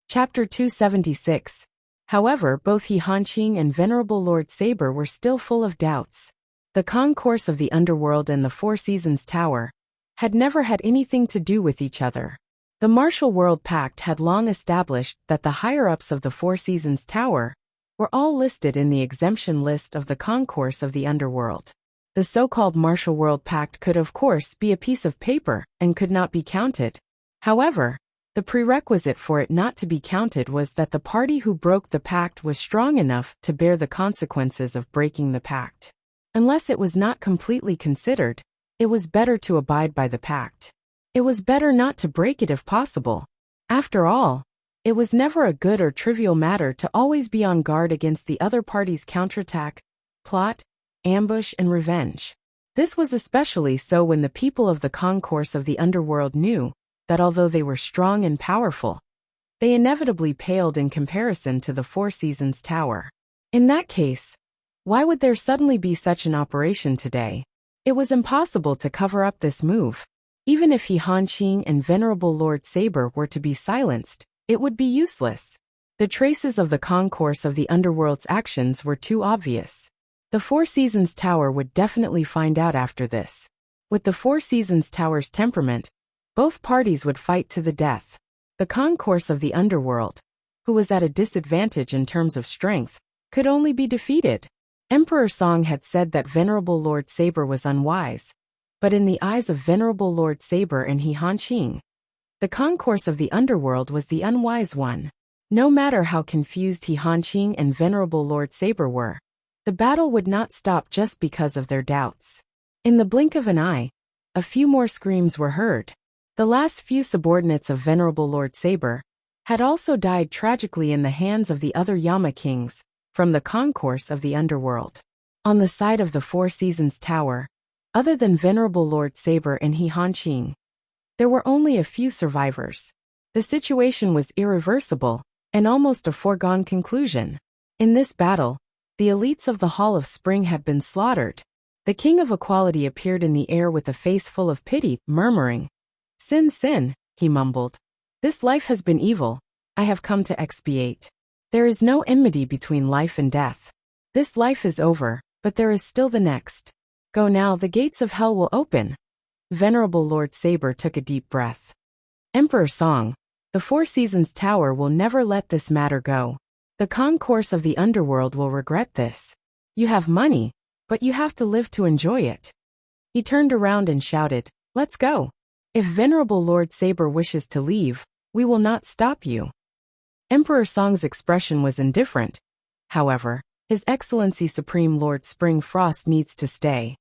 Chapter 276. However, both He Hanqing and Venerable Lord Saber were still full of doubts. The concourse of the underworld and the Four Seasons Tower had never had anything to do with each other. The Martial World Pact had long established that the higher-ups of the Four Seasons Tower were all listed in the exemption list of the concourse of the underworld. The so-called Martial World Pact could of course be a piece of paper and could not be counted. However, the prerequisite for it not to be counted was that the party who broke the pact was strong enough to bear the consequences of breaking the pact. Unless it was not completely considered, it was better to abide by the pact. It was better not to break it if possible. After all, it was never a good or trivial matter to always be on guard against the other party's counterattack, plot, ambush, and revenge. This was especially so when the people of the concourse of the underworld knew that although they were strong and powerful, they inevitably paled in comparison to the Four Seasons Tower. In that case, why would there suddenly be such an operation today? It was impossible to cover up this move. Even if He Hanqing and Venerable Lord Saber were to be silenced, it would be useless. The traces of the concourse of the underworld's actions were too obvious. The Four Seasons Tower would definitely find out after this. With the Four Seasons Tower's temperament, both parties would fight to the death. The concourse of the underworld, who was at a disadvantage in terms of strength, could only be defeated. Emperor Song had said that Venerable Lord Saber was unwise, but in the eyes of Venerable Lord Saber and He Hanqing, the concourse of the underworld was the unwise one. No matter how confused He Hanqing and Venerable Lord Saber were, the battle would not stop just because of their doubts. In the blink of an eye, a few more screams were heard. The last few subordinates of Venerable Lord Saber had also died tragically in the hands of the other Yama kings from the concourse of the underworld. On the side of the Four Seasons Tower, other than Venerable Lord Saber and He Hanqing, there were only a few survivors. The situation was irreversible and almost a foregone conclusion. In this battle, the elites of the Hall of Spring had been slaughtered. The King of Equality appeared in the air with a face full of pity, murmuring, "Sin, sin," he mumbled. "This life has been evil. I have come to expiate. There is no enmity between life and death. This life is over, but there is still the next. Go now, the gates of hell will open." Venerable Lord Saber took a deep breath. Emperor Song, the Four Seasons Tower will never let this matter go. The concourse of the underworld will regret this. You have money, but you have to live to enjoy it. He turned around and shouted, "Let's go. If Venerable Lord Saber wishes to leave, we will not stop you." Emperor Song's expression was indifferent. However, His Excellency Supreme Lord Spring Frost needs to stay.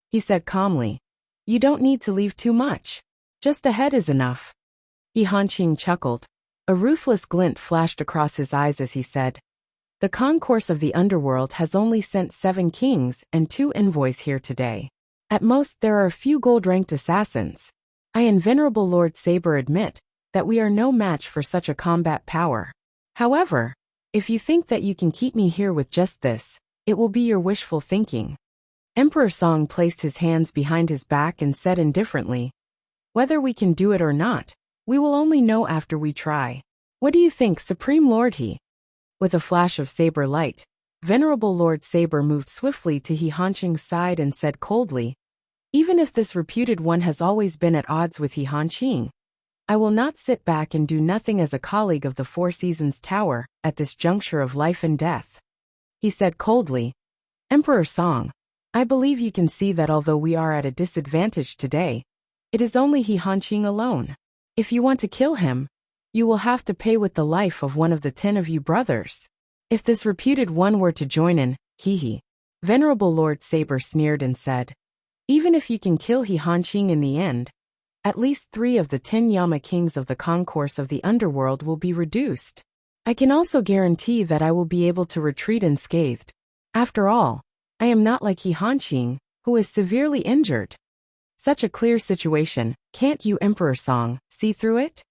He said calmly, "You don't need to leave too much. Just ahead is enough." He Hanqing chuckled. A ruthless glint flashed across his eyes as he said, "The concourse of the underworld has only sent 7 kings and 2 envoys here today. At most there are a few gold-ranked assassins. I and Venerable Lord Saber admit that we are no match for such a combat power. However, if you think that you can keep me here with just this, it will be your wishful thinking." Emperor Song placed his hands behind his back and said indifferently, "Whether we can do it or not, we will only know after we try. What do you think, Supreme Lord He?" With a flash of saber light, Venerable Lord Saber moved swiftly to He Hanqing's side and said coldly, "Even if this reputed one has always been at odds with He Hanqing, I will not sit back and do nothing as a colleague of the Four Seasons Tower at this juncture of life and death." He said coldly, "Emperor Song, I believe you can see that although we are at a disadvantage today, it is only He Hanqing alone. If you want to kill him, you will have to pay with the life of one of the 10 of you brothers. If this reputed one were to join in, hee." Venerable Lord Saber sneered and said, "Even if you can kill He Hanqing in the end, at least 3 of the 10 Yama kings of the concourse of the underworld will be reduced. I can also guarantee that I will be able to retreat unscathed. After all, I am not like He Hanqing, who is severely injured. Such a clear situation, can't you, Emperor Song, see through it?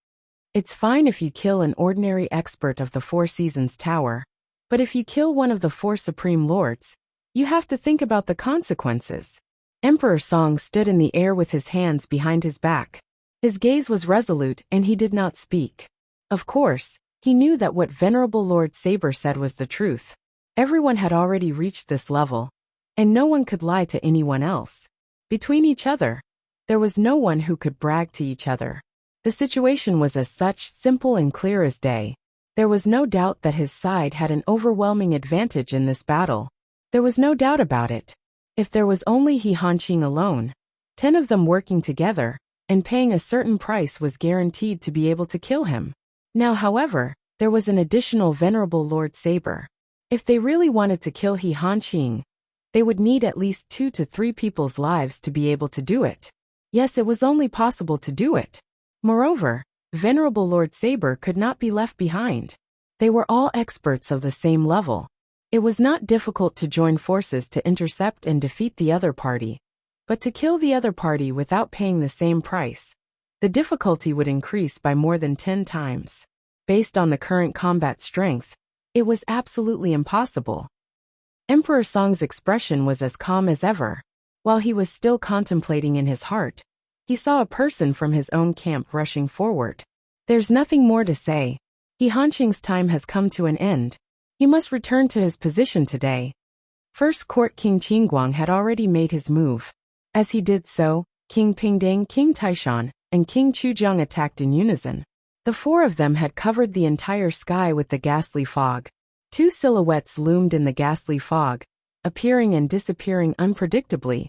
It's fine if you kill an ordinary expert of the Four Seasons Tower, but if you kill one of the 4 Supreme Lords, you have to think about the consequences." Emperor Song stood in the air with his hands behind his back. His gaze was resolute and he did not speak. Of course, He knew that what Venerable Lord Saber said was the truth. Everyone had already reached this level, and no one could lie to anyone else. Between each other, there was no one who could brag to each other. The situation was as such simple and clear as day. There was no doubt that his side had an overwhelming advantage in this battle. There was no doubt about it. If there was only He Hanqing alone, 10 of them working together, and paying a certain price was guaranteed to be able to kill him. Now, however, there was an additional Venerable Lord Saber. If they really wanted to kill He Hanqing, they would need at least 2 to 3 people's lives to be able to do it. Yes, it was only possible to do it. Moreover, Venerable Lord Saber could not be left behind. They were all experts of the same level. It was not difficult to join forces to intercept and defeat the other party. But to kill the other party without paying the same price, the difficulty would increase by more than 10 times. Based on the current combat strength, it was absolutely impossible. Emperor Song's expression was as calm as ever. While he was still contemplating in his heart, he saw a person from his own camp rushing forward. There's nothing more to say. He Hanqing's time has come to an end. He must return to his position today. First Court King Qingguang had already made his move. As he did so, King Pingding, King Taishan, and King Chujiang attacked in unison. The 4 of them had covered the entire sky with the ghastly fog. 2 silhouettes loomed in the ghastly fog, appearing and disappearing unpredictably,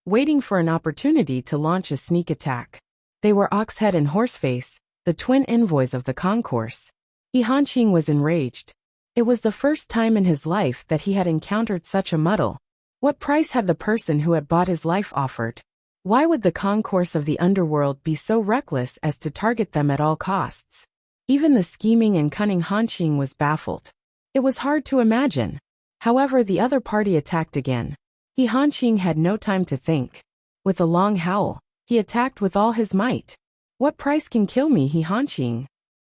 waiting for an opportunity to launch a sneak attack. They were Oxhead and Horseface, the twin envoys of the concourse. He Hanqing was enraged. It was the first time in his life that he had encountered such a muddle. What price had the person who had bought his life offered? Why would the concourse of the underworld be so reckless as to target them at all costs? Even the scheming and cunning Hanqing was baffled. It was hard to imagine. However, the other party attacked again. He Hanqing had no time to think. With a long howl, he attacked with all his might. What price can kill me, He Hanqing?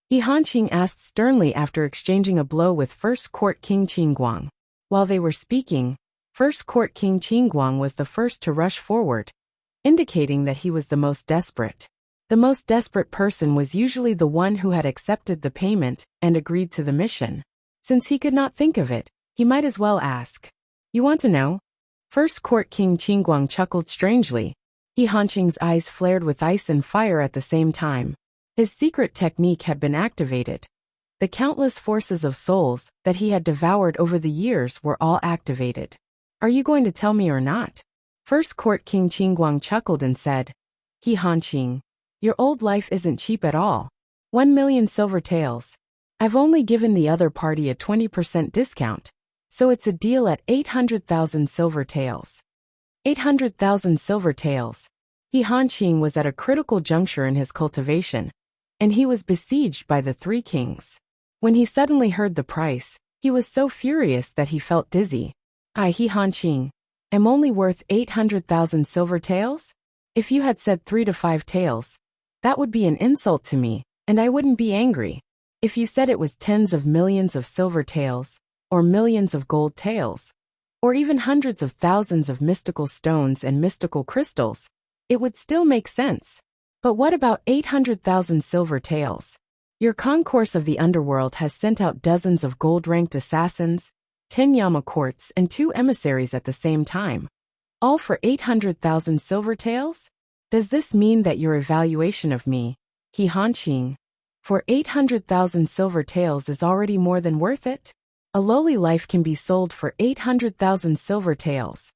He Hanqing asked sternly after exchanging a blow with First Court King Qingguang. While they were speaking, First Court King Qingguang was the first to rush forward, indicating that he was the most desperate. The most desperate person was usually the one who had accepted the payment and agreed to the mission. Since he could not think of it, he might as well ask. You want to know? First Court King Qingguang chuckled strangely. He Hanqing's eyes flared with ice and fire at the same time. His secret technique had been activated. The countless forces of souls that he had devoured over the years were all activated. Are you going to tell me or not? First Court King Qingguang chuckled and said, He Hanqing, your old life isn't cheap at all. 1 million silver taels. I've only given the other party a 20% discount, so it's a deal at 800,000 silver taels. 800,000 silver taels. He Hanqing was at a critical juncture in his cultivation, and he was besieged by the 3 kings. When he suddenly heard the price, he was so furious that he felt dizzy. He Hanqing, am only worth 800,000 silver taels? If you had said 3 to 5 taels, that would be an insult to me, and I wouldn't be angry. If you said it was tens of millions of silver taels, or millions of gold taels, or even hundreds of thousands of mystical stones and mystical crystals, it would still make sense. But what about 800,000 silver taels? Your concourse of the underworld has sent out dozens of gold-ranked assassins, 10 Yama courts and 2 emissaries at the same time. All for 800,000 silver taels? Does this mean that your evaluation of me, He Hanqing, for 800,000 silver taels is already more than worth it? A lowly life can be sold for 800,000 silver taels.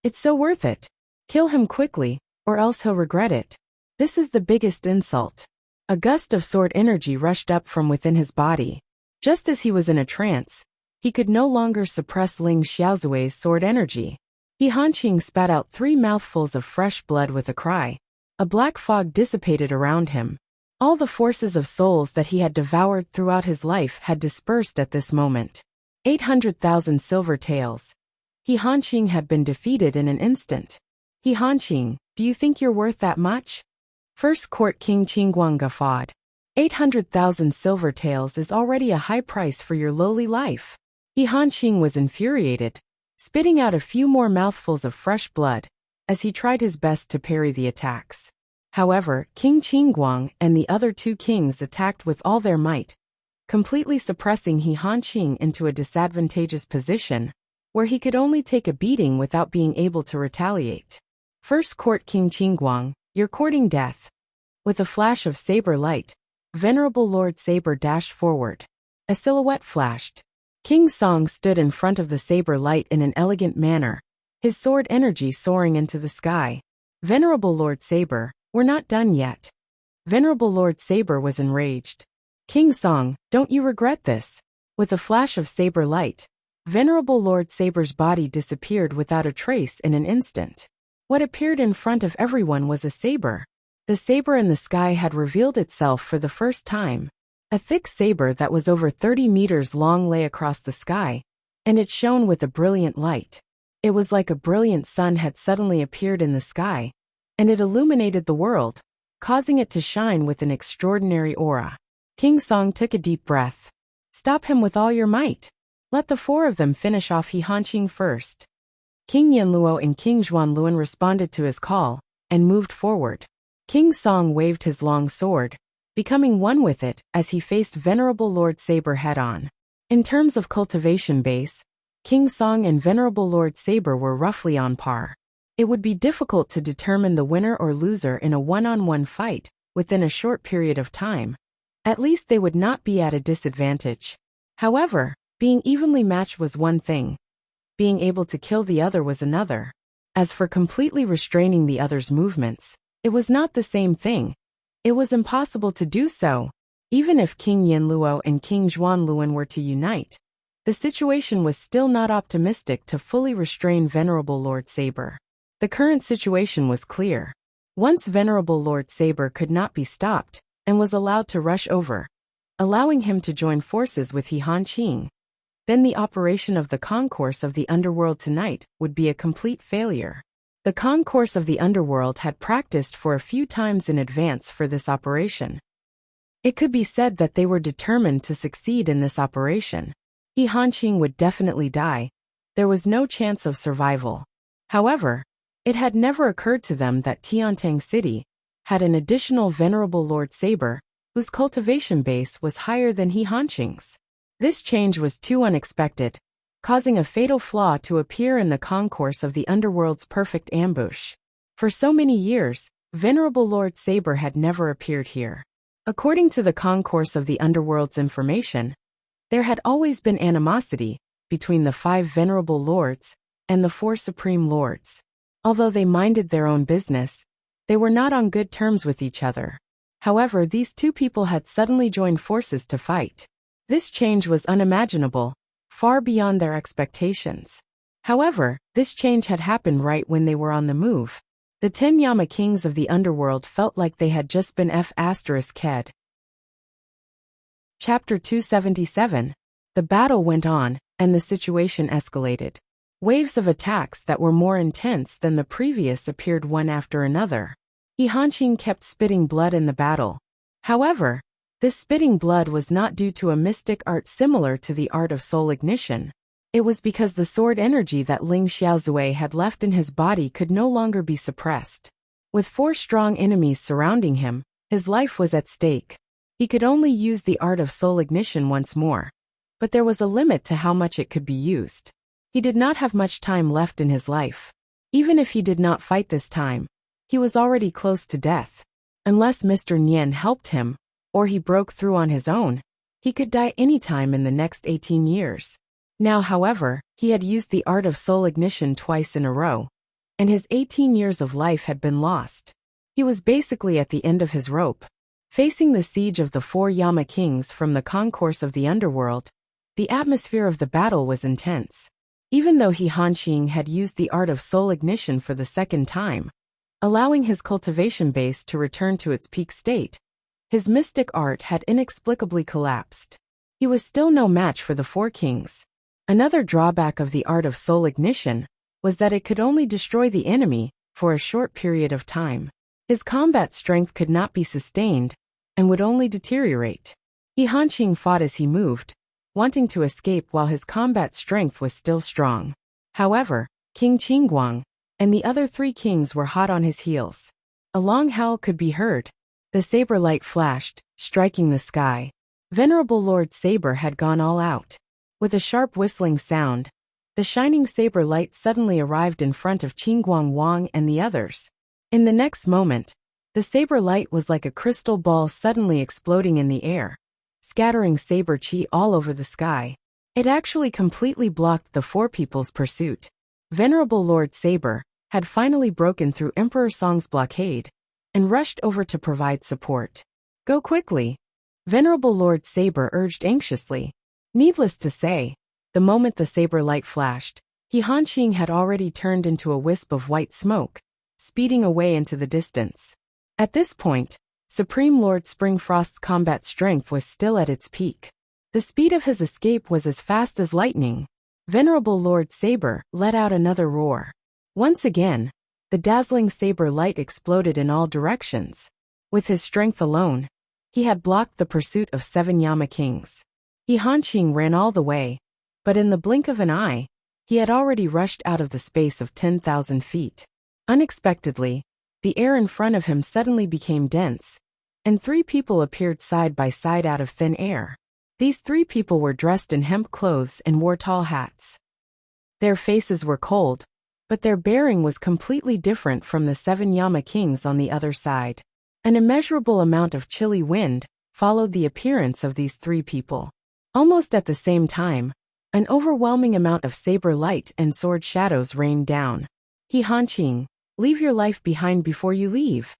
It's so worth it. Kill him quickly, or else he'll regret it. This is the biggest insult. A gust of sword energy rushed up from within his body. Just as he was in a trance, he could no longer suppress Ling Xiaozui's sword energy. He Hanqing spat out 3 mouthfuls of fresh blood with a cry. A black fog dissipated around him. All the forces of souls that he had devoured throughout his life had dispersed at this moment. 800,000 silver taels. He Hanqing had been defeated in an instant. He Hanqing, do you think you're worth that much? First Court King Qingguang guffawed. 800,000 silver taels is already a high price for your lowly life. He Hanqing was infuriated, spitting out a few more mouthfuls of fresh blood, as he tried his best to parry the attacks. However, King Qingguang and the other 2 kings attacked with all their might, completely suppressing He Hanqing into a disadvantageous position, where he could only take a beating without being able to retaliate. First Court King Qingguang, you're courting death. With a flash of saber light, Venerable Lord Saber dashed forward. A silhouette flashed. King Song stood in front of the saber light in an elegant manner, his sword energy soaring into the sky. Venerable Lord Saber, we're not done yet. Venerable Lord Saber was enraged. King Song, don't you regret this? With a flash of saber light, Venerable Lord Saber's body disappeared without a trace in an instant. What appeared in front of everyone was a saber. The saber in the sky had revealed itself for the first time. A thick saber that was over 30 meters long lay across the sky, and it shone with a brilliant light. It was like a brilliant sun had suddenly appeared in the sky, and it illuminated the world, causing it to shine with an extraordinary aura. King Song took a deep breath. Stop him with all your might. Let the four of them finish off He Hanqing first. King Yanluo and King Zhuanluan responded to his call, and moved forward. King Song waved his long sword, becoming one with it as he faced Venerable Lord Saber head-on. In terms of cultivation base, King Song and Venerable Lord Saber were roughly on par. It would be difficult to determine the winner or loser in a one-on-one fight within a short period of time. At least they would not be at a disadvantage. However, being evenly matched was one thing. Being able to kill the other was another. As for completely restraining the other's movements, it was not the same thing. It was impossible to do so. Even if King Yanluo and King Zhuanluan were to unite, the situation was still not optimistic to fully restrain Venerable Lord Saber. The current situation was clear. Once Venerable Lord Saber could not be stopped, and was allowed to rush over, allowing him to join forces with He Hanqing, then the operation of the concourse of the underworld tonight would be a complete failure. The concourse of the underworld had practiced for a few times in advance for this operation. It could be said that they were determined to succeed in this operation. He Hanqing would definitely die. There was no chance of survival. However, it had never occurred to them that Tiantang City had an additional Venerable Lord Saber, whose cultivation base was higher than He Hanqing's. This change was too unexpected, causing a fatal flaw to appear in the concourse of the underworld's perfect ambush. For so many years, Venerable Lord Saber had never appeared here. According to the concourse of the underworld's information, there had always been animosity between the 5 Venerable Lords and the 4 Supreme Lords. Although they minded their own business, they were not on good terms with each other. However, these two people had suddenly joined forces to fight. This change was unimaginable, far beyond their expectations. However, this change had happened right when they were on the move. The 10 Yama kings of the underworld felt like they had just been F***ed. Chapter 277. The battle went on, and the situation escalated. Waves of attacks that were more intense than the previous appeared one after another. He Hanqing kept spitting blood in the battle. However, this spitting blood was not due to a mystic art similar to the art of soul ignition. It was because the sword energy that Ling Xiaozui had left in his body could no longer be suppressed. With 4 strong enemies surrounding him, his life was at stake. He could only use the art of soul ignition once more. But there was a limit to how much it could be used. He did not have much time left in his life. Even if he did not fight this time, he was already close to death. Unless Mr. Nian helped him, or he broke through on his own, he could die any time in the next 18 years. Now, however, he had used the art of soul ignition twice in a row, and his 18 years of life had been lost. He was basically at the end of his rope. Facing the siege of the 4 Yama kings from the concourse of the underworld, the atmosphere of the battle was intense. Even though He Hanqing had used the art of soul ignition for the second time, allowing his cultivation base to return to its peak state, his mystic art had inexplicably collapsed. He was still no match for the 4 kings. Another drawback of the art of soul ignition was that it could only destroy the enemy for a short period of time. His combat strength could not be sustained and would only deteriorate. He Hanqing fought as he moved, wanting to escape while his combat strength was still strong. However, King Qingguang and the other 3 kings were hot on his heels. A long howl could be heard. The saber light flashed, striking the sky. Venerable Lord Saber had gone all out. With a sharp whistling sound, the shining saber light suddenly arrived in front of Qingguang Wang and the others. In the next moment, the saber light was like a crystal ball suddenly exploding in the air, scattering saber chi all over the sky. It actually completely blocked the four people's pursuit. Venerable Lord Saber had finally broken through Emperor Song's blockade and rushed over to provide support. Go quickly, Venerable Lord Saber urged anxiously. Needless to say, the moment the saber light flashed, He Hanqing had already turned into a wisp of white smoke, speeding away into the distance. At this point, Supreme Lord Springfrost's combat strength was still at its peak. The speed of his escape was as fast as lightning. Venerable Lord Saber let out another roar. Once again, the dazzling saber light exploded in all directions. With his strength alone, he had blocked the pursuit of 7 Yama kings. He Hanqing ran all the way, but in the blink of an eye, he had already rushed out of the space of 10,000 feet. Unexpectedly, the air in front of him suddenly became dense, and 3 people appeared side by side out of thin air. These 3 people were dressed in hemp clothes and wore tall hats. Their faces were cold, but their bearing was completely different from the 7 Yama kings on the other side. An immeasurable amount of chilly wind followed the appearance of these 3 people. Almost at the same time, an overwhelming amount of saber light and sword shadows rained down. He Hanqing, leave your life behind before you leave.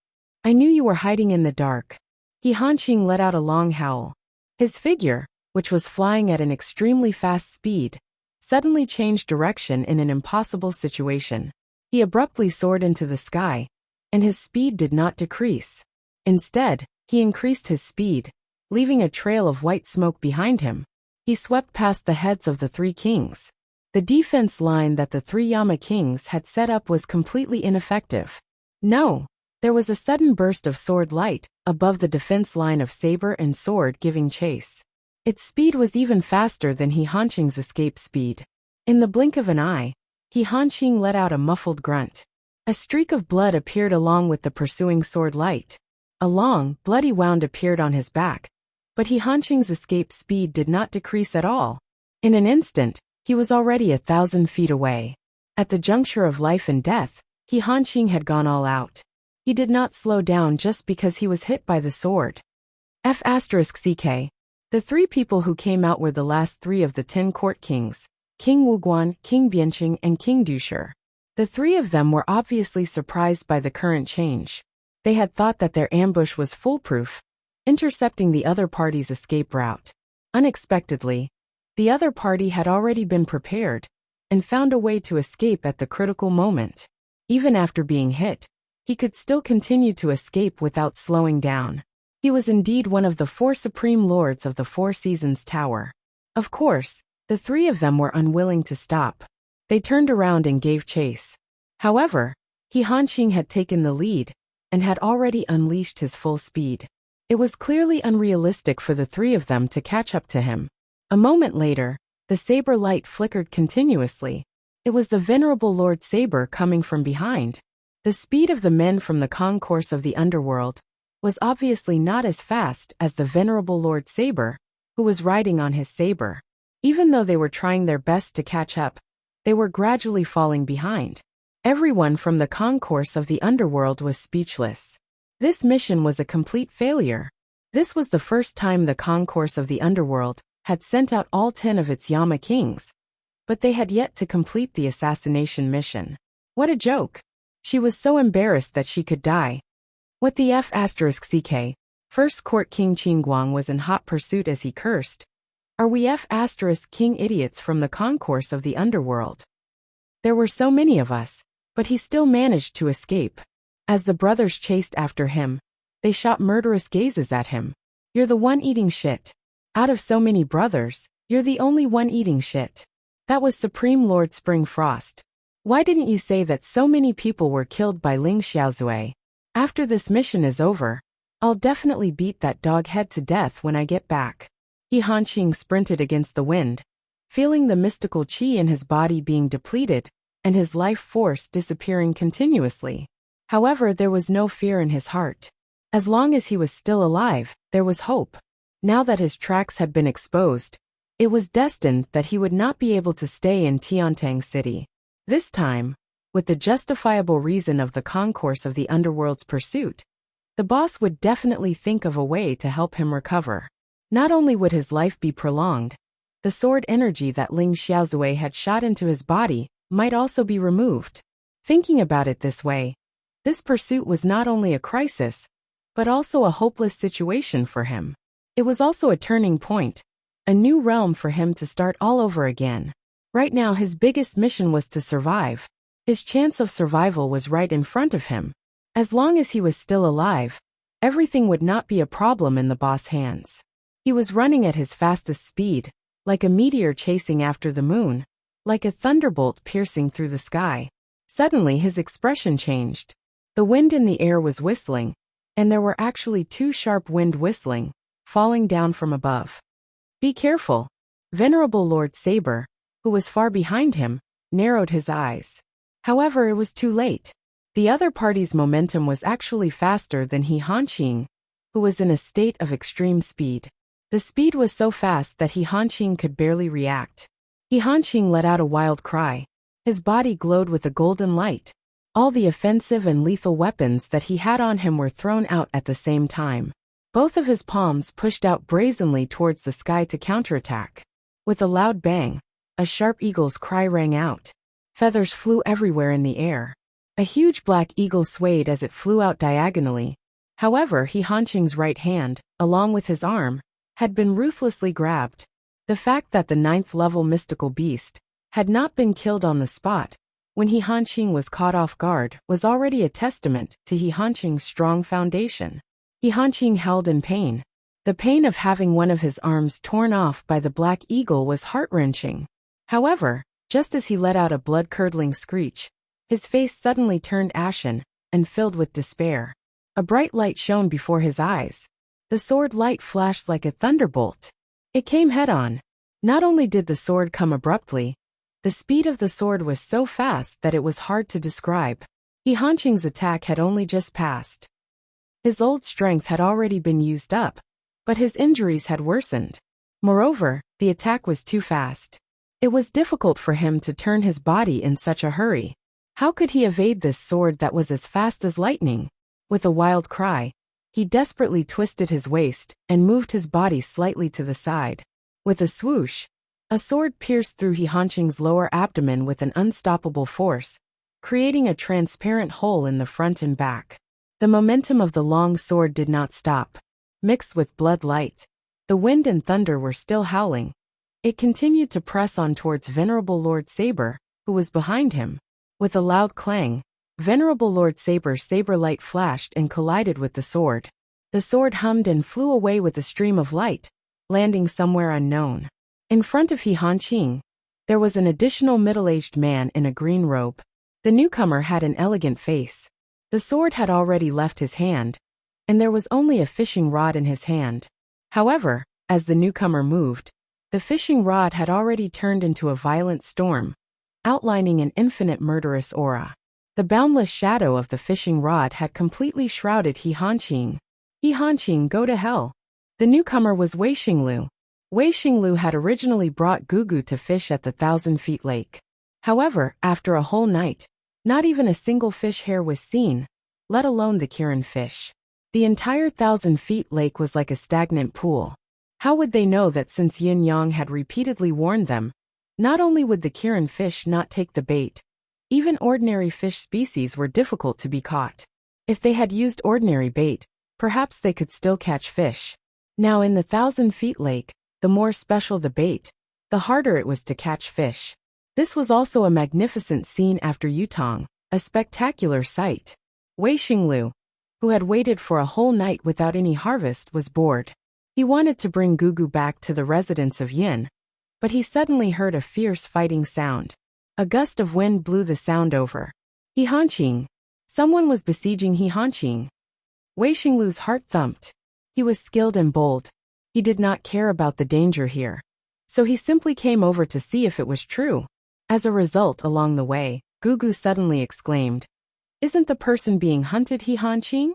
I knew you were hiding in the dark. He Hanqing let out a long howl. His figure, which was flying at an extremely fast speed, suddenly changed direction in an impossible situation. He abruptly soared into the sky, and his speed did not decrease. Instead, he increased his speed, leaving a trail of white smoke behind him. He swept past the heads of the 3 kings. The defense line that the 3 Yama kings had set up was completely ineffective. No, there was a sudden burst of sword light above the defense line of saber and sword giving chase. Its speed was even faster than He Hanqing's escape speed. In the blink of an eye, He Hanqing let out a muffled grunt. A streak of blood appeared along with the pursuing sword light. A long, bloody wound appeared on his back, but He Hanqing's escape speed did not decrease at all. In an instant, he was already 1,000 feet away. At the juncture of life and death, He Hanqing had gone all out. He did not slow down just because he was hit by the sword. F***ck. The 3 people who came out were the last 3 of the 10 court kings, King Wuguan, King Bianqing, and King Dusher. The 3 of them were obviously surprised by the current change. They had thought that their ambush was foolproof, intercepting the other party's escape route. Unexpectedly, the other party had already been prepared and found a way to escape at the critical moment. Even after being hit, he could still continue to escape without slowing down. He was indeed one of the 4 supreme lords of the 4 Seasons Tower. Of course, the 3 of them were unwilling to stop. They turned around and gave chase. However, He Hanqing had taken the lead and had already unleashed his full speed. It was clearly unrealistic for the 3 of them to catch up to him. A moment later, the saber light flickered continuously. It was the Venerable Lord Saber coming from behind. The speed of the men from the concourse of the underworld was obviously not as fast as the Venerable Lord Saber, who was riding on his saber. Even though they were trying their best to catch up, they were gradually falling behind. Everyone from the concourse of the underworld was speechless. This mission was a complete failure. This was the first time the concourse of the underworld had sent out all 10 of its Yama kings, but they had yet to complete the assassination mission. What a joke! She was so embarrassed that she could die. What the F***ck? First Court King Qingguang was in hot pursuit as he cursed. Are we F***king idiots from the concourse of the underworld? There were so many of us, but he still managed to escape. As the brothers chased after him, they shot murderous gazes at him. You're the one eating shit. Out of so many brothers, you're the only one eating shit. That was Supreme Lord Springfrost. Why didn't you say that so many people were killed by Ling Xiaozui? After this mission is over, I'll definitely beat that dog head to death when I get back. He Hanqing sprinted against the wind, feeling the mystical qi in his body being depleted and his life force disappearing continuously. However, there was no fear in his heart. As long as he was still alive, there was hope. Now that his tracks had been exposed, it was destined that he would not be able to stay in Tiantang City. This time, with the justifiable reason of the concourse of the underworld's pursuit, the boss would definitely think of a way to help him recover. Not only would his life be prolonged, the sword energy that Ling Xiaozui had shot into his body might also be removed. Thinking about it this way, this pursuit was not only a crisis, but also a hopeless situation for him. It was also a turning point, a new realm for him to start all over again. Right now his biggest mission was to survive. His chance of survival was right in front of him. As long as he was still alive, everything would not be a problem in the boss' hands. He was running at his fastest speed, like a meteor chasing after the moon, like a thunderbolt piercing through the sky. Suddenly his expression changed. The wind in the air was whistling, and there were actually two sharp wind whistling, falling down from above. Be careful. Venerable Lord Saber, who was far behind him, narrowed his eyes. However, it was too late. The other party's momentum was actually faster than He Hanqing, who was in a state of extreme speed. The speed was so fast that He Hanqing could barely react. He Hanqing let out a wild cry. His body glowed with a golden light. All the offensive and lethal weapons that he had on him were thrown out at the same time. Both of his palms pushed out brazenly towards the sky to counterattack. With a loud bang, a sharp eagle's cry rang out. Feathers flew everywhere in the air. A huge black eagle swayed as it flew out diagonally. However, He Hanqing's right hand, along with his arm, had been ruthlessly grabbed. The fact that the 9th-level mystical beast had not been killed on the spot when He Hanqing was caught off guard was already a testament to He Hanqing's strong foundation. He Hanqing held in pain. The pain of having one of his arms torn off by the black eagle was heart-wrenching. However, just as he let out a blood-curdling screech, his face suddenly turned ashen and filled with despair. A bright light shone before his eyes. The sword light flashed like a thunderbolt. It came head-on. Not only did the sword come abruptly, the speed of the sword was so fast that it was hard to describe. He Hanqing's attack had only just passed. His old strength had already been used up, but his injuries had worsened. Moreover, the attack was too fast. It was difficult for him to turn his body in such a hurry. How could he evade this sword that was as fast as lightning? With a wild cry, he desperately twisted his waist and moved his body slightly to the side. With a swoosh, a sword pierced through He Hanqing's lower abdomen with an unstoppable force, creating a transparent hole in the front and back. The momentum of the long sword did not stop. Mixed with blood light, the wind and thunder were still howling. It continued to press on towards Venerable Lord Saber, who was behind him. With a loud clang, Venerable Lord Saber's saber light flashed and collided with the sword. The sword hummed and flew away with a stream of light, landing somewhere unknown. In front of He Hanqing, there was an additional middle-aged man in a green robe. The newcomer had an elegant face. The sword had already left his hand, and there was only a fishing rod in his hand. However, as the newcomer moved, the fishing rod had already turned into a violent storm, outlining an infinite murderous aura. The boundless shadow of the fishing rod had completely shrouded He Hanqing. He Hanqing, go to hell. The newcomer was Wei Xinglu. Wei Xinglu had originally brought Gugu to fish at the 1,000-feet lake. However, after a whole night, not even a single fish hair was seen, let alone the Kirin fish. The entire 1,000-feet lake was like a stagnant pool. How would they know that since Yin Yang had repeatedly warned them, not only would the Kirin fish not take the bait, even ordinary fish species were difficult to be caught. If they had used ordinary bait, perhaps they could still catch fish. Now in the 1,000-feet lake, the more special the bait, the harder it was to catch fish. This was also a magnificent scene after Yutong, a spectacular sight. Wei Xinglu, who had waited for a whole night without any harvest, was bored. He wanted to bring Gugu back to the residence of Yin, but he suddenly heard a fierce fighting sound. A gust of wind blew the sound over. He Hanqing. Someone was besieging He Hanqing. Wei Xinglu's heart thumped. He was skilled and bold. He did not care about the danger here, so he simply came over to see if it was true. As a result, along the way, Gugu suddenly exclaimed, "Isn't the person being hunted He Hanqing?"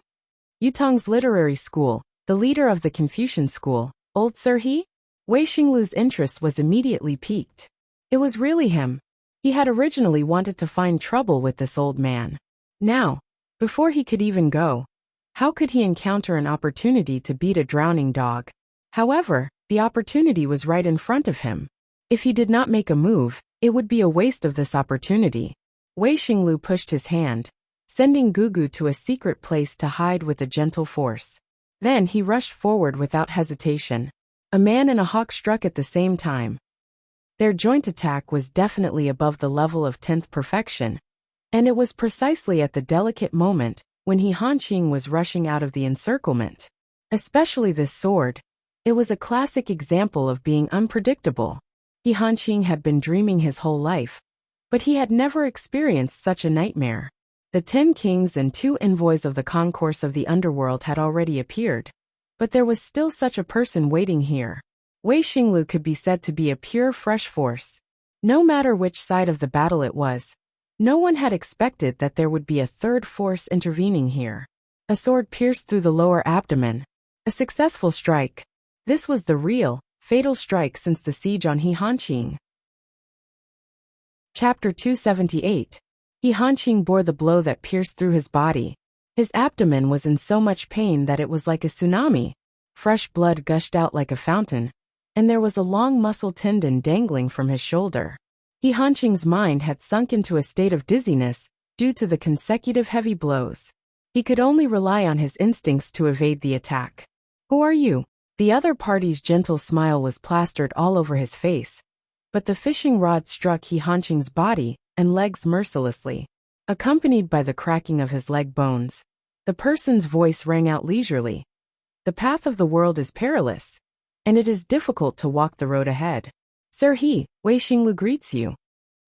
Yutong's literary school, the leader of the Confucian school, Old Sir He? Wei Xinglu's interest was immediately piqued. It was really him. He had originally wanted to find trouble with this old man. Now, before he could even go, how could he encounter an opportunity to beat a drowning dog? However, the opportunity was right in front of him. If he did not make a move, it would be a waste of this opportunity. Wei Xinglu pushed his hand, sending Gugu to a secret place to hide with a gentle force. Then he rushed forward without hesitation. A man and a hawk struck at the same time. Their joint attack was definitely above the level of 10th perfection, and it was precisely at the delicate moment when He Hanqing was rushing out of the encirclement. Especially this sword. It was a classic example of being unpredictable. He Hanqing had been dreaming his whole life, but he had never experienced such a nightmare. The 10 kings and 2 envoys of the concourse of the underworld had already appeared, but there was still such a person waiting here. Wei Xinglu could be said to be a pure fresh force. No matter which side of the battle it was, no one had expected that there would be a third force intervening here. A sword pierced through the lower abdomen. A successful strike. This was the real, fatal strike since the siege on He Hanqing. Chapter 278. He Hanqing bore the blow that pierced through his body. His abdomen was in so much pain that it was like a tsunami. Fresh blood gushed out like a fountain, and there was a long muscle tendon dangling from his shoulder. He Hanqing's mind had sunk into a state of dizziness due to the consecutive heavy blows. He could only rely on his instincts to evade the attack. Who are you? The other party's gentle smile was plastered all over his face, but the fishing rod struck He Hanqing's body and legs mercilessly. Accompanied by the cracking of his leg bones, the person's voice rang out leisurely. The path of the world is perilous, and it is difficult to walk the road ahead. Sir He, Wei Xinglu greets you.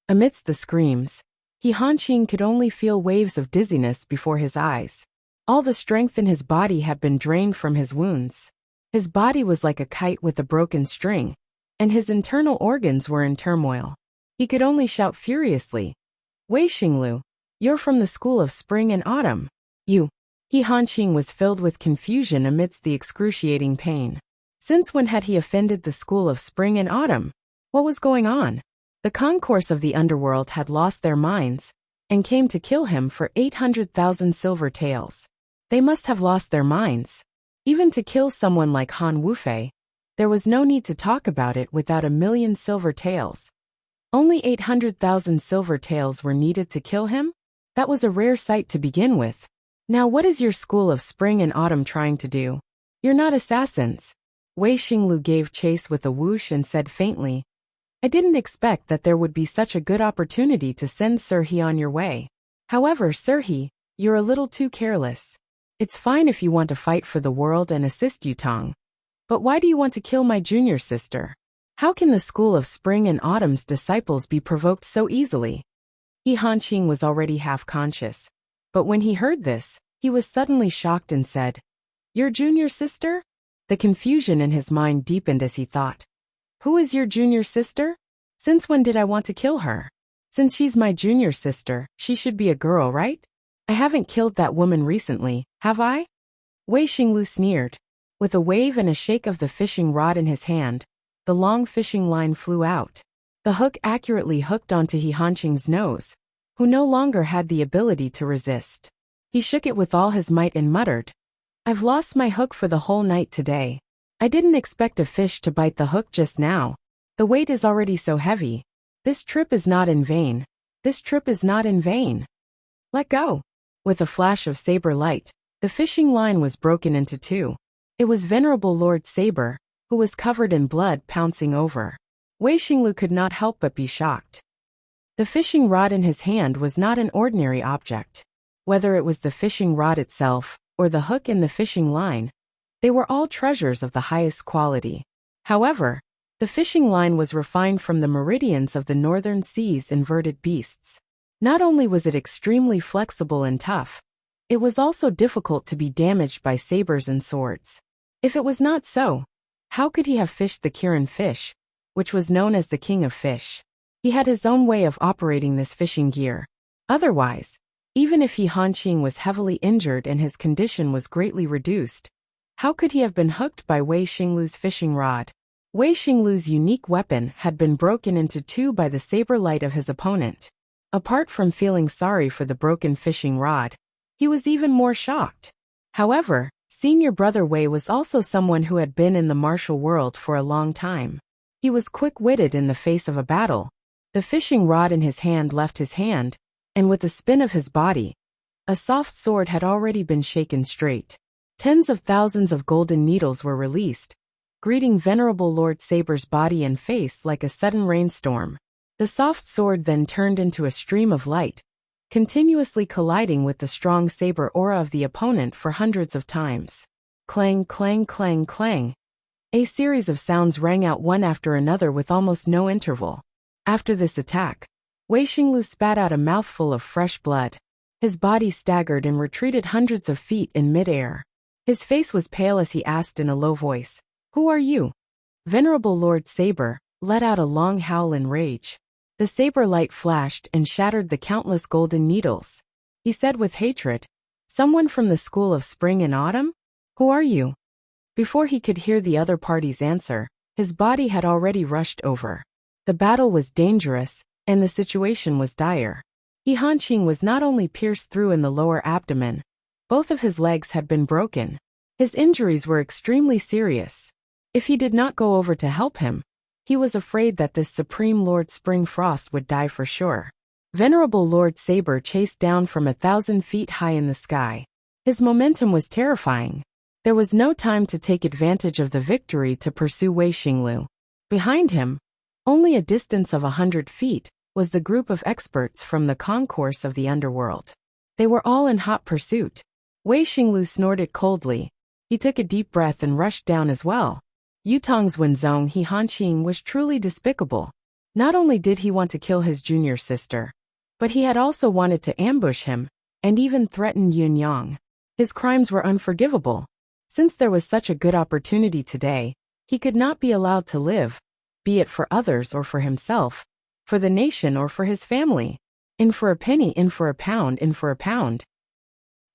Amidst the screams, He Hanqing could only feel waves of dizziness before his eyes. All the strength in his body had been drained from his wounds. His body was like a kite with a broken string, and his internal organs were in turmoil. He could only shout furiously, Wei Xinglu, you're from the school of spring and autumn. You. He Hanqing was filled with confusion amidst the excruciating pain. Since when had he offended the school of spring and autumn? What was going on? The concourse of the underworld had lost their minds, and came to kill him for 800,000 silver taels. They must have lost their minds. Even to kill someone like Han Wufei, there was no need to talk about it without 1,000,000 silver taels. Only 800,000 silver taels were needed to kill him? That was a rare sight to begin with. Now what is your school of spring and autumn trying to do? You're not assassins. Wei Xinglu gave chase with a whoosh and said faintly, I didn't expect that there would be such a good opportunity to send Sir He on your way. However, Sir He, you're a little too careless. It's fine if you want to fight for the world and assist Yutong. But why do you want to kill my junior sister? How can the school of spring and autumn's disciples be provoked so easily? He Hanqing was already half conscious, but when he heard this, he was suddenly shocked and said, Your junior sister? The confusion in his mind deepened as he thought. Who is your junior sister? Since when did I want to kill her? Since she's my junior sister, she should be a girl, right? I haven't killed that woman recently, have I? Wei Xinglu sneered. With a wave and a shake of the fishing rod in his hand, the long fishing line flew out. The hook accurately hooked onto He Hanqing's nose, who no longer had the ability to resist. He shook it with all his might and muttered, I've lost my hook for the whole night today. I didn't expect a fish to bite the hook just now. The weight is already so heavy. This trip is not in vain. This trip is not in vain. Let go. With a flash of saber light, the fishing line was broken into 2. It was Venerable Lord Saber, who was covered in blood, pouncing over. Wei Xinglu could not help but be shocked. The fishing rod in his hand was not an ordinary object. Whether it was the fishing rod itself, or the hook in the fishing line, they were all treasures of the highest quality. However, the fishing line was refined from the meridians of the northern sea's inverted beasts. Not only was it extremely flexible and tough, it was also difficult to be damaged by sabers and swords. If it was not so, how could he have fished the Kirin fish, which was known as the king of fish? He had his own way of operating this fishing gear. Otherwise, even if He Hanqing was heavily injured and his condition was greatly reduced, How could he have been hooked by Wei Xinglu's fishing rod? Wei Xinglu's unique weapon had been broken into two by the saber light of his opponent. Apart from feeling sorry for the broken fishing rod, he was even more shocked. However, senior brother Wei was also someone who had been in the martial world for a long time. He was quick-witted in the face of a battle. The fishing rod in his hand left his hand, and with a spin of his body, a soft sword had already been shaken straight. Tens of thousands of golden needles were released, greeting Venerable Lord Saber's body and face like a sudden rainstorm. The soft sword then turned into a stream of light, continuously colliding with the strong saber aura of the opponent for hundreds of times. Clang, clang, clang, clang. A series of sounds rang out one after another with almost no interval. After this attack, Wei Xinglu spat out a mouthful of fresh blood. His body staggered and retreated hundreds of feet in midair. His face was pale as he asked in a low voice, "Who are you?" Venerable Lord Saber let out a long howl in rage. The saber light flashed and shattered the countless golden needles. He said with hatred, "Someone from the school of spring and autumn? Who are you?" Before he could hear the other party's answer, his body had already rushed over. The battle was dangerous, and the situation was dire. He Hanqing was not only pierced through in the lower abdomen, both of his legs had been broken. His injuries were extremely serious. If he did not go over to help him, he was afraid that this Supreme Lord Spring Frost would die for sure. Venerable Lord Saber chased down from 1,000 feet high in the sky. His momentum was terrifying. There was no time to take advantage of the victory to pursue Wei Xinglu. Behind him, only a distance of 100 feet, was the group of experts from the concourse of the underworld. They were all in hot pursuit. Wei Xinglu snorted coldly. He took a deep breath and rushed down as well. Yutong's Wenzhong He Hanqing was truly despicable. Not only did he want to kill his junior sister, but he had also wanted to ambush him, and even threaten Yun Yang. His crimes were unforgivable. Since there was such a good opportunity today, he could not be allowed to live, be it for others or for himself, for the nation or for his family. In for a penny, in for a pound, in for a pound.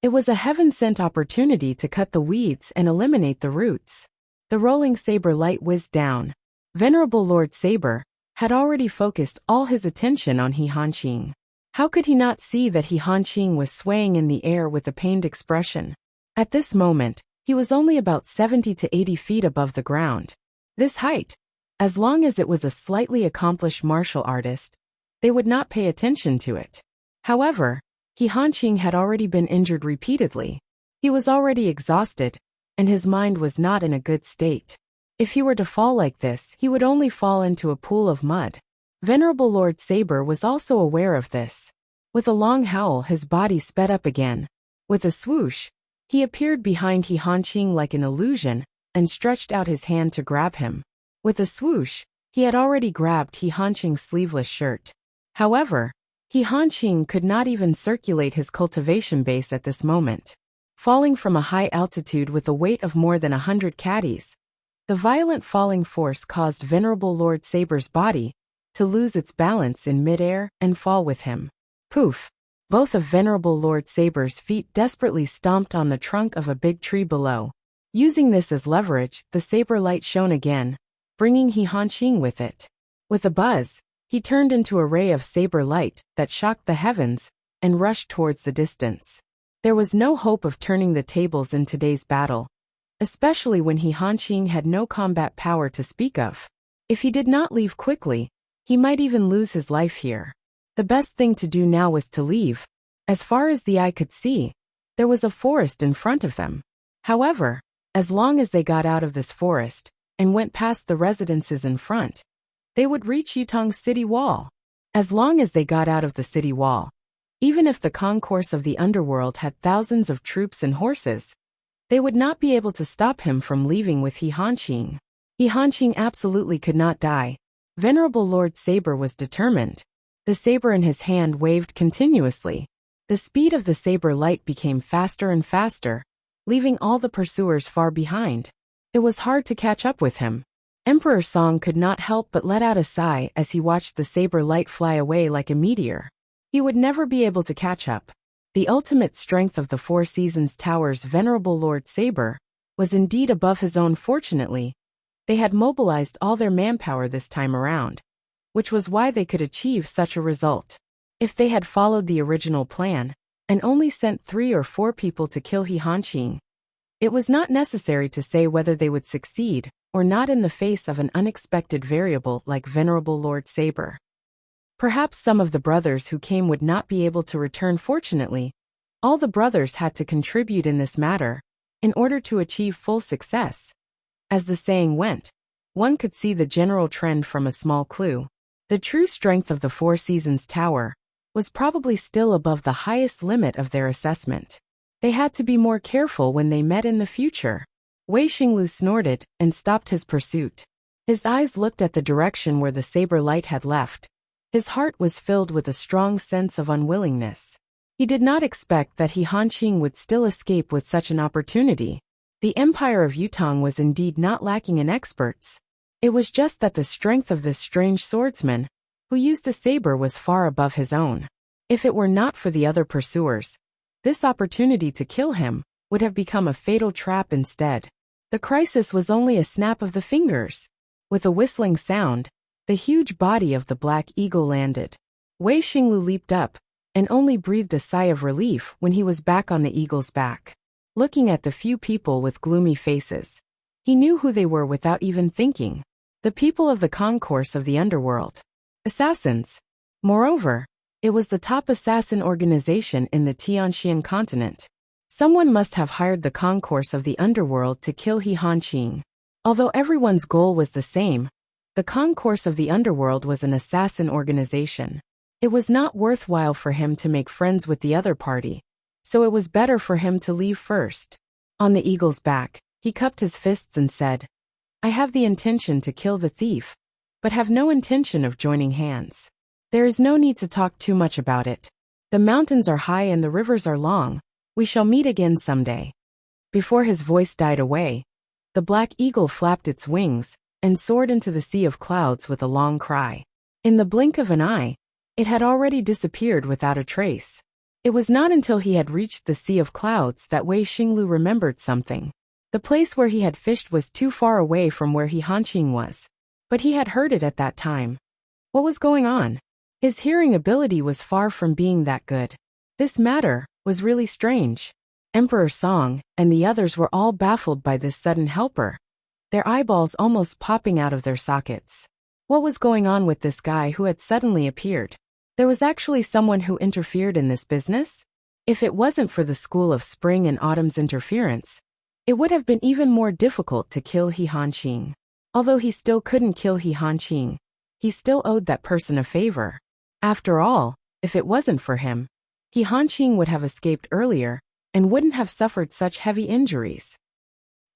It was a heaven-sent opportunity to cut the weeds and eliminate the roots. The rolling saber light whizzed down. Venerable Lord Saber had already focused all his attention on He Hanqing. How could he not see that He Hanqing was swaying in the air with a pained expression? At this moment, he was only about 70 to 80 feet above the ground. This height, as long as it was a slightly accomplished martial artist, they would not pay attention to it. However, He Hanqing had already been injured repeatedly. He was already exhausted, and his mind was not in a good state. If he were to fall like this, he would only fall into a pool of mud. Venerable Lord Saber was also aware of this. With a long howl, his body sped up again. With a swoosh, he appeared behind He Hanqing like an illusion, and stretched out his hand to grab him. With a swoosh, he had already grabbed He Hanqing's sleeveless shirt. However, He Hanqing could not even circulate his cultivation base at this moment. Falling from a high altitude with a weight of more than 100 caddies, the violent falling force caused Venerable Lord Saber's body to lose its balance in midair and fall with him. Poof! Both of Venerable Lord Saber's feet desperately stomped on the trunk of a big tree below. Using this as leverage, the saber light shone again, bringing He Hanqing with it. With a buzz, he turned into a ray of saber light that shocked the heavens and rushed towards the distance. There was no hope of turning the tables in today's battle, especially when He Hanqing had no combat power to speak of. If he did not leave quickly, he might even lose his life here. The best thing to do now was to leave. As far as the eye could see, there was a forest in front of them. However, as long as they got out of this forest and went past the residences in front, they would reach Yutong's city wall. As long as they got out of the city wall, even if the concourse of the underworld had thousands of troops and horses, they would not be able to stop him from leaving with He Hanqing. He Hanqing absolutely could not die. Venerable Lord Saber was determined. The saber in his hand waved continuously. The speed of the saber light became faster and faster, leaving all the pursuers far behind. It was hard to catch up with him. Emperor Song could not help but let out a sigh as he watched the saber light fly away like a meteor. He would never be able to catch up. The ultimate strength of the Four Seasons Tower's Venerable Lord Saber was indeed above his own. Fortunately, they had mobilized all their manpower this time around, which was why they could achieve such a result. If they had followed the original plan, and only sent 3 or 4 people to kill He Hanqing, it was not necessary to say whether they would succeed or not in the face of an unexpected variable like Venerable Lord Saber. Perhaps some of the brothers who came would not be able to return. Fortunately, all the brothers had to contribute in this matter in order to achieve full success. As the saying went, one could see the general trend from a small clue. The true strength of the Four Seasons Tower was probably still above the highest limit of their assessment. They had to be more careful when they met in the future. Wei Xinglu snorted and stopped his pursuit. His eyes looked at the direction where the saber light had left. His heart was filled with a strong sense of unwillingness. He did not expect that He Hanqing would still escape with such an opportunity. The Empire of Yutong was indeed not lacking in experts. It was just that the strength of this strange swordsman, who used a saber, was far above his own. If it were not for the other pursuers, this opportunity to kill him would have become a fatal trap instead. The crisis was only a snap of the fingers. With a whistling sound, the huge body of the Black Eagle landed. Wei Xinglu leaped up and only breathed a sigh of relief when he was back on the eagle's back. Looking at the few people with gloomy faces, he knew who they were without even thinking. The people of the concourse of the underworld. Assassins. Moreover, it was the top assassin organization in the Tianxian continent. Someone must have hired the concourse of the underworld to kill He Hanqing. Although everyone's goal was the same, the concourse of the underworld was an assassin organization. It was not worthwhile for him to make friends with the other party, so it was better for him to leave first. On the eagle's back, he cupped his fists and said, "I have the intention to kill the thief, but have no intention of joining hands. There is no need to talk too much about it. The mountains are high and the rivers are long. We shall meet again someday." Before his voice died away, the Black Eagle flapped its wings and soared into the sea of clouds with a long cry. In the blink of an eye, it had already disappeared without a trace. It was not until he had reached the sea of clouds that Wei Xinglu remembered something. The place where he had fished was too far away from where He Hanqing was, but he had heard it at that time. What was going on? His hearing ability was far from being that good. This matter was really strange. Emperor Song and the others were all baffled by this sudden helper, their eyeballs almost popping out of their sockets. What was going on with this guy who had suddenly appeared? There was actually someone who interfered in this business? If it wasn't for the School of Spring and Autumn's interference, it would have been even more difficult to kill He Hanqing. Although he still couldn't kill He Hanqing, he still owed that person a favor. After all, if it wasn't for him, He Hanqing would have escaped earlier and wouldn't have suffered such heavy injuries.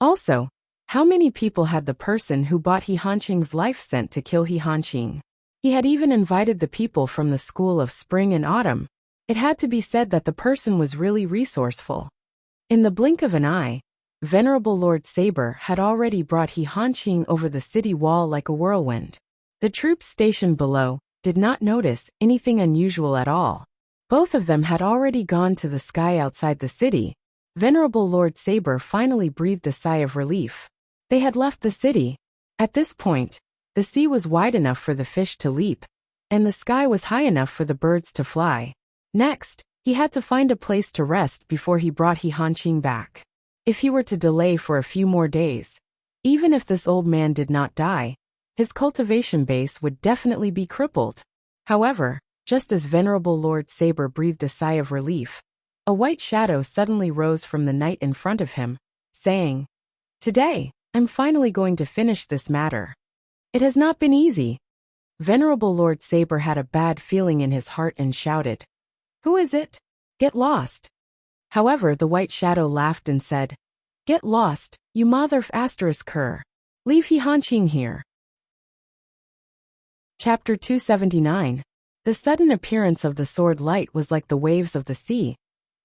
Also, how many people had the person who bought He Hanqing's life sent to kill He Hanqing? He had even invited the people from the School of Spring and Autumn. It had to be said that the person was really resourceful. In the blink of an eye, Venerable Lord Saber had already brought He Hanqing over the city wall like a whirlwind. The troops stationed below did not notice anything unusual at all. Both of them had already gone to the sky outside the city. Venerable Lord Saber finally breathed a sigh of relief. They had left the city. At this point, the sea was wide enough for the fish to leap, and the sky was high enough for the birds to fly. Next, he had to find a place to rest before he brought He Hanqing back. If he were to delay for a few more days, even if this old man did not die, his cultivation base would definitely be crippled. However, just as Venerable Lord Saber breathed a sigh of relief, a white shadow suddenly rose from the night in front of him, saying, "Today, I'm finally going to finish this matter." It has not been easy. Venerable Lord Saber had a bad feeling in his heart and shouted, "Who is it? Get lost." However, the white shadow laughed and said, "Get lost, you mother ***. Leave He Hanqing here." Chapter 279. The sudden appearance of the sword light was like the waves of the sea,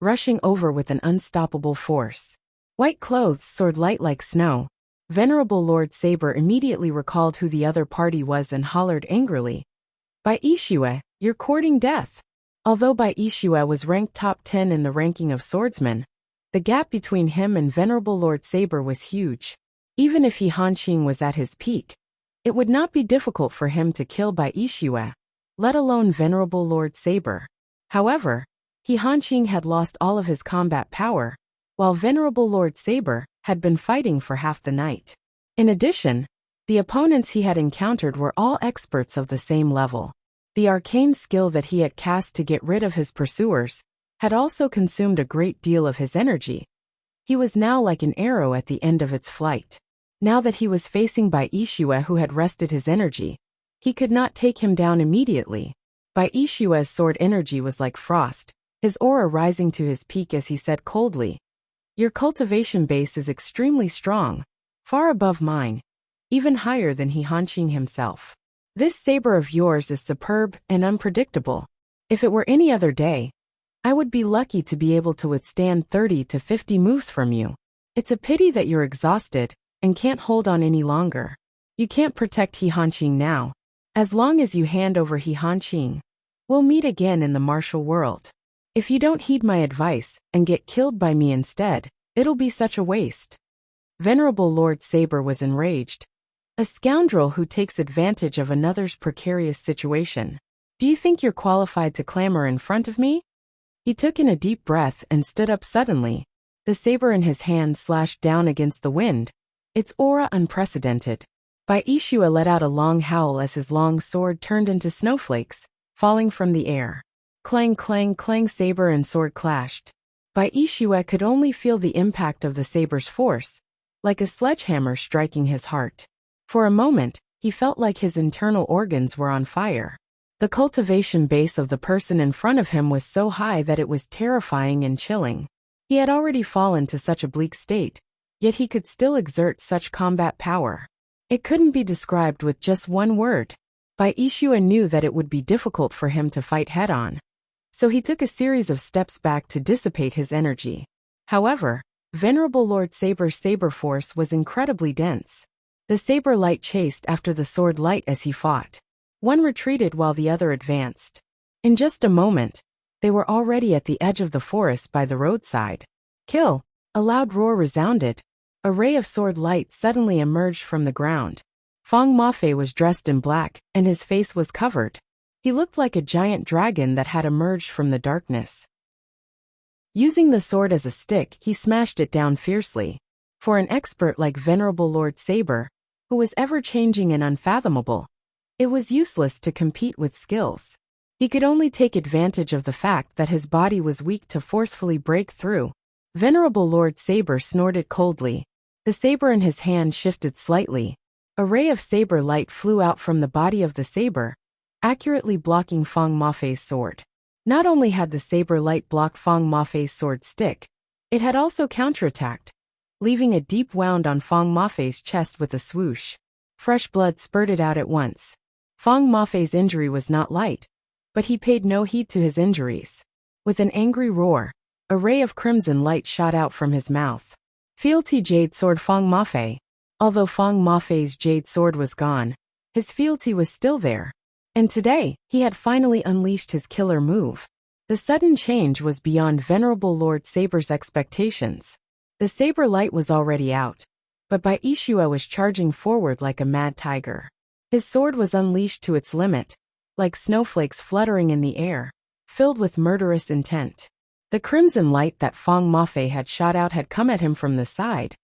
rushing over with an unstoppable force. White clothes soared light like snow. Venerable Lord Saber immediately recalled who the other party was and hollered angrily, "Bai Yixue, you're courting death." Although Bai Yixue was ranked top 10 in the ranking of swordsmen, The gap between him and Venerable Lord Saber was huge. Even if He Hanqing was at his peak, it would not be difficult for him to kill Bai Yixue, let alone Venerable Lord Saber. However, He Hanqing had lost all of his combat power, while Venerable Lord Saber had been fighting for half the night. In addition, the opponents he had encountered were all experts of the same level. The arcane skill that he had cast to get rid of his pursuers had also consumed a great deal of his energy. He was now like an arrow at the end of its flight. Now that he was facing Bai Yixue, who had rested his energy, he could not take him down immediately. Bai Yixue's sword energy was like frost, his aura rising to his peak as he said coldly, "Your cultivation base is extremely strong, far above mine, even higher than He Hanqing himself. This saber of yours is superb and unpredictable. If it were any other day, I would be lucky to be able to withstand 30 to 50 moves from you. It's a pity that you're exhausted and can't hold on any longer. You can't protect He Hanqing now. As long as you hand over He Hanqing, we'll meet again in the martial world. If you don't heed my advice and get killed by me instead, it'll be such a waste." Venerable Lord Saber was enraged. A scoundrel who takes advantage of another's precarious situation. Do you think you're qualified to clamor in front of me? He took in a deep breath and stood up suddenly. The saber in his hand slashed down against the wind, its aura unprecedented. Bai Yixue let out a long howl as his long sword turned into snowflakes, falling from the air. Clang, clang, clang, saber and sword clashed. Bai Yixue could only feel the impact of the saber's force, like a sledgehammer striking his heart. For a moment, he felt like his internal organs were on fire. The cultivation base of the person in front of him was so high that it was terrifying and chilling. He had already fallen to such a bleak state, yet he could still exert such combat power. It couldn't be described with just one word. Bai Yixue knew that it would be difficult for him to fight head-on, so he took a series of steps back to dissipate his energy. However, Venerable Lord Saber's saber force was incredibly dense. The saber light chased after the sword light as he fought. One retreated while the other advanced. In just a moment, they were already at the edge of the forest by the roadside. Kill! A loud roar resounded. A ray of sword light suddenly emerged from the ground. Fang Mafei was dressed in black, and his face was covered. He looked like a giant dragon that had emerged from the darkness. Using the sword as a stick, he smashed it down fiercely. For an expert like Venerable Lord Saber, who was ever-changing and unfathomable, it was useless to compete with skills. He could only take advantage of the fact that his body was weak to forcefully break through. Venerable Lord Saber snorted coldly. The saber in his hand shifted slightly. A ray of saber light flew out from the body of the saber, accurately blocking Fang Mafei's sword. Not only had the saber light blocked Fang Mafei's sword stick, it had also counterattacked, leaving a deep wound on Fang Mafei's chest with a swoosh. Fresh blood spurted out at once. Fang Mafei's injury was not light, but he paid no heed to his injuries. With an angry roar, a ray of crimson light shot out from his mouth. Fealty Jade Sword Fang Mafei. Although Fang Mafei's jade sword was gone, his fealty was still there. And today, he had finally unleashed his killer move. The sudden change was beyond Venerable Lord Saber's expectations. The saber light was already out, but Bai Yixue was charging forward like a mad tiger. His sword was unleashed to its limit, like snowflakes fluttering in the air, filled with murderous intent. The crimson light that Fang Mafei had shot out had come at him from the side,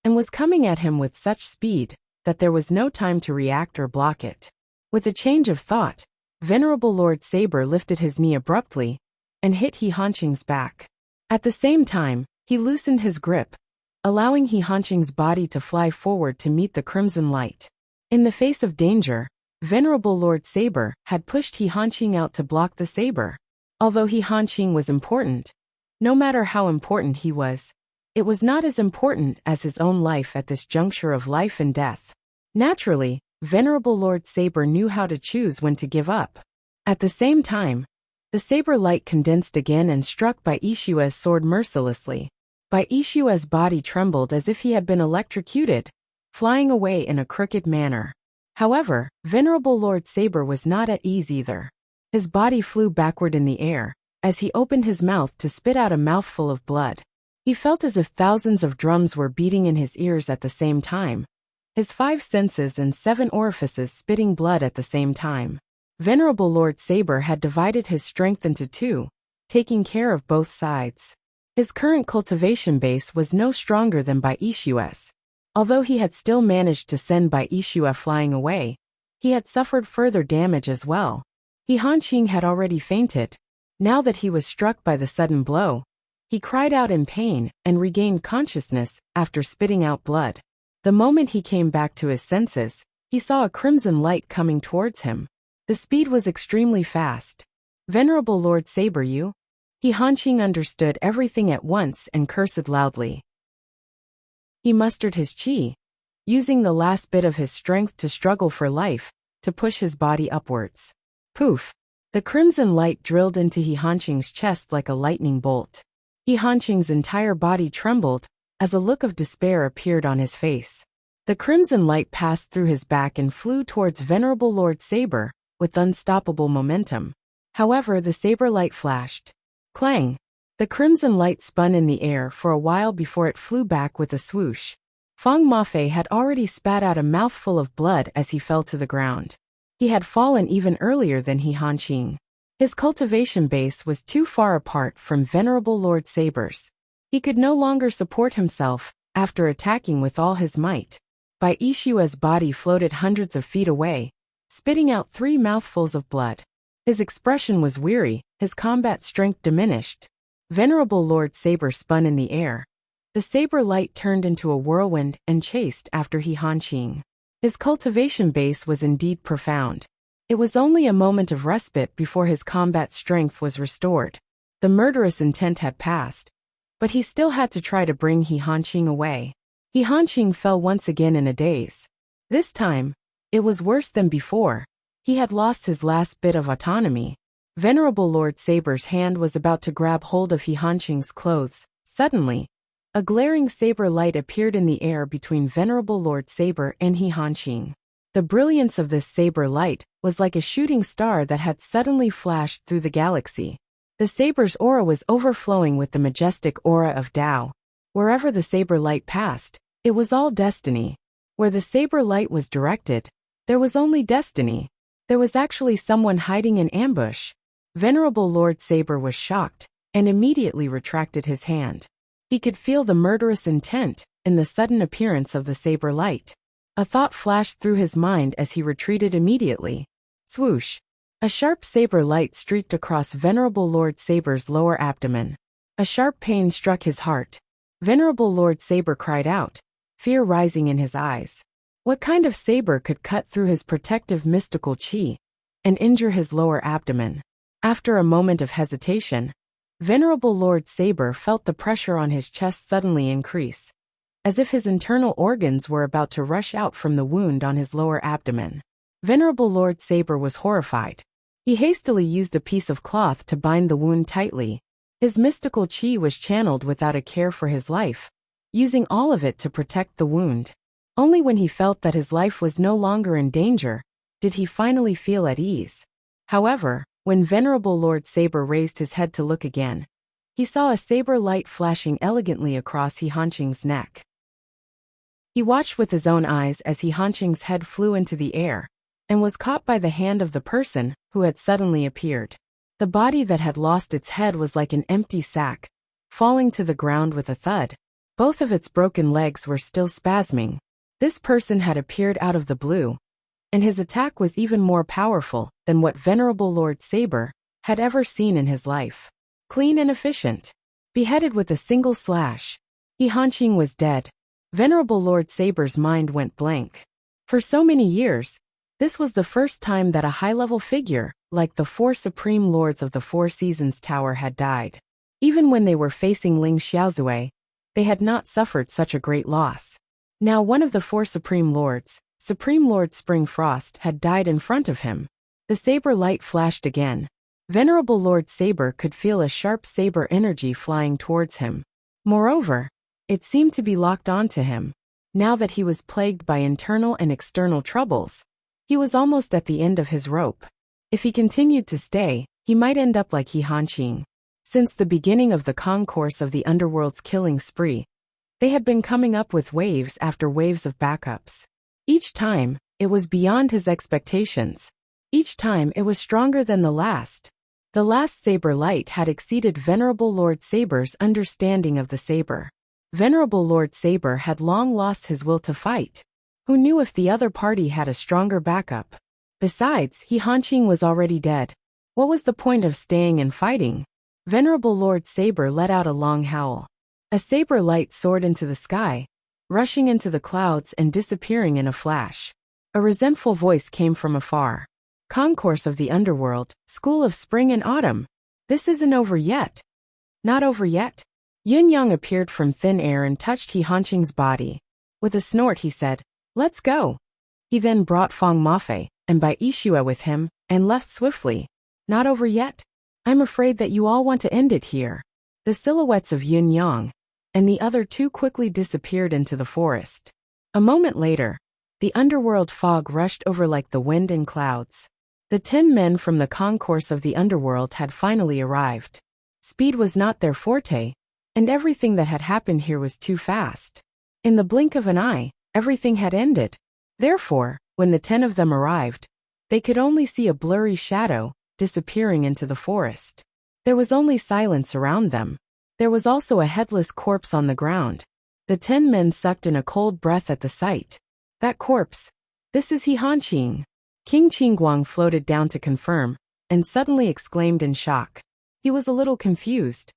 and was coming at him with such speed that there was no time to react or block it. With a change of thought, Venerable Lord Saber lifted his knee abruptly and hit He Hanqing's back. At the same time, he loosened his grip, allowing He Hanqing's body to fly forward to meet the crimson light. In the face of danger, Venerable Lord Saber had pushed He Hanqing out to block the saber. Although He Hanqing was important, no matter how important he was, it was not as important as his own life at this juncture of life and death. Naturally, Venerable Lord Saber knew how to choose when to give up. At the same time, the saber light condensed again and struck Bai Yixue's sword mercilessly. Bai Yixue's body trembled as if he had been electrocuted, flying away in a crooked manner. However, Venerable Lord Saber was not at ease either. His body flew backward in the air, as he opened his mouth to spit out a mouthful of blood. He felt as if thousands of drums were beating in his ears at the same time, his 5 senses and 7 orifices spitting blood at the same time. Venerable Lord Saber had divided his strength into 2, taking care of both sides. His current cultivation base was no stronger than Baishu's. Although he had still managed to send Baishu flying away, he had suffered further damage as well. He Hanqing had already fainted. Now that he was struck by the sudden blow, he cried out in pain and regained consciousness after spitting out blood. The moment he came back to his senses, he saw a crimson light coming towards him. The speed was extremely fast. Venerable Lord Saber, you? He Hanqing understood everything at once and cursed loudly. He mustered his qi, using the last bit of his strength to struggle for life, to push his body upwards. Poof! The crimson light drilled into He Hanqing's chest like a lightning bolt. He Hanqing's entire body trembled, as a look of despair appeared on his face. The crimson light passed through his back and flew towards Venerable Lord Saber, with unstoppable momentum. However, the saber light flashed. Clang! The crimson light spun in the air for a while before it flew back with a swoosh. Feng Mafei had already spat out a mouthful of blood as he fell to the ground. He had fallen even earlier than He Hanqing. His cultivation base was too far apart from Venerable Lord Saber's. He could no longer support himself, after attacking with all his might. Baishu's body floated hundreds of feet away, spitting out 3 mouthfuls of blood. His expression was weary, his combat strength diminished. Venerable Lord Saber spun in the air. The saber light turned into a whirlwind and chased after He Hanqing. His cultivation base was indeed profound. It was only a moment of respite before his combat strength was restored. The murderous intent had passed, but he still had to try to bring He Hanqing away. He Hanqing fell once again in a daze. This time, it was worse than before. He had lost his last bit of autonomy. Venerable Lord Saber's hand was about to grab hold of He Hanqing's clothes. Suddenly, a glaring saber light appeared in the air between Venerable Lord Saber and He Hanqing. The brilliance of this saber light was like a shooting star that had suddenly flashed through the galaxy. The saber's aura was overflowing with the majestic aura of Tao. Wherever the saber light passed, it was all destiny. Where the saber light was directed, there was only destiny. There was actually someone hiding in ambush. Venerable Lord Saber was shocked, and immediately retracted his hand. He could feel the murderous intent in the sudden appearance of the saber light. A thought flashed through his mind as he retreated immediately. Swoosh! A sharp saber light streaked across Venerable Lord Saber's lower abdomen. A sharp pain struck his heart. Venerable Lord Saber cried out, fear rising in his eyes. What kind of saber could cut through his protective mystical qi and injure his lower abdomen? After a moment of hesitation, Venerable Lord Saber felt the pressure on his chest suddenly increase, as if his internal organs were about to rush out from the wound on his lower abdomen. Venerable Lord Saber was horrified. He hastily used a piece of cloth to bind the wound tightly. His mystical qi was channeled without a care for his life, using all of it to protect the wound. Only when he felt that his life was no longer in danger, did he finally feel at ease. However, when Venerable Lord Saber raised his head to look again, he saw a saber light flashing elegantly across He Hanqing's neck. He watched with his own eyes as He Hanqing's head flew into the air, and was caught by the hand of the person who had suddenly appeared. The body that had lost its head was like an empty sack, falling to the ground with a thud. Both of its broken legs were still spasming. This person had appeared out of the blue, and his attack was even more powerful than what Venerable Lord Saber had ever seen in his life. Clean and efficient. Beheaded with a single slash. He Hanqing was dead. Venerable Lord Saber's mind went blank. For so many years, this was the first time that a high-level figure, like the 4 Supreme Lords of the Four Seasons Tower, had died. Even when they were facing Ling Xiaozue, they had not suffered such a great loss. Now one of the 4 Supreme Lords, Supreme Lord Spring Frost, had died in front of him. The saber light flashed again. Venerable Lord Saber could feel a sharp saber energy flying towards him. Moreover, it seemed to be locked onto him. Now that he was plagued by internal and external troubles, he was almost at the end of his rope. If he continued to stay, he might end up like He Hanqing. Since the beginning of the concourse of the underworld's killing spree, they had been coming up with waves after waves of backups. Each time, it was beyond his expectations. Each time it was stronger than the last. The last saber light had exceeded Venerable Lord Saber's understanding of the saber. Venerable Lord Saber had long lost his will to fight. Who knew if the other party had a stronger backup? Besides, He Hanqing was already dead. What was the point of staying and fighting? Venerable Lord Saber let out a long howl. A saber light soared into the sky, rushing into the clouds and disappearing in a flash. A resentful voice came from afar. Concourse of the underworld, school of spring and autumn. This isn't over yet. Not over yet? Yun Yang appeared from thin air and touched He Hanqing's body. With a snort he said, "Let's go." He then brought Feng Mafei, and Bai Yixue with him, and left swiftly. Not over yet? I'm afraid that you all want to end it here. The silhouettes of Yun Yang and the other two quickly disappeared into the forest. A moment later, the underworld fog rushed over like the wind and clouds. The 10 men from the concourse of the underworld had finally arrived. Speed was not their forte, and everything that had happened here was too fast. In the blink of an eye, everything had ended. Therefore, when the 10 of them arrived, they could only see a blurry shadow disappearing into the forest. There was only silence around them. There was also a headless corpse on the ground. The 10 men sucked in a cold breath at the sight. That corpse. This is He Hanqing. King Qingguang floated down to confirm, and suddenly exclaimed in shock. He was a little confused.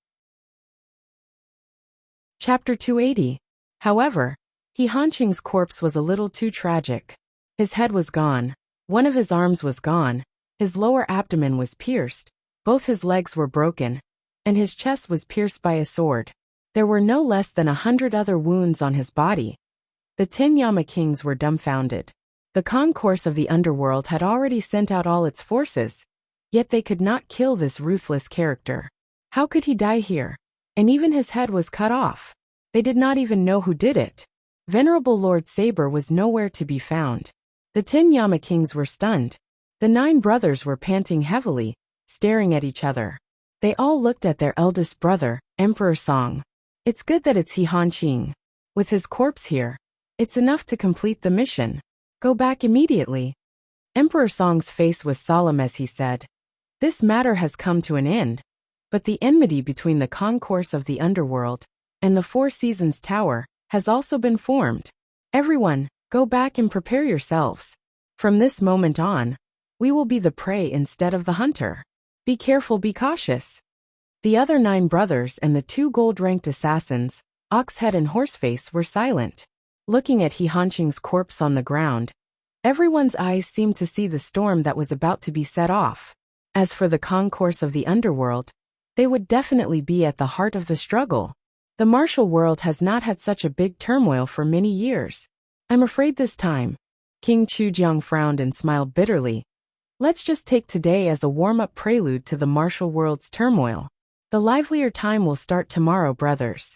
Chapter 280. However, He Hanqing's corpse was a little too tragic. His head was gone. One of his arms was gone. His lower abdomen was pierced. Both his legs were broken, and his chest was pierced by a sword. There were no less than 100 other wounds on his body. The 10 Yama kings were dumbfounded. The concourse of the underworld had already sent out all its forces, yet they could not kill this ruthless character. How could he die here? And even his head was cut off. They did not even know who did it. Venerable Lord Saber was nowhere to be found. The 10 Yama kings were stunned. The 9 brothers were panting heavily, staring at each other. They all looked at their eldest brother, Emperor Song. It's good that it's He Hanqing. With his corpse here, it's enough to complete the mission. Go back immediately. Emperor Song's face was solemn as he said, "This matter has come to an end, but the enmity between the concourse of the underworld and the Four Seasons Tower has also been formed. Everyone, go back and prepare yourselves. From this moment on, we will be the prey instead of the hunter. Be careful, be cautious." The other 9 brothers and the 2 gold-ranked assassins, Oxhead and Horseface, were silent. Looking at He Hanqing's corpse on the ground, everyone's eyes seemed to see the storm that was about to be set off. As for the concourse of the underworld, they would definitely be at the heart of the struggle. The martial world has not had such a big turmoil for many years. I'm afraid this time. King Chujiang frowned and smiled bitterly. Let's just take today as a warm-up prelude to the martial world's turmoil. The livelier time will start tomorrow, brothers.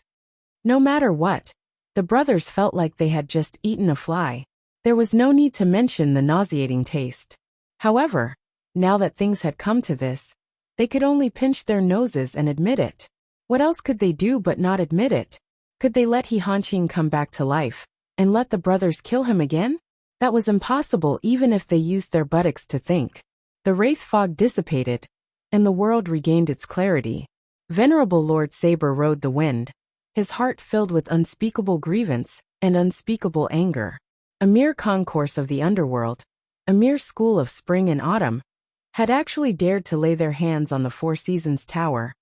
No matter what, the brothers felt like they had just eaten a fly. There was no need to mention the nauseating taste. However, now that things had come to this, they could only pinch their noses and admit it. What else could they do but not admit it? Could they let He Hanqing come back to life, and let the brothers kill him again? That was impossible even if they used their buttocks to think. The wraith fog dissipated, and the world regained its clarity. Venerable Lord Saber rode the wind, his heart filled with unspeakable grievance and unspeakable anger. A mere concourse of the underworld, a mere school of spring and autumn, had actually dared to lay their hands on the Four Seasons Tower,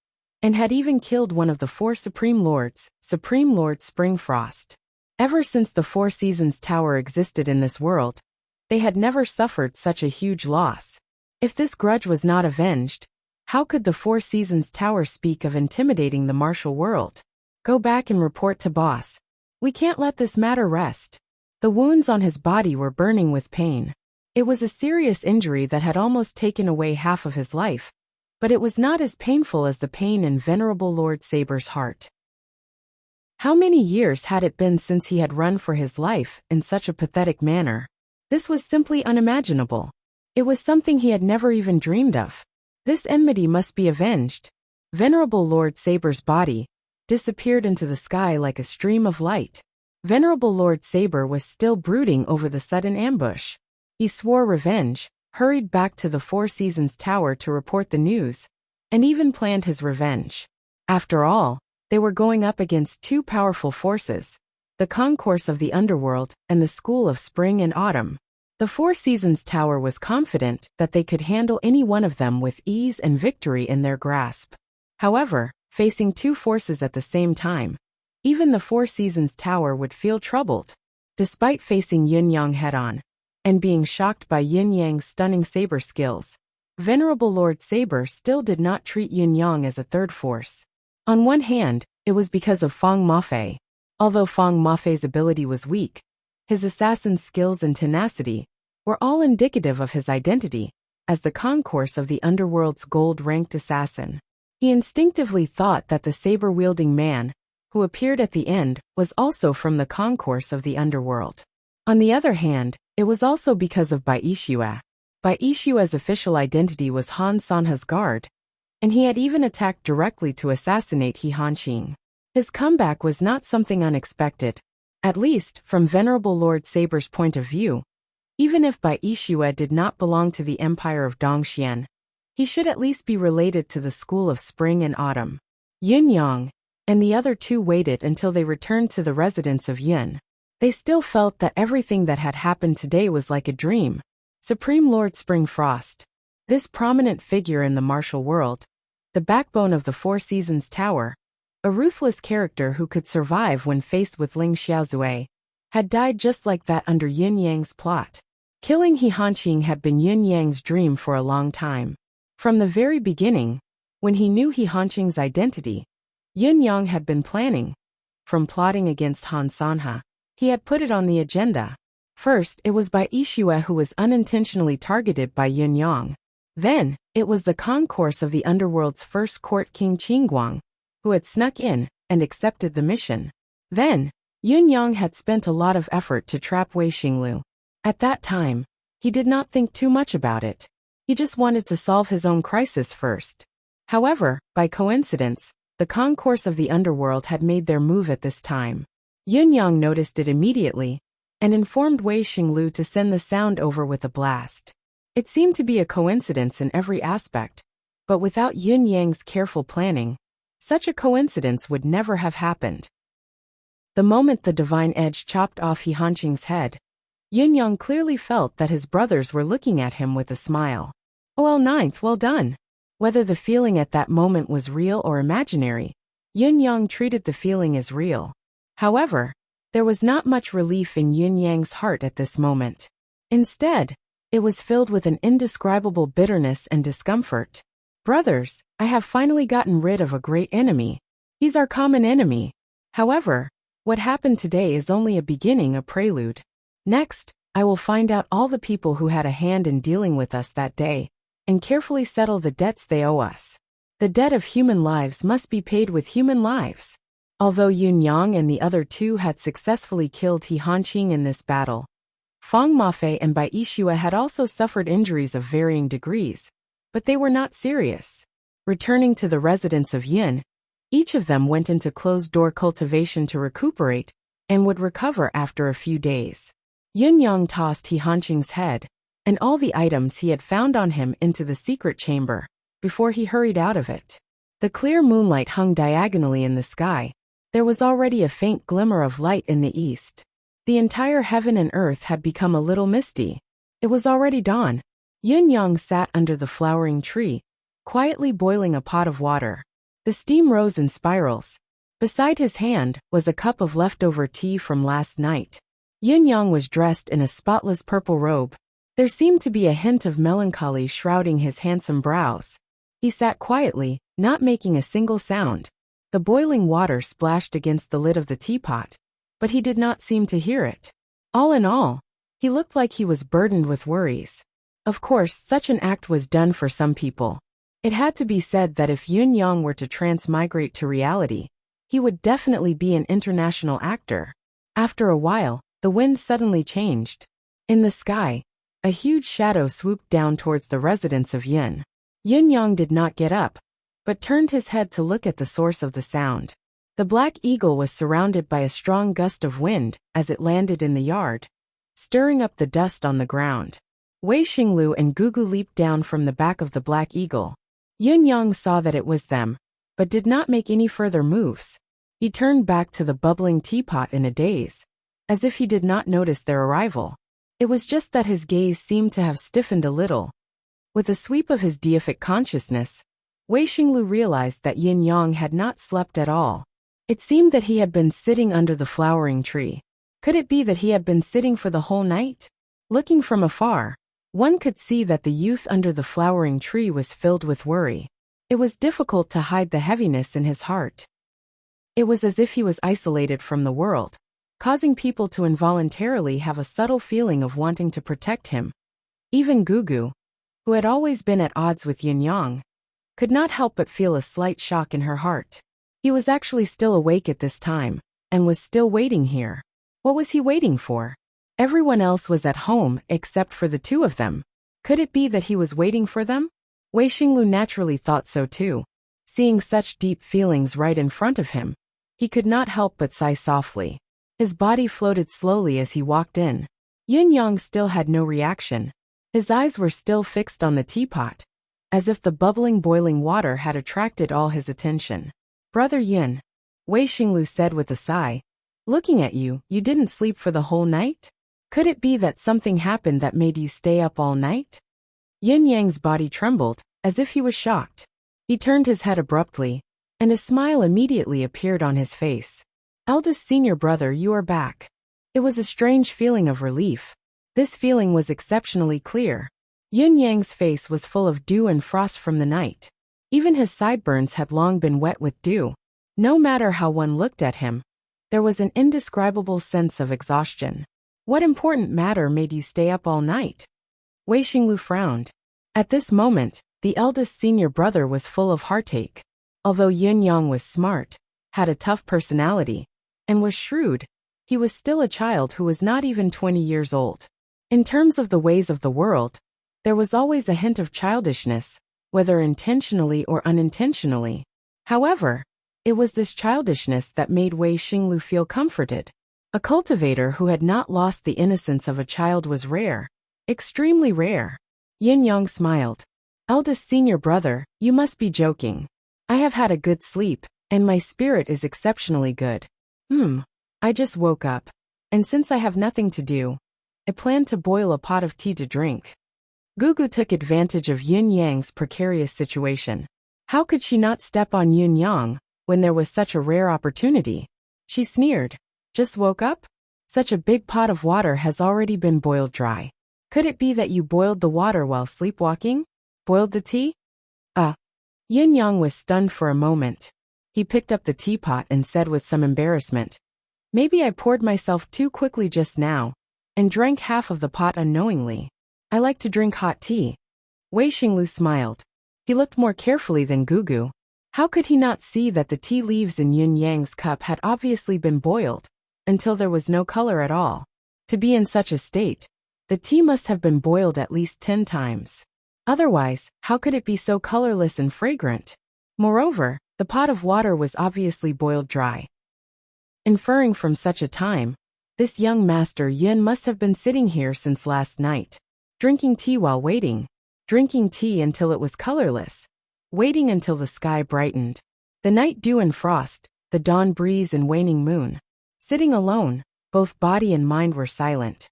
and had even killed one of the 4 Supreme Lords, Supreme Lord Springfrost. Ever since the Four Seasons Tower existed in this world, they had never suffered such a huge loss. If this grudge was not avenged, how could the Four Seasons Tower speak of intimidating the martial world? Go back and report to boss. We can't let this matter rest. The wounds on his body were burning with pain. It was a serious injury that had almost taken away half of his life, but it was not as painful as the pain in Venerable Lord Saber's heart. How many years had it been since he had run for his life in such a pathetic manner? This was simply unimaginable. It was something he had never even dreamed of. This enmity must be avenged. Venerable Lord Saber's body disappeared into the sky like a stream of light. Venerable Lord Saber was still brooding over the sudden ambush. He swore revenge, hurried back to the Four Seasons Tower to report the news, and even planned his revenge. After all, they were going up against two powerful forces, the concourse of the underworld and the school of spring and autumn. The Four Seasons Tower was confident that they could handle any one of them with ease and victory in their grasp. However, facing two forces at the same time, even the Four Seasons Tower would feel troubled. Despite facing Yin Yang head-on, and being shocked by Yin Yang's stunning saber skills, Venerable Lord Saber still did not treat Yin Yang as a third force. On one hand, it was because of Feng Mafei. Although Feng Mafei's ability was weak, his assassin's skills and tenacity were all indicative of his identity as the concourse of the underworld's gold-ranked assassin. He instinctively thought that the saber-wielding man who appeared at the end was also from the concourse of the underworld. On the other hand, it was also because of Bai Yixue. Bai Yixue's official identity was Han Sanhe's guard, and he had even attacked directly to assassinate He Hanqing. His comeback was not something unexpected, at least from Venerable Lord Saber's point of view. Even if Bai Yixue did not belong to the Empire of Dongxian, he should at least be related to the school of spring and autumn. Yin Yang and the other two waited until they returned to the residence of Yin. They still felt that everything that had happened today was like a dream. Supreme Lord Spring Frost, this prominent figure in the martial world, the backbone of the Four Seasons Tower, a ruthless character who could survive when faced with Ling Xiaozui, had died just like that under Yin Yang's plot. Killing He Hanqing had been Yin Yang's dream for a long time. From the very beginning, when he knew He Hanqing's identity, Yin Yang had been planning. From plotting against Han Sanhe, he had put it on the agenda. First, it was Bai Yixue who was unintentionally targeted by Yin Yang. Then, it was the concourse of the underworld's first court King Qingguang, who had snuck in and accepted the mission. Then, Yin Yang had spent a lot of effort to trap Wei Xinglu. At that time, he did not think too much about it. He just wanted to solve his own crisis first. However, by coincidence, the concourse of the underworld had made their move at this time. Yin Yang noticed it immediately and informed Wei Xinglu to send the sound over with a blast. It seemed to be a coincidence in every aspect, but without Yin Yang's careful planning, such a coincidence would never have happened. The moment the divine edge chopped off He Hanqing's head, Yin Yang clearly felt that his brothers were looking at him with a smile. "Oh, ninth, well done." Whether the feeling at that moment was real or imaginary, Yin Yang treated the feeling as real. However, there was not much relief in Yin Yang's heart at this moment. Instead, it was filled with an indescribable bitterness and discomfort. "Brothers, I have finally gotten rid of a great enemy. He's our common enemy. However, what happened today is only a beginning, a prelude. Next, I will find out all the people who had a hand in dealing with us that day, and carefully settle the debts they owe us. The debt of human lives must be paid with human lives." Although Yin Yang and the other two had successfully killed He Hanqing in this battle, Feng Mafei and Bai Yixue had also suffered injuries of varying degrees, but they were not serious. Returning to the residence of Yin, each of them went into closed-door cultivation to recuperate and would recover after a few days. Yin Yang tossed He Hanqing's head and all the items he had found on him into the secret chamber before he hurried out of it. The clear moonlight hung diagonally in the sky. There was already a faint glimmer of light in the east. The entire heaven and earth had become a little misty. It was already dawn. Yin Yang sat under the flowering tree, quietly boiling a pot of water. The steam rose in spirals. Beside his hand was a cup of leftover tea from last night. Yin Yang was dressed in a spotless purple robe. There seemed to be a hint of melancholy shrouding his handsome brows. He sat quietly, not making a single sound. The boiling water splashed against the lid of the teapot, but he did not seem to hear it. All in all, he looked like he was burdened with worries. Of course, such an act was done for some people. It had to be said that if Yin Yang were to transmigrate to reality, he would definitely be an international actor. After a while, the wind suddenly changed. In the sky, a huge shadow swooped down towards the residence of Yin. Yin Yang did not get up, but turned his head to look at the source of the sound. The black eagle was surrounded by a strong gust of wind as it landed in the yard, stirring up the dust on the ground. Wei Xinglu and Gugu leaped down from the back of the black eagle. Yun Yang saw that it was them, but did not make any further moves. He turned back to the bubbling teapot in a daze, as if he did not notice their arrival. It was just that his gaze seemed to have stiffened a little. With a sweep of his deific consciousness, Wei Xinglu realized that Yin Yang had not slept at all. It seemed that he had been sitting under the flowering tree. Could it be that he had been sitting for the whole night? Looking from afar, one could see that the youth under the flowering tree was filled with worry. It was difficult to hide the heaviness in his heart. It was as if he was isolated from the world, causing people to involuntarily have a subtle feeling of wanting to protect him. Even Gugu, who had always been at odds with Yin Yang, could not help but feel a slight shock in her heart. He was actually still awake at this time, and was still waiting here. What was he waiting for? Everyone else was at home except for the two of them. Could it be that he was waiting for them? Wei Xinglu naturally thought so too. Seeing such deep feelings right in front of him, he could not help but sigh softly. His body floated slowly as he walked in. Yin Yang still had no reaction. His eyes were still fixed on the teapot, as if the bubbling boiling water had attracted all his attention. "Brother Yin," Wei Xinglu said with a sigh, "looking at you, you didn't sleep for the whole night? Could it be that something happened that made you stay up all night?" Yin Yang's body trembled, as if he was shocked. He turned his head abruptly, and a smile immediately appeared on his face. "Eldest senior brother, you are back." It was a strange feeling of relief. This feeling was exceptionally clear. Yin Yang's face was full of dew and frost from the night. Even his sideburns had long been wet with dew. No matter how one looked at him, there was an indescribable sense of exhaustion. "What important matter made you stay up all night?" Wei Xinglu frowned. At this moment, the eldest senior brother was full of heartache. Although Yin Yang was smart, had a tough personality, and was shrewd, he was still a child who was not even 20 years old. In terms of the ways of the world, there was always a hint of childishness, whether intentionally or unintentionally. However, it was this childishness that made Wei Xinglu feel comforted. A cultivator who had not lost the innocence of a child was rare, extremely rare. Yin Yang smiled. "Eldest senior brother, you must be joking. I have had a good sleep, and my spirit is exceptionally good. I just woke up, and since I have nothing to do, I plan to boil a pot of tea to drink." Gugu took advantage of Yin Yang's precarious situation. How could she not step on Yin Yang when there was such a rare opportunity? She sneered. "Just woke up? Such a big pot of water has already been boiled dry. Could it be that you boiled the water while sleepwalking? Boiled the tea?" Yin Yang was stunned for a moment. He picked up the teapot and said with some embarrassment, "Maybe I poured myself too quickly just now, and drank half of the pot unknowingly. I like to drink hot tea." Wei Xinglu smiled. He looked more carefully than Gugu. How could he not see that the tea leaves in Yin Yang's cup had obviously been boiled, until there was no color at all? To be in such a state, the tea must have been boiled at least 10 times. Otherwise, how could it be so colorless and fragrant? Moreover, the pot of water was obviously boiled dry. Inferring from such a time, this young master Yin must have been sitting here since last night, drinking tea while waiting, drinking tea until it was colorless, waiting until the sky brightened. The night dew and frost, the dawn breeze and waning moon. Sitting alone, both body and mind were silent.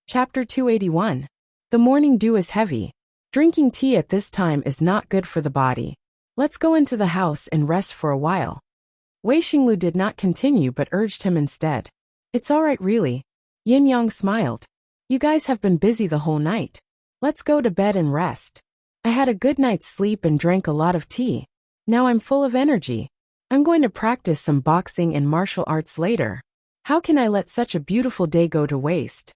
Chapter 281. The morning dew is heavy. Drinking tea at this time is not good for the body. Let's go into the house and rest for a while. Wei Xinglu did not continue but urged him instead. "It's all right really." Yin Yang smiled. "You guys have been busy the whole night. Let's go to bed and rest. I had a good night's sleep and drank a lot of tea. Now I'm full of energy. I'm going to practice some boxing and martial arts later. How can I let such a beautiful day go to waste?"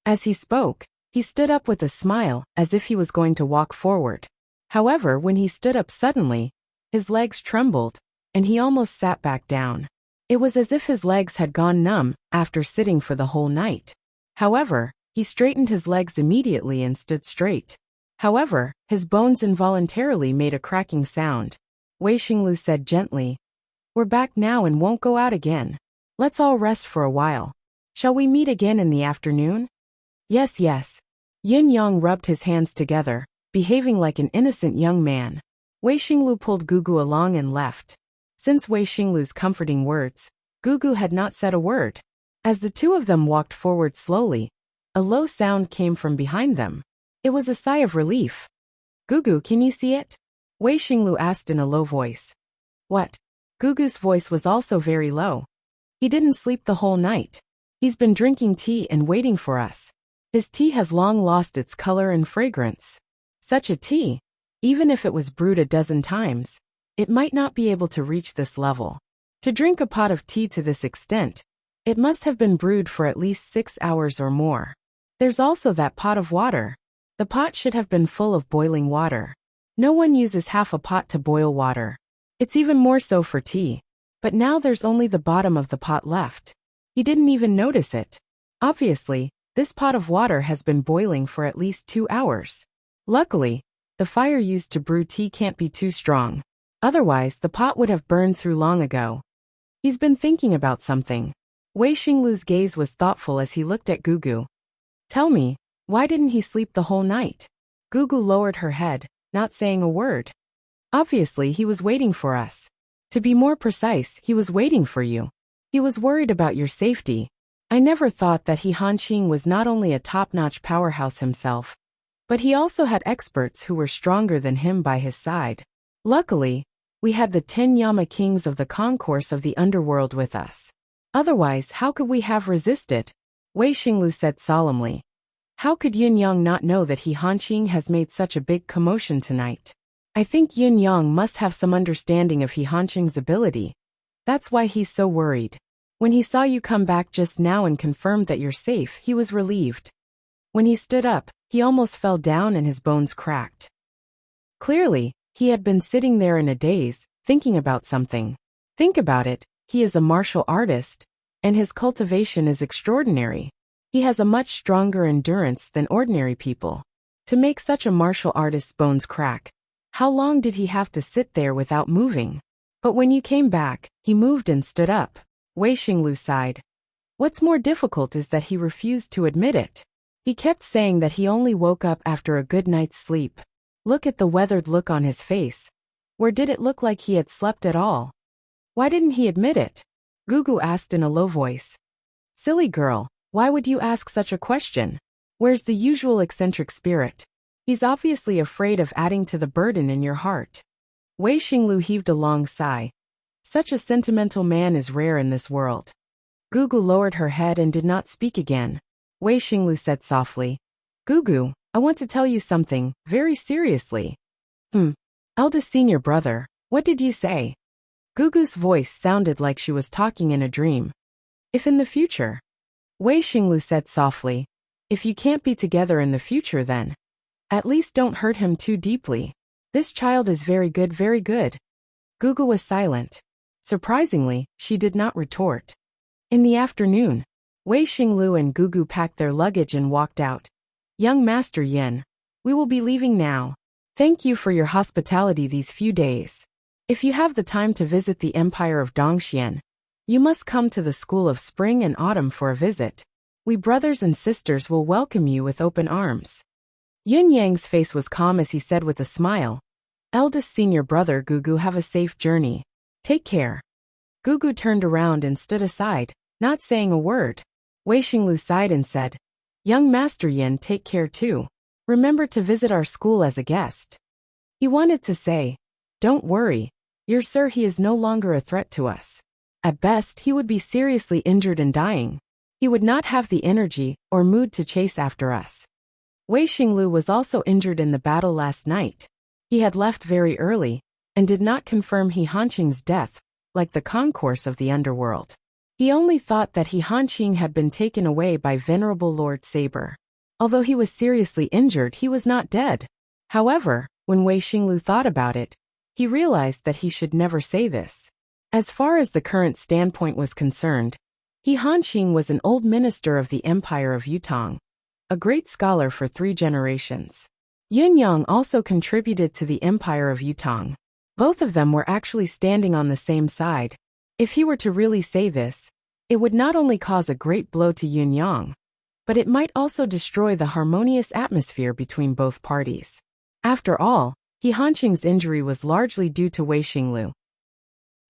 As he spoke, he stood up with a smile, as if he was going to walk forward. However, when he stood up suddenly, his legs trembled, and he almost sat back down. It was as if his legs had gone numb after sitting for the whole night. However, he straightened his legs immediately and stood straight. However, his bones involuntarily made a cracking sound. Wei Xinglu said gently, "We're back now and won't go out again. Let's all rest for a while. Shall we meet again in the afternoon?" "Yes, yes." Yin Yang rubbed his hands together, behaving like an innocent young man. Wei Xinglu pulled Gugu along and left. Since Wei Xinglu's comforting words, Gugu had not said a word. As the two of them walked forward slowly, a low sound came from behind them. It was a sigh of relief. "Gugu, can you see it?" Wei Xinglu asked in a low voice. "What?" Gugu's voice was also very low. "He didn't sleep the whole night. He's been drinking tea and waiting for us. His tea has long lost its color and fragrance. Such a tea, even if it was brewed a dozen times, it might not be able to reach this level. To drink a pot of tea to this extent, it must have been brewed for at least 6 hours or more. There's also that pot of water. The pot should have been full of boiling water. No one uses half a pot to boil water. It's even more so for tea. But now there's only the bottom of the pot left. He didn't even notice it. Obviously, this pot of water has been boiling for at least 2 hours. Luckily, the fire used to brew tea can't be too strong. Otherwise, the pot would have burned through long ago. He's been thinking about something." Wei Xinglu's gaze was thoughtful as he looked at Gugu. "Tell me, why didn't he sleep the whole night?" Gugu lowered her head, not saying a word. "Obviously, he was waiting for us. To be more precise, he was waiting for you. He was worried about your safety. I never thought that he Hanqing was not only a top-notch powerhouse himself, but he also had experts who were stronger than him by his side. Luckily, we had the 10 Yama kings of the concourse of the underworld with us. Otherwise, how could we have resisted?" Wei Xinglu said solemnly. "How could Yin Yang not know that he Hanqing has made such a big commotion tonight? I think Yin Yang must have some understanding of he Hanqing's ability. That's why he's so worried. When he saw you come back just now and confirmed that you're safe, he was relieved. When he stood up, he almost fell down and his bones cracked. Clearly, he had been sitting there in a daze, thinking about something. Think about it, he is a martial artist, and his cultivation is extraordinary. He has a much stronger endurance than ordinary people. To make such a martial artist's bones crack, how long did he have to sit there without moving? But when you came back, he moved and stood up." Wei Xinglu sighed. "What's more difficult is that he refused to admit it. He kept saying that he only woke up after a good night's sleep. Look at the weathered look on his face. Where did it look like he had slept at all? Why didn't he admit it?" Gugu asked in a low voice. "Silly girl, why would you ask such a question? Where's the usual eccentric spirit? He's obviously afraid of adding to the burden in your heart." Wei Xinglu heaved a long sigh. Such a sentimental man is rare in this world. Gugu lowered her head and did not speak again. Wei Xinglu said softly, "Gugu, I want to tell you something, very seriously." Eldest senior brother, what did you say?" Gugu's voice sounded like she was talking in a dream. "If in the future." Wei Xinglu said softly, "If you can't be together in the future then, at least don't hurt him too deeply. This child is very good, very good." Gugu was silent. Surprisingly, she did not retort. In the afternoon, Wei Xinglu and Gugu packed their luggage and walked out. "Young Master Yin, we will be leaving now. Thank you for your hospitality these few days. If you have the time to visit the Empire of Dongxian, you must come to the School of Spring and Autumn for a visit. We brothers and sisters will welcome you with open arms." Yin Yang's face was calm as he said with a smile, "Eldest senior brother Gugu, have a safe journey. Take care." Gugu turned around and stood aside, not saying a word. Wei Xinglu sighed and said, "Young Master Yin, take care too. Remember to visit our school as a guest." He wanted to say, "Don't worry, your sir, he is no longer a threat to us. At best, he would be seriously injured and dying. He would not have the energy or mood to chase after us." Wei Xinglu was also injured in the battle last night. He had left very early, and did not confirm He Hanqing's death, like the concourse of the underworld. He only thought that He Hanqing had been taken away by Venerable Lord Saber. Although he was seriously injured, he was not dead. However, when Wei Xinglu thought about it, he realized that he should never say this. As far as the current standpoint was concerned, He Hanqing was an old minister of the Empire of Yutong, a great scholar for 3 generations. Yunyang also contributed to the empire of Yutong. Both of them were actually standing on the same side. If he were to really say this, it would not only cause a great blow to Yunyang, but it might also destroy the harmonious atmosphere between both parties. After all, He Hanqing's injury was largely due to Wei Xinglu.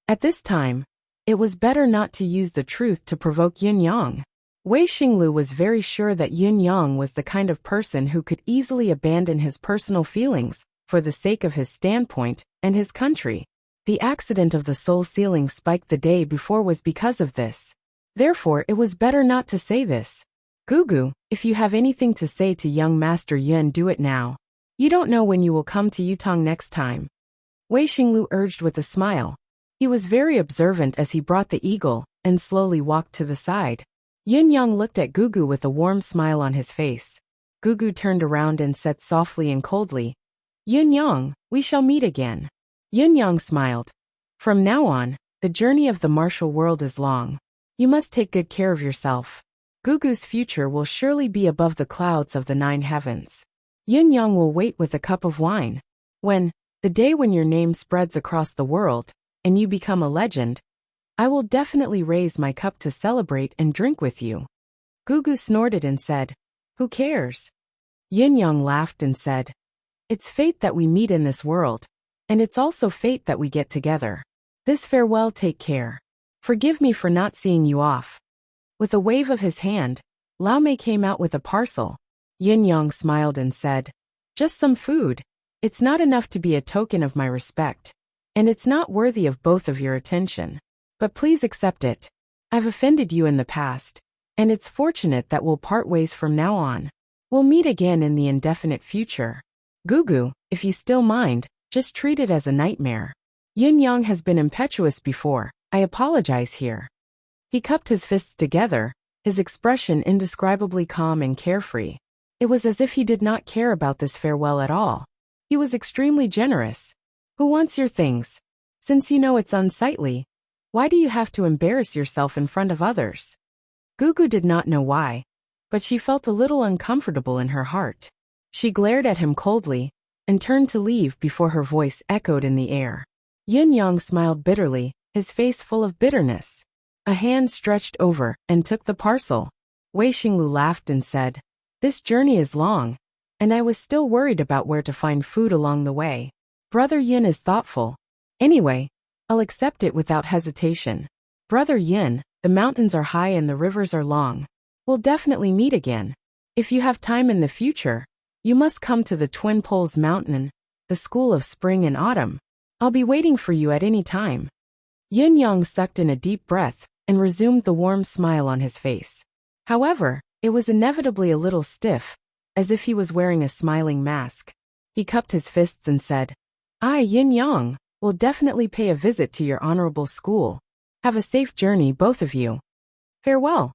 At this time, it was better not to use the truth to provoke Yunyang. Wei Xinglu was very sure that Yunyang was the kind of person who could easily abandon his personal feelings for the sake of his standpoint and his country. The accident of the soul ceiling spike the day before was because of this. Therefore, it was better not to say this. Gugu, if you have anything to say to young Master Yun, do it now. You don't know when you will come to Yutong next time. Wei Xinglu urged with a smile. He was very observant as he brought the eagle and slowly walked to the side. Yunyang looked at Gugu with a warm smile on his face. Gugu turned around and said softly and coldly, Yunyang, we shall meet again. Yunyang smiled. From now on, the journey of the martial world is long. You must take good care of yourself. Gugu's future will surely be above the clouds of the 9 heavens. Yunyang will wait with a cup of wine. The day when your name spreads across the world, and you become a legend, I will definitely raise my cup to celebrate and drink with you. Gugu snorted and said, Who cares? Yunyang laughed and said, It's fate that we meet in this world, and it's also fate that we get together. This farewell, take care. Forgive me for not seeing you off. With a wave of his hand, Lao Mei came out with a parcel. Yunyang smiled and said, Just some food. It's not enough to be a token of my respect, and it's not worthy of both of your attention. But please accept it. I've offended you in the past, and it's fortunate that we'll part ways from now on. We'll meet again in the indefinite future. Gugu, if you still mind, just treat it as a nightmare. Yunyang has been impetuous before. I apologize here. He cupped his fists together, his expression indescribably calm and carefree. It was as if he did not care about this farewell at all. He was extremely generous. Who wants your things? Since you know it's unsightly, why do you have to embarrass yourself in front of others? Gugu did not know why, but she felt a little uncomfortable in her heart. She glared at him coldly, and turned to leave before her voice echoed in the air. Yunyang smiled bitterly, his face full of bitterness. A hand stretched over and took the parcel. Wei Xinglu laughed and said, This journey is long, and I was still worried about where to find food along the way. Brother Yin is thoughtful. Anyway, I'll accept it without hesitation. Brother Yin, the mountains are high and the rivers are long. We'll definitely meet again. If you have time in the future, you must come to the Twin Poles Mountain, the school of spring and autumn. I'll be waiting for you at any time. Yunyang sucked in a deep breath and resumed the warm smile on his face. However, it was inevitably a little stiff, as if he was wearing a smiling mask. He cupped his fists and said, I, Yunyang, will definitely pay a visit to your honorable school. Have a safe journey, both of you. Farewell.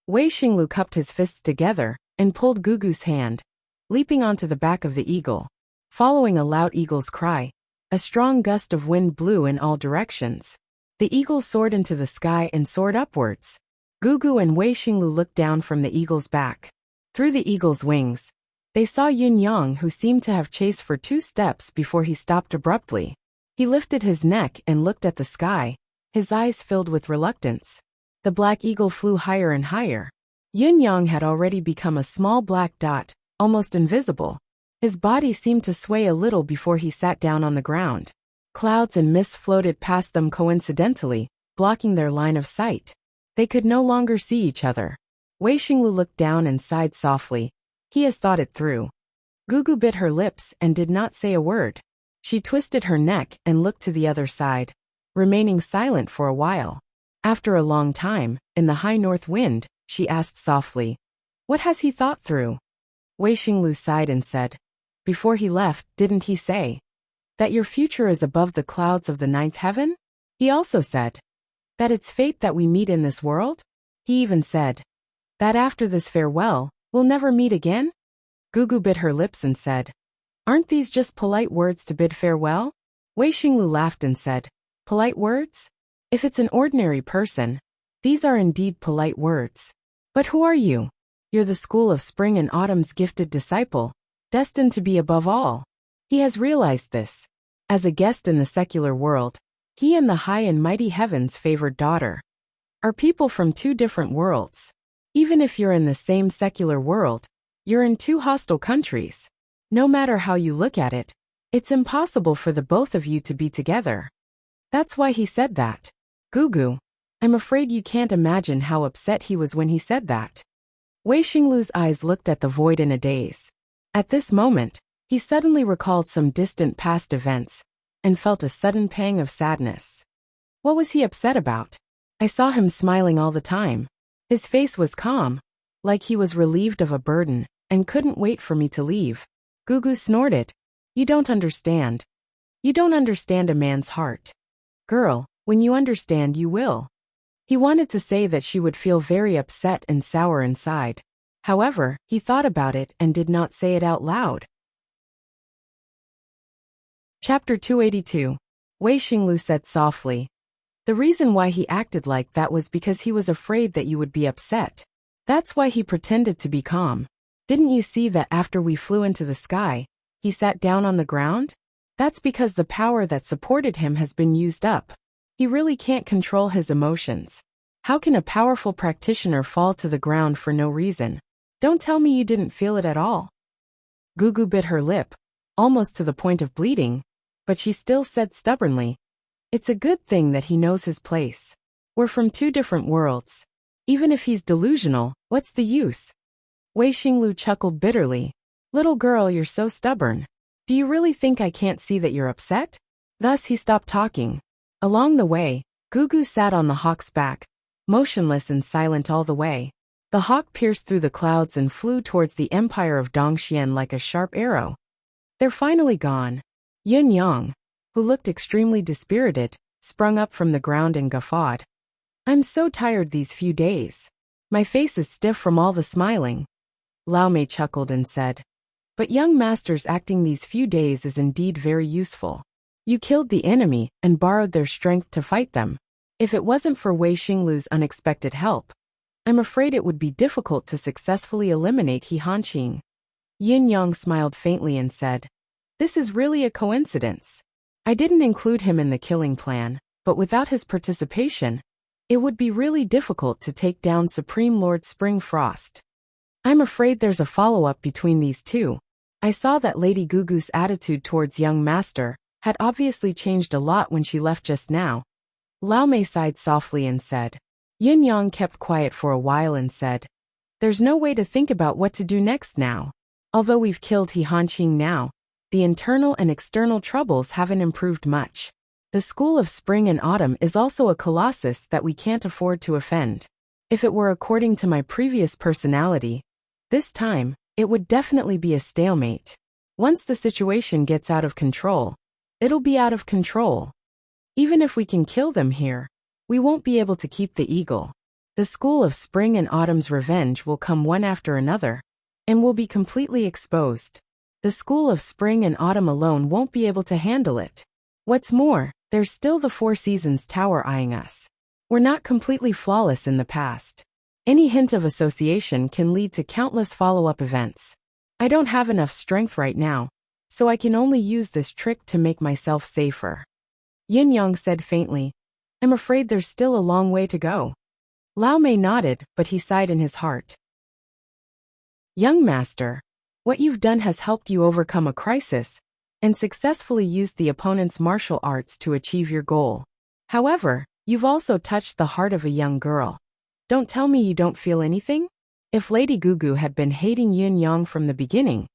Wei Xinglu cupped his fists together and pulled Gugu's hand, leaping onto the back of the eagle. Following a loud eagle's cry, a strong gust of wind blew in all directions. The eagle soared into the sky and soared upwards. Gugu and Wei Xinglu looked down from the eagle's back. Through the eagle's wings, they saw Yunyang, who seemed to have chased for 2 steps before he stopped abruptly. He lifted his neck and looked at the sky, his eyes filled with reluctance. The black eagle flew higher and higher. Yunyang had already become a small black dot, almost invisible. His body seemed to sway a little before he sat down on the ground. Clouds and mist floated past them coincidentally, blocking their line of sight. They could no longer see each other. Wei Xinglu looked down and sighed softly. He has thought it through. Gugu bit her lips and did not say a word. She twisted her neck and looked to the other side, remaining silent for a while. After a long time, in the high north wind, she asked softly, What has he thought through? Wei Xinglu sighed and said, Before he left, didn't he say that your future is above the clouds of the 9th heaven? He also said that it's fate that we meet in this world? He even said that after this farewell, we'll never meet again? Gugu bit her lips and said, Aren't these just polite words to bid farewell? Wei Xinglu laughed and said, Polite words? If it's an ordinary person, these are indeed polite words. But who are you? You're the school of spring and autumn's gifted disciple. destined to be above all. He has realized this. As a guest in the secular world, he and the high and mighty heaven's favored daughter are people from two different worlds. Even if you're in the same secular world, you're in two hostile countries. No matter how you look at it, it's impossible for the both of you to be together. That's why he said that. Gugu, I'm afraid you can't imagine how upset he was when he said that. Wei Xinglu's eyes looked at the void in a daze. At this moment, he suddenly recalled some distant past events and felt a sudden pang of sadness. What was he upset about? I saw him smiling all the time. His face was calm, like he was relieved of a burden and couldn't wait for me to leave. Gugu snorted. You don't understand. You don't understand a man's heart. Girl, when you understand you will. He wanted to say that she would feel very upset and sour inside. However, he thought about it and did not say it out loud. Chapter 282. Wei Xinglu said softly. The reason why he acted like that was because he was afraid that you would be upset. That's why he pretended to be calm. Didn't you see that after we flew into the sky, he sat down on the ground? That's because the power that supported him has been used up. He really can't control his emotions. How can a powerful practitioner fall to the ground for no reason? Don't tell me you didn't feel it at all. Gugu bit her lip, almost to the point of bleeding, but she still said stubbornly, it's a good thing that he knows his place. We're from two different worlds. Even if he's delusional, what's the use? Wei Xinglu chuckled bitterly. Little girl, you're so stubborn. Do you really think I can't see that you're upset? Thus he stopped talking. Along the way, Gugu sat on the hawk's back, motionless and silent all the way. The hawk pierced through the clouds and flew towards the empire of Dongxian like a sharp arrow. They're finally gone. Yun Yang, who looked extremely dispirited, sprung up from the ground and guffawed. I'm so tired these few days. My face is stiff from all the smiling. Lao Mei chuckled and said, but young master's acting these few days is indeed very useful. You killed the enemy and borrowed their strength to fight them. If it wasn't for Wei Xinglu's unexpected help, I'm afraid it would be difficult to successfully eliminate He Hanqing. Yin Yang smiled faintly and said, this is really a coincidence. I didn't include him in the killing plan, but without his participation, it would be really difficult to take down Supreme Lord Spring Frost. I'm afraid there's a follow-up between these two. I saw that Lady Gugu's attitude towards young master had obviously changed a lot when she left just now. Lao Mei sighed softly and said. Yin Yang kept quiet for a while and said, there's no way to think about what to do next now. Although we've killed He Hanqing now, the internal and external troubles haven't improved much. The school of spring and autumn is also a colossus that we can't afford to offend. If it were according to my previous personality, this time, it would definitely be a stalemate. Once the situation gets out of control, it'll be out of control. Even if we can kill them here, we won't be able to keep the eagle. The school of spring and autumn's revenge will come one after another, and will be completely exposed. The school of spring and autumn alone won't be able to handle it. What's more, there's still the Four Seasons Tower eyeing us. We're not completely flawless in the past. Any hint of association can lead to countless follow-up events. I don't have enough strength right now, so I can only use this trick to make myself safer. Yin Yang said faintly, I'm afraid there's still a long way to go. Lao Mei nodded, but he sighed in his heart. Young master, what you've done has helped you overcome a crisis and successfully used the opponent's martial arts to achieve your goal. However, you've also touched the heart of a young girl. Don't tell me you don't feel anything? If Lady Gugu had been hating Yin Yang from the beginning,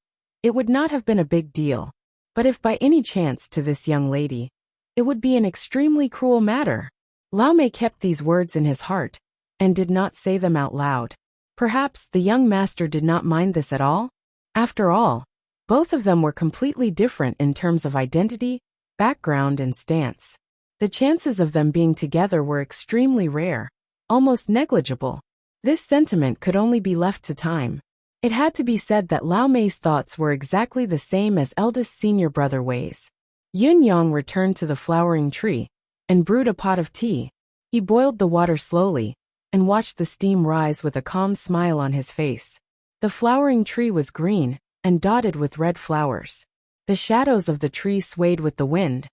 it would not have been a big deal. But if by any chance to this young lady, it would be an extremely cruel matter. Lao Mei kept these words in his heart and did not say them out loud. Perhaps the young master did not mind this at all? After all, both of them were completely different in terms of identity, background, and stance. The chances of them being together were extremely rare, almost negligible. This sentiment could only be left to time. It had to be said that Lao Mei's thoughts were exactly the same as eldest senior brother Wei's. Yun Yang returned to the flowering tree and brewed a pot of tea. He boiled the water slowly and watched the steam rise with a calm smile on his face. The flowering tree was green, and dotted with red flowers. The shadows of the trees swayed with the wind,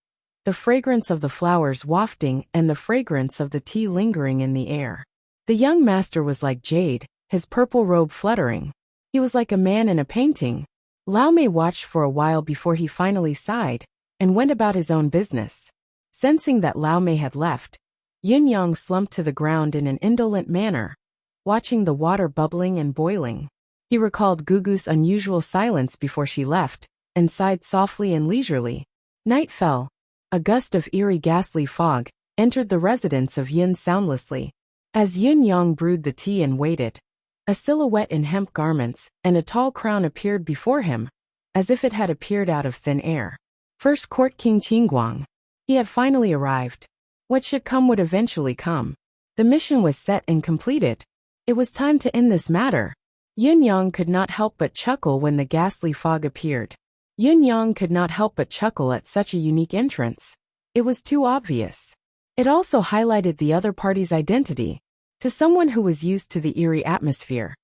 the fragrance of the flowers wafting and the fragrance of the tea lingering in the air. The young master was like jade, his purple robe fluttering. He was like a man in a painting. Lao Mei watched for a while before he finally sighed and went about his own business. Sensing that Lao Mei had left, Yin Yang slumped to the ground in an indolent manner, watching the water bubbling and boiling. He recalled Gugu's unusual silence before she left, and sighed softly and leisurely. Night fell. A gust of eerie ghastly fog entered the residence of Yin soundlessly. As Yin Yang brewed the tea and waited, a silhouette in hemp garments and a tall crown appeared before him, as if it had appeared out of thin air. First Court King Qingguang. He had finally arrived. What should come would eventually come. The mission was set and completed. It was time to end this matter. Yin Yang could not help but chuckle when the ghastly fog appeared. Yin Yang could not help but chuckle at such a unique entrance. It was too obvious. It also highlighted the other party's identity. To someone who was used to the eerie atmosphere,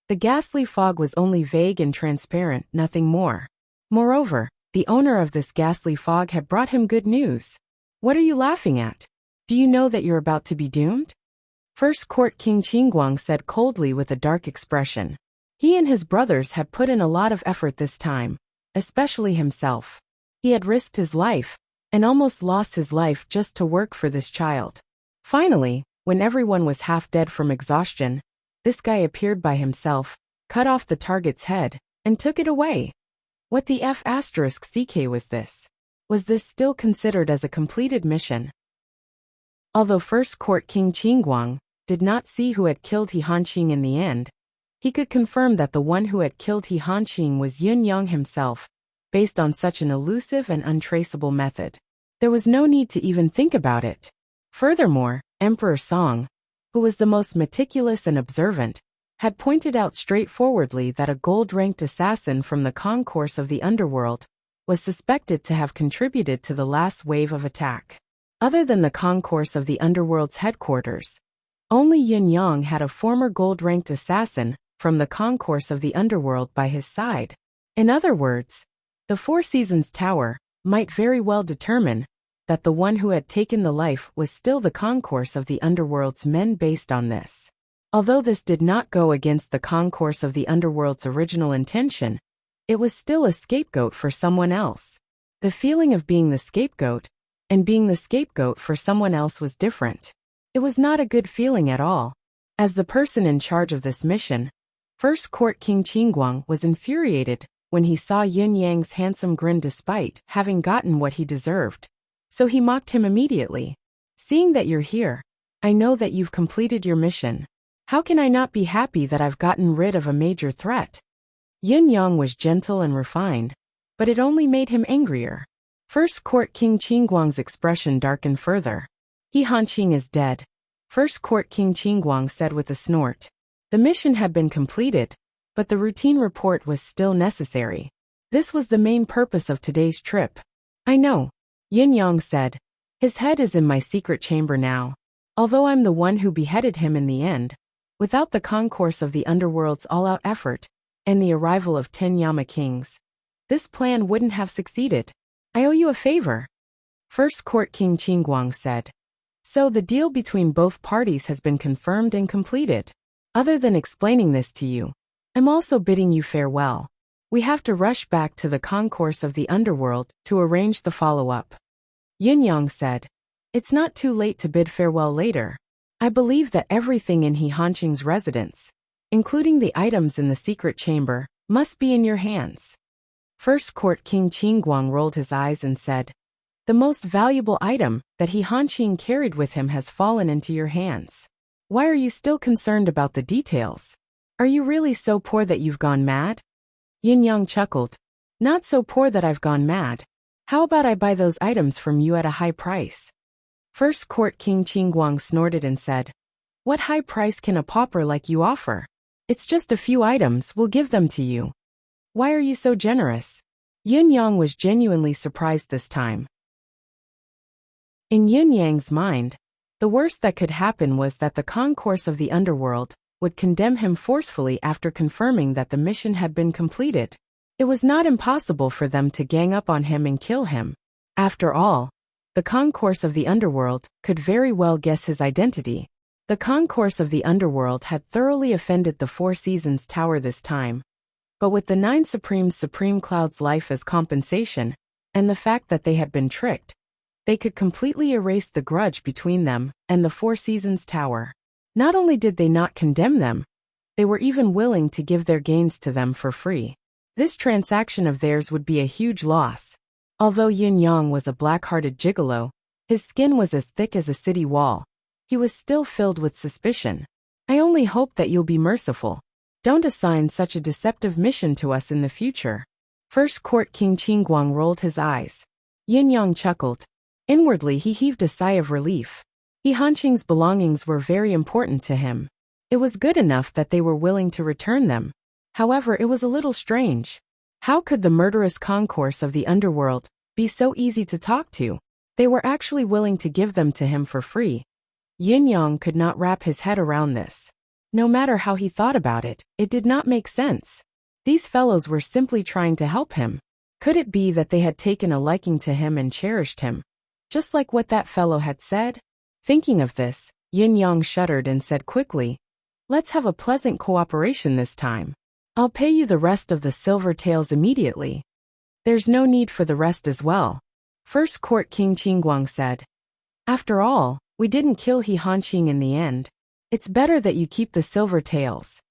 the ghastly fog was only vague and transparent, nothing more. Moreover, the owner of this ghastly fog had brought him good news. What are you laughing at? Do you know that you're about to be doomed? First Court King Qingguang said coldly with a dark expression. He and his brothers had put in a lot of effort this time, especially himself. He had risked his life, and almost lost his life just to work for this child. Finally, when everyone was half dead from exhaustion, this guy appeared by himself, cut off the target's head, and took it away. What the F***ck was this? Was this still considered as a completed mission? Although First Court King Qingguang did not see who had killed He Hanqing in the end, he could confirm that the one who had killed He Hanqing was Yin Yang himself, based on such an elusive and untraceable method. There was no need to even think about it. Furthermore, Emperor Song, who was the most meticulous and observant, had pointed out straightforwardly that a gold-ranked assassin from the concourse of the underworld was suspected to have contributed to the last wave of attack. Other than the concourse of the underworld's headquarters, only Yin Yang had a former gold-ranked assassin from the concourse of the underworld by his side. In other words, the Four Seasons Tower might very well determine that the one who had taken the life was still the concourse of the underworld's men based on this. Although this did not go against the concourse of the underworld's original intention, it was still a scapegoat for someone else. The feeling of being the scapegoat and being the scapegoat for someone else was different. It was not a good feeling at all. As the person in charge of this mission, First Court King Qingguang was infuriated when he saw Yin Yang's handsome grin despite having gotten what he deserved. So he mocked him immediately. Seeing that you're here, I know that you've completed your mission. How can I not be happy that I've gotten rid of a major threat? Yin Yang was gentle and refined, but it only made him angrier. First Court King Qingguang's expression darkened further. He Hanqing is dead, First Court King Qingguang said with a snort. The mission had been completed, but the routine report was still necessary. This was the main purpose of today's trip. I know, Yin Yang said. His head is in my secret chamber now. Although I'm the one who beheaded him in the end, without the concourse of the underworld's all-out effort and the arrival of 10 Yama kings, this plan wouldn't have succeeded. I owe you a favor. First Court King Qingguang said. So the deal between both parties has been confirmed and completed. Other than explaining this to you, I'm also bidding you farewell. We have to rush back to the concourse of the underworld to arrange the follow-up. Yin Yang said. It's not too late to bid farewell later. I believe that everything in He Hanqing's residence, including the items in the secret chamber, must be in your hands. First Court King Qingguang rolled his eyes and said, the most valuable item that He Hanqing carried with him has fallen into your hands. Why are you still concerned about the details? Are you really so poor that you've gone mad? Yin Yang chuckled. Not so poor that I've gone mad. How about I buy those items from you at a high price? First Court King Qingguang snorted and said, what high price can a pauper like you offer? It's just a few items, we'll give them to you. Why are you so generous? Yin Yang was genuinely surprised this time. In Yin Yang's mind, the worst that could happen was that the concourse of the underworld would condemn him forcefully after confirming that the mission had been completed. It was not impossible for them to gang up on him and kill him. After all, the concourse of the underworld could very well guess his identity. The concourse of the underworld had thoroughly offended the Four Seasons Tower this time. But with the Nine Supreme Cloud's life as compensation, and the fact that they had been tricked, they could completely erase the grudge between them and the Four Seasons Tower. Not only did they not condemn them, they were even willing to give their gains to them for free. This transaction of theirs would be a huge loss. Although Yin Yang was a black-hearted gigolo, his skin was as thick as a city wall. He was still filled with suspicion. I only hope that you'll be merciful. Don't assign such a deceptive mission to us in the future. First Court King Qingguang rolled his eyes. Yin Yang chuckled. Inwardly he heaved a sigh of relief. He Hanqing's belongings were very important to him. It was good enough that they were willing to return them. However, it was a little strange. How could the murderous concourse of the underworld be so easy to talk to? They were actually willing to give them to him for free. Yin Yang could not wrap his head around this. No matter how he thought about it, it did not make sense. These fellows were simply trying to help him. Could it be that they had taken a liking to him and cherished him? Just like what that fellow had said? Thinking of this, Yin Yang shuddered and said quickly, "Let's have a pleasant cooperation this time. I'll pay you the rest of the silver taels immediately." "There's no need for the rest as well," First Court King Qingguang said. "After all, we didn't kill He Hanqing in the end. It's better that you keep the silver taels."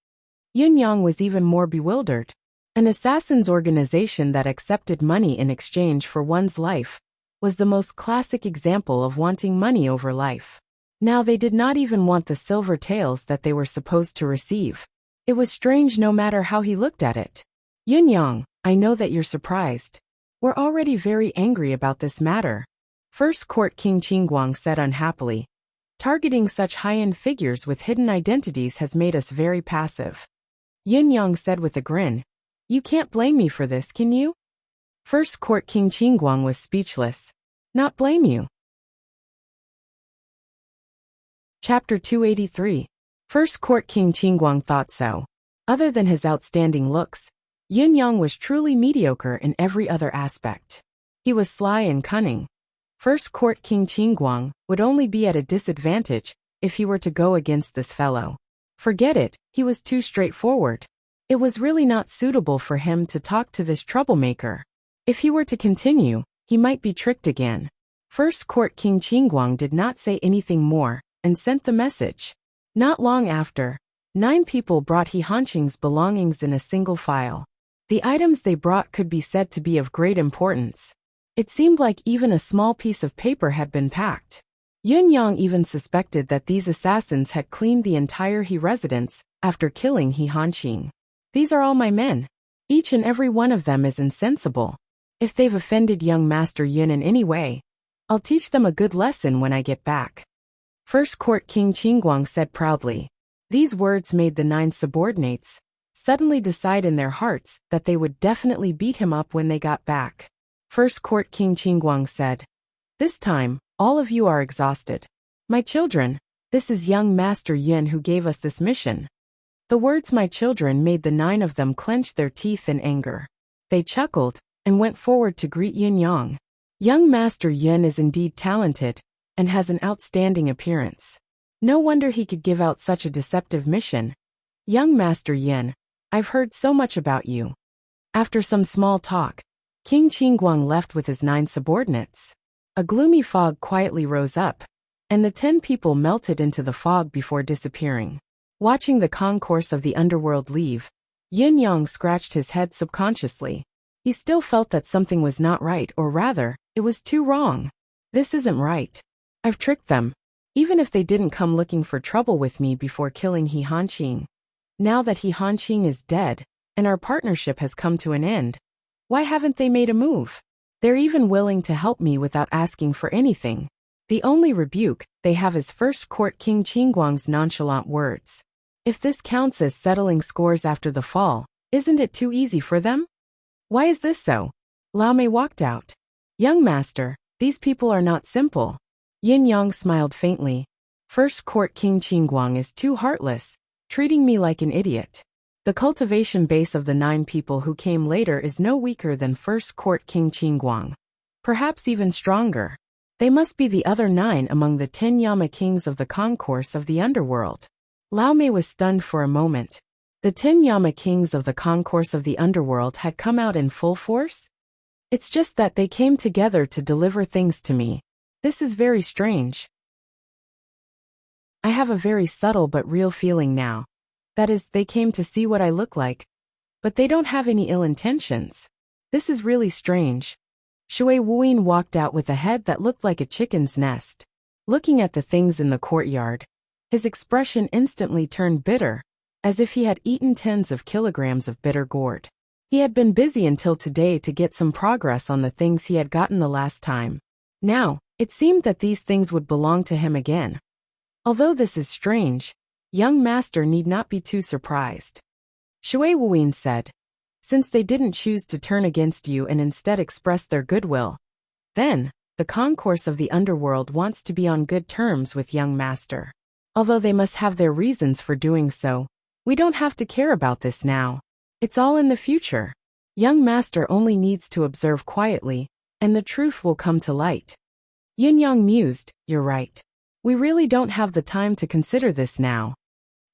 Yin Yang was even more bewildered. An assassin's organization that accepted money in exchange for one's life was the most classic example of wanting money over life. Now they did not even want the silver taels that they were supposed to receive. It was strange no matter how he looked at it. "Yin Yang, I know that you're surprised. We're already very angry about this matter," First Court King Qingguang said unhappily. "Targeting such high-end figures with hidden identities has made us very passive." Yin Yang said with a grin, "You can't blame me for this, can you?" First Court King Qingguang was speechless. "Not blame you?" Chapter 283. First Court King Qingguang thought so. Other than his outstanding looks, Yin Yang was truly mediocre in every other aspect. He was sly and cunning. First Court King Qingguang would only be at a disadvantage if he were to go against this fellow. Forget it, he was too straightforward. It was really not suitable for him to talk to this troublemaker. If he were to continue, he might be tricked again. First Court King Qingguang did not say anything more and sent the message. Not long after, 9 people brought He Hanqing's belongings in a single file. The items they brought could be said to be of great importance. It seemed like even a small piece of paper had been packed. Yin Yang even suspected that these assassins had cleaned the entire He residence after killing He Hanqing. "These are all my men. Each and every one of them is insensible. If they've offended young Master Yun in any way, I'll teach them a good lesson when I get back," First Court King Qingguang said proudly. These words made the 9 subordinates suddenly decide in their hearts that they would definitely beat him up when they got back. First Court King Qingguang said, "This time, all of you are exhausted. My children, this is young Master Yun who gave us this mission." The words "my children" made the 9 of them clench their teeth in anger. They chuckled and went forward to greet Yin Yang. Young Master Yun is indeed talented and has an outstanding appearance. No wonder he could give out such a deceptive mission. "Young Master Yin, I've heard so much about you." After some small talk, King Qingguang left with his 9 subordinates. A gloomy fog quietly rose up, and the 10 people melted into the fog before disappearing. Watching the concourse of the underworld leave, Yin Yang scratched his head subconsciously. He still felt that something was not right, or rather, it was too wrong. This isn't right. I've tricked them, even if they didn't come looking for trouble with me before killing He Hanqing. Now that He Hanqing is dead, and our partnership has come to an end, why haven't they made a move? They're even willing to help me without asking for anything. The only rebuke they have is First Court King Qingguang's nonchalant words. If this counts as settling scores after the fall, isn't it too easy for them? Why is this so? Lao Mei walked out. "Young master, these people are not simple." Yin Yang smiled faintly. "First Court King Qingguang is too heartless, treating me like an idiot." The cultivation base of the 9 people who came later is no weaker than First Court King Qingguang. Perhaps even stronger. They must be the other 9 among the 10 Yama kings of the concourse of the underworld. Lao Mei was stunned for a moment. The 10 Yama kings of the concourse of the underworld had come out in full force? It's just that they came together to deliver things to me. This is very strange. I have a very subtle but real feeling now. That is, they came to see what I look like. But they don't have any ill intentions. This is really strange. Shui Wuyin walked out with a head that looked like a chicken's nest. Looking at the things in the courtyard, his expression instantly turned bitter, as if he had eaten tens of kilograms of bitter gourd. He had been busy until today to get some progress on the things he had gotten the last time. Now, it seemed that these things would belong to him again. Although this is strange, young master need not be too surprised. Shui Wuyin said, since they didn't choose to turn against you and instead express their goodwill, then, the concourse of the underworld wants to be on good terms with young master. Although they must have their reasons for doing so, we don't have to care about this now. It's all in the future. Young master only needs to observe quietly, and the truth will come to light. Yin Yang mused, you're right. We really don't have the time to consider this now.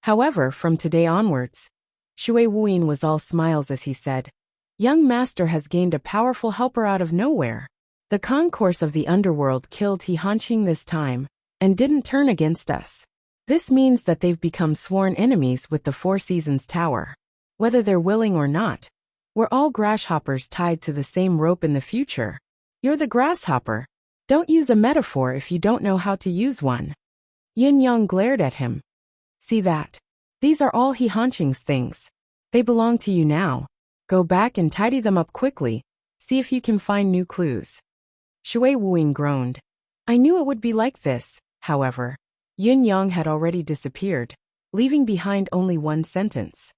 However, from today onwards, Shui Wuyin was all smiles as he said, young master has gained a powerful helper out of nowhere. The concourse of the underworld killed He Hanqing this time, and didn't turn against us. This means that they've become sworn enemies with the Four Seasons Tower. Whether they're willing or not, we're all grasshoppers tied to the same rope in the future. You're the grasshopper. Don't use a metaphor if you don't know how to use one. Yin Yang glared at him. See that? These are all He Hanqing's things. They belong to you now. Go back and tidy them up quickly. See if you can find new clues. Shui Wuyin groaned. I knew it would be like this, however. Yin Yang had already disappeared, leaving behind only one sentence.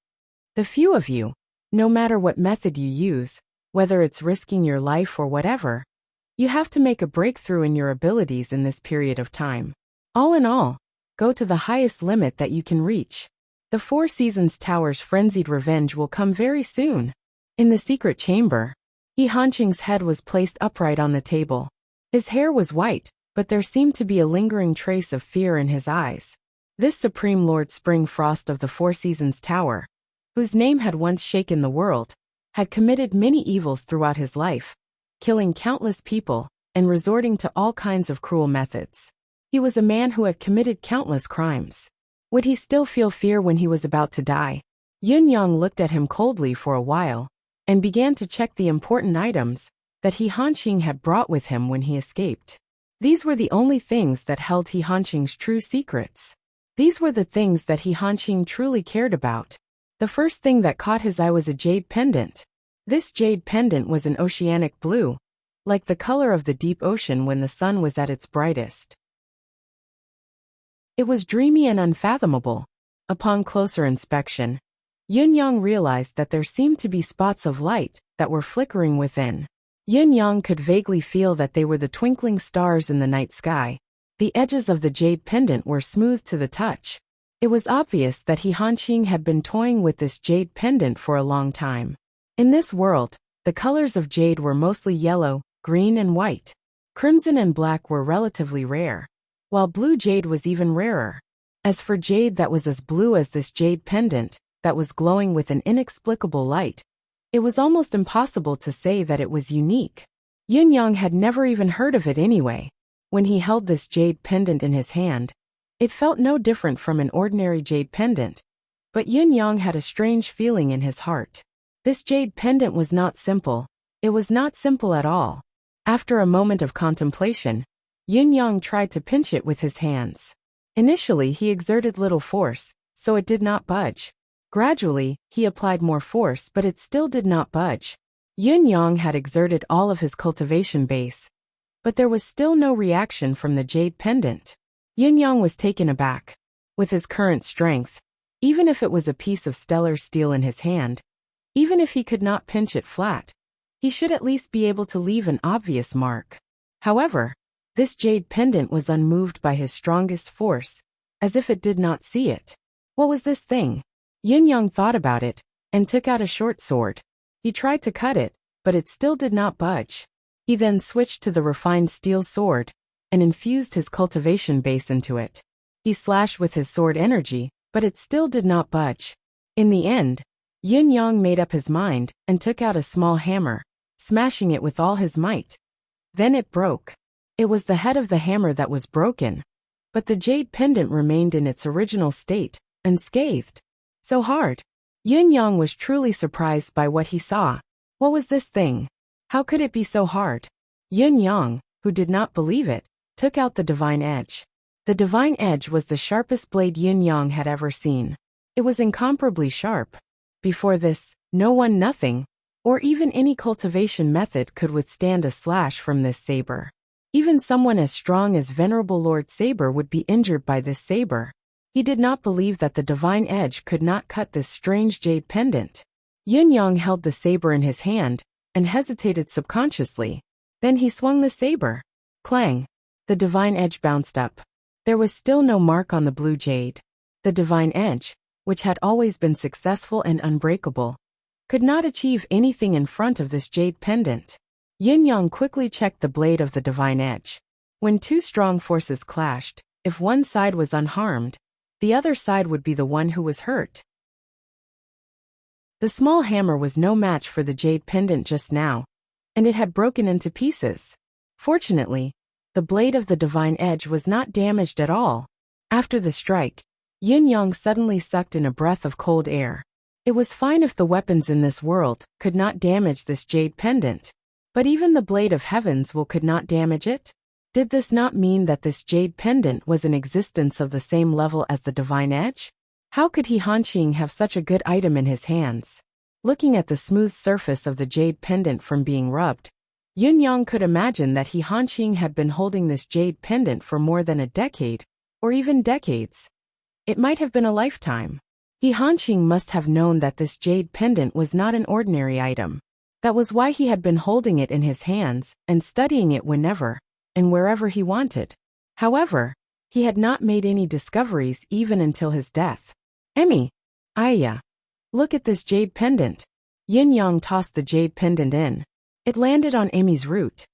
The few of you, no matter what method you use, whether it's risking your life or whatever, you have to make a breakthrough in your abilities in this period of time. All in all, go to the highest limit that you can reach. The Four Seasons Tower's frenzied revenge will come very soon. In the secret chamber, He Hanqing's head was placed upright on the table. His hair was white, but there seemed to be a lingering trace of fear in his eyes. This Supreme Lord Spring Frost of the Four Seasons Tower, whose name had once shaken the world, had committed many evils throughout his life, killing countless people, and resorting to all kinds of cruel methods. He was a man who had committed countless crimes. Would he still feel fear when he was about to die? Yin Yang looked at him coldly for a while, and began to check the important items that He Hanqing had brought with him when he escaped. These were the only things that held He Hanqing's true secrets. These were the things that He Hanqing truly cared about. The first thing that caught his eye was a jade pendant. This jade pendant was an oceanic blue, like the color of the deep ocean when the sun was at its brightest. It was dreamy and unfathomable. Upon closer inspection, Yin Yang realized that there seemed to be spots of light that were flickering within. Yin Yang could vaguely feel that they were the twinkling stars in the night sky. The edges of the jade pendant were smooth to the touch. It was obvious that He Hanqing had been toying with this jade pendant for a long time. In this world, the colors of jade were mostly yellow, green and white. Crimson and black were relatively rare, while blue jade was even rarer. As for jade that was as blue as this jade pendant, that was glowing with an inexplicable light, it was almost impossible to say that it was unique. Yin Yang had never even heard of it anyway. When he held this jade pendant in his hand, it felt no different from an ordinary jade pendant, but Yin Yang had a strange feeling in his heart. This jade pendant was not simple. It was not simple at all. After a moment of contemplation, Yin Yang tried to pinch it with his hands. Initially, he exerted little force, so it did not budge. Gradually, he applied more force, but it still did not budge. Yin Yang had exerted all of his cultivation base, but there was still no reaction from the jade pendant. Yin Yang was taken aback. With his current strength, even if it was a piece of stellar steel in his hand, even if he could not pinch it flat, he should at least be able to leave an obvious mark. However, this jade pendant was unmoved by his strongest force, as if it did not see it. What was this thing? Yin Yang thought about it, and took out a short sword. He tried to cut it, but it still did not budge. He then switched to the refined steel sword, and infused his cultivation base into it. He slashed with his sword energy, but it still did not budge. In the end, Yin Yang made up his mind, and took out a small hammer, smashing it with all his might. Then it broke. It was the head of the hammer that was broken, but the jade pendant remained in its original state, unscathed. So hard. Yin Yang was truly surprised by what he saw. What was this thing? How could it be so hard? Yin Yang, who did not believe it, took out the divine edge. The divine edge was the sharpest blade Yin Yang had ever seen. It was incomparably sharp. Before this, nothing, or even any cultivation method could withstand a slash from this saber. Even someone as strong as Venerable Lord Saber would be injured by this saber. He did not believe that the divine edge could not cut this strange jade pendant. Yin Yang held the saber in his hand, and hesitated subconsciously. Then he swung the saber. Clang! The divine edge bounced up. There was still no mark on the blue jade. The divine edge, which had always been successful and unbreakable, could not achieve anything in front of this jade pendant. Yin Yang quickly checked the blade of the divine edge. When two strong forces clashed, if one side was unharmed, the other side would be the one who was hurt. The small hammer was no match for the jade pendant just now, and it had broken into pieces. Fortunately, the blade of the divine edge was not damaged at all. After the strike, Yin Yang suddenly sucked in a breath of cold air. It was fine if the weapons in this world could not damage this jade pendant, but even the blade of heaven's will could not damage it? Did this not mean that this jade pendant was in existence of the same level as the divine edge? How could He Hanqing have such a good item in his hands? Looking at the smooth surface of the jade pendant from being rubbed, Yin Yang could imagine that He Hanqing had been holding this jade pendant for more than a decade, or even decades. It might have been a lifetime. He Hanqing must have known that this jade pendant was not an ordinary item. That was why he had been holding it in his hands, and studying it whenever and wherever he wanted. However, he had not made any discoveries even until his death. Emmy! Aya! Look at this jade pendant. Yin Yang tossed the jade pendant in. It landed on Emmy's root.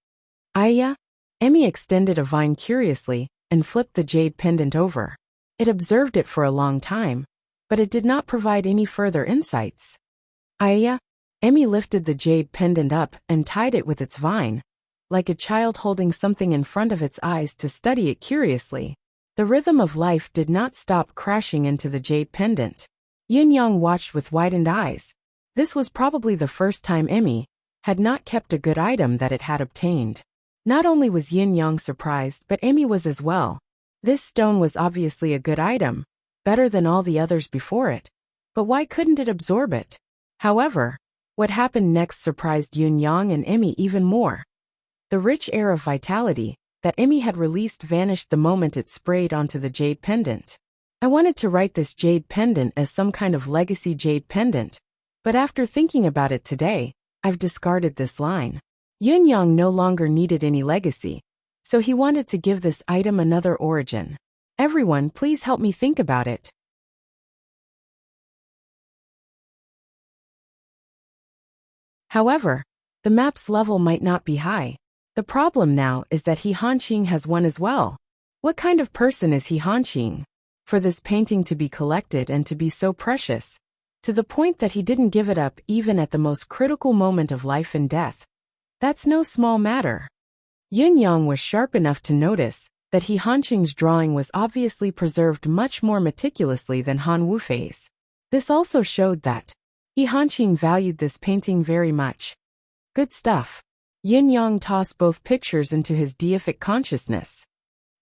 Aya! Emmy extended a vine curiously, and flipped the jade pendant over. It observed it for a long time, but it did not provide any further insights. Aya! Emmy lifted the jade pendant up and tied it with its vine, like a child holding something in front of its eyes to study it curiously. The rhythm of life did not stop crashing into the jade pendant. Yin Yang watched with widened eyes. This was probably the first time Emmy had not kept a good item that it had obtained. Not only was Yin Yang surprised, but Emmy was as well. This stone was obviously a good item, better than all the others before it. But why couldn't it absorb it? However, what happened next surprised Yin Yang and Emmy even more. The rich air of vitality that Emmy had released vanished the moment it sprayed onto the jade pendant. I wanted to write this jade pendant as some kind of legacy jade pendant, but after thinking about it today, I've discarded this line. Yin Yang no longer needed any legacy, so he wanted to give this item another origin. Everyone, please help me think about it. However, the map's level might not be high. The problem now is that He Hanqing has one as well. What kind of person is He Hanqing? For this painting to be collected and to be so precious, to the point that he didn't give it up even at the most critical moment of life and death. That's no small matter. Yin Yang was sharp enough to notice that He Hanqing's drawing was obviously preserved much more meticulously than Han Wufei's. This also showed that He Hanqing valued this painting very much. Good stuff. Yin Yang tossed both pictures into his deific consciousness.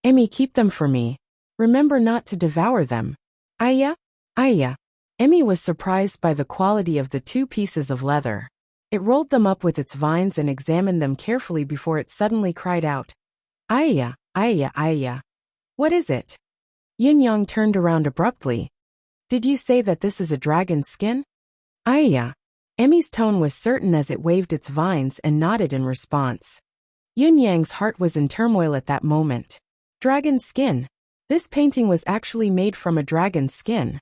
Emmy, keep them for me. Remember not to devour them. Aya? Aya. Emmy was surprised by the quality of the two pieces of leather. It rolled them up with its vines and examined them carefully before it suddenly cried out, Aya, Aya, Aya. What is it? Yin Yang turned around abruptly. Did you say that this is a dragon's skin? Aya. Emmy's tone was certain as it waved its vines and nodded in response. Yin Yang's heart was in turmoil at that moment. Dragon's skin. This painting was actually made from a dragon's skin.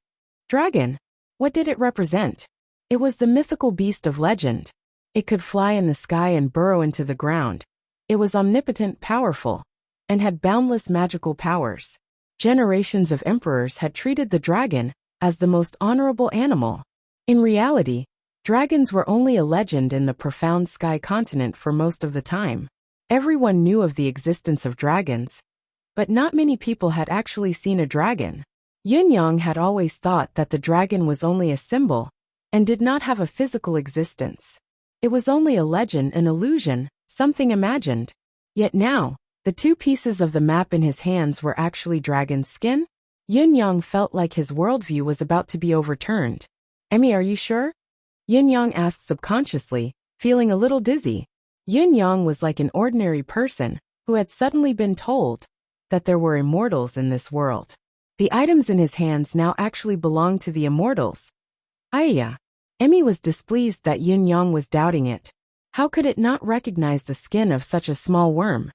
Dragon? What did it represent? It was the mythical beast of legend. It could fly in the sky and burrow into the ground. It was omnipotent, powerful, and had boundless magical powers. Generations of emperors had treated the dragon as the most honorable animal. In reality, dragons were only a legend in the profound sky continent for most of the time. Everyone knew of the existence of dragons, but not many people had actually seen a dragon. Yunyang had always thought that the dragon was only a symbol and did not have a physical existence. It was only a legend, an illusion, something imagined. Yet now, the two pieces of the map in his hands were actually dragon's skin. Yunyang felt like his worldview was about to be overturned. "Emmy, are you sure?" Yunyang asked subconsciously, feeling a little dizzy. Yunyang was like an ordinary person who had suddenly been told that there were immortals in this world. The items in his hands now actually belonged to the immortals. Aya. Emmy was displeased that Yunyang was doubting it. How could it not recognize the skin of such a small worm?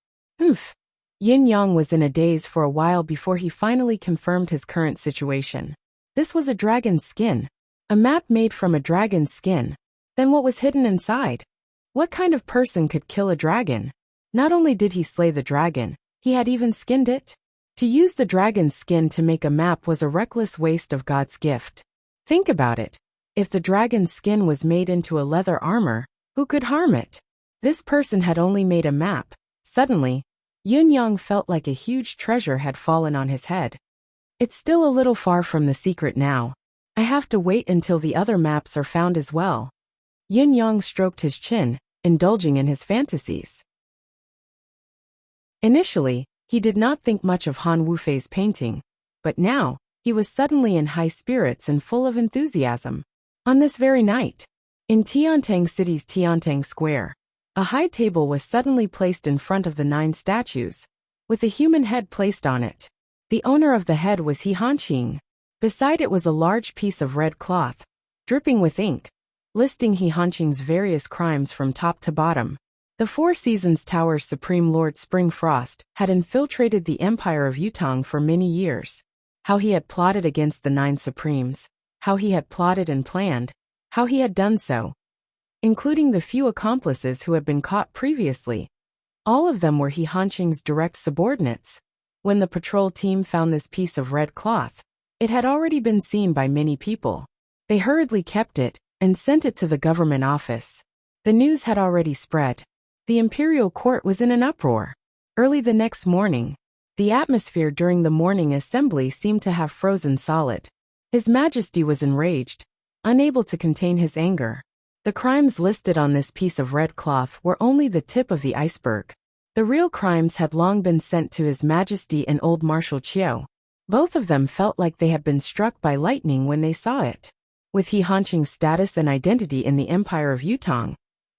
Yunyang was in a daze for a while before he finally confirmed his current situation. This was a dragon's skin. A map made from a dragon's skin. Then what was hidden inside? What kind of person could kill a dragon? Not only did he slay the dragon, he had even skinned it. To use the dragon's skin to make a map was a reckless waste of God's gift. Think about it. If the dragon's skin was made into a leather armor, who could harm it? This person had only made a map. Suddenly, Yunyang felt like a huge treasure had fallen on his head. It's still a little far from the secret now. I have to wait until the other maps are found as well. Yunyang stroked his chin, indulging in his fantasies. Initially, he did not think much of Han Wufei's painting, but now, he was suddenly in high spirits and full of enthusiasm. On this very night, in Tiantang City's Tiantang Square, a high table was suddenly placed in front of the 9 statues, with a human head placed on it. The owner of the head was He Hanqing. Beside it was a large piece of red cloth, dripping with ink, listing He Hanqing's various crimes from top to bottom. The Four Seasons Tower's Supreme Lord Springfrost had infiltrated the Empire of Yutong for many years. How he had plotted against the 9 Supremes, how he had plotted and planned, how he had done so, including the few accomplices who had been caught previously. All of them were He Hanqing's direct subordinates. When the patrol team found this piece of red cloth, it had already been seen by many people. They hurriedly kept it and sent it to the government office. The news had already spread. The imperial court was in an uproar. Early the next morning, the atmosphere during the morning assembly seemed to have frozen solid. His Majesty was enraged, unable to contain his anger. The crimes listed on this piece of red cloth were only the tip of the iceberg. The real crimes had long been sent to His Majesty and old Marshal Chiao. Both of them felt like they had been struck by lightning when they saw it. With He Hanqing's status and identity in the Empire of Yutong,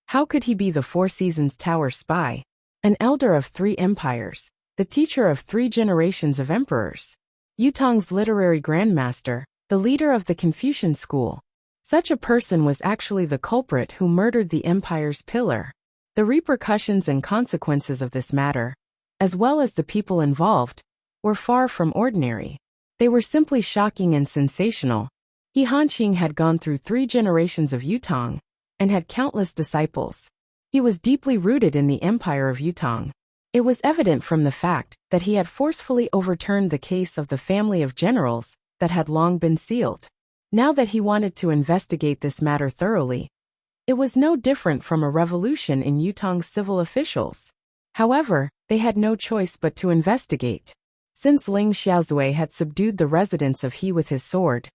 how could he be the Four Seasons Tower spy? An elder of 3 empires, the teacher of 3 generations of emperors. Yutong's literary grandmaster, the leader of the Confucian school. Such a person was actually the culprit who murdered the empire's pillar. The repercussions and consequences of this matter, as well as the people involved, were far from ordinary. They were simply shocking and sensational. He Hanqing had gone through 3 generations of Yutong, and had countless disciples. He was deeply rooted in the Empire of Yutong. It was evident from the fact that he had forcefully overturned the case of the family of generals that had long been sealed. Now that he wanted to investigate this matter thoroughly, it was no different from a revolution in Yutong's civil officials. However, they had no choice but to investigate. Since Ling Xiaozui had subdued the residents of He with his sword,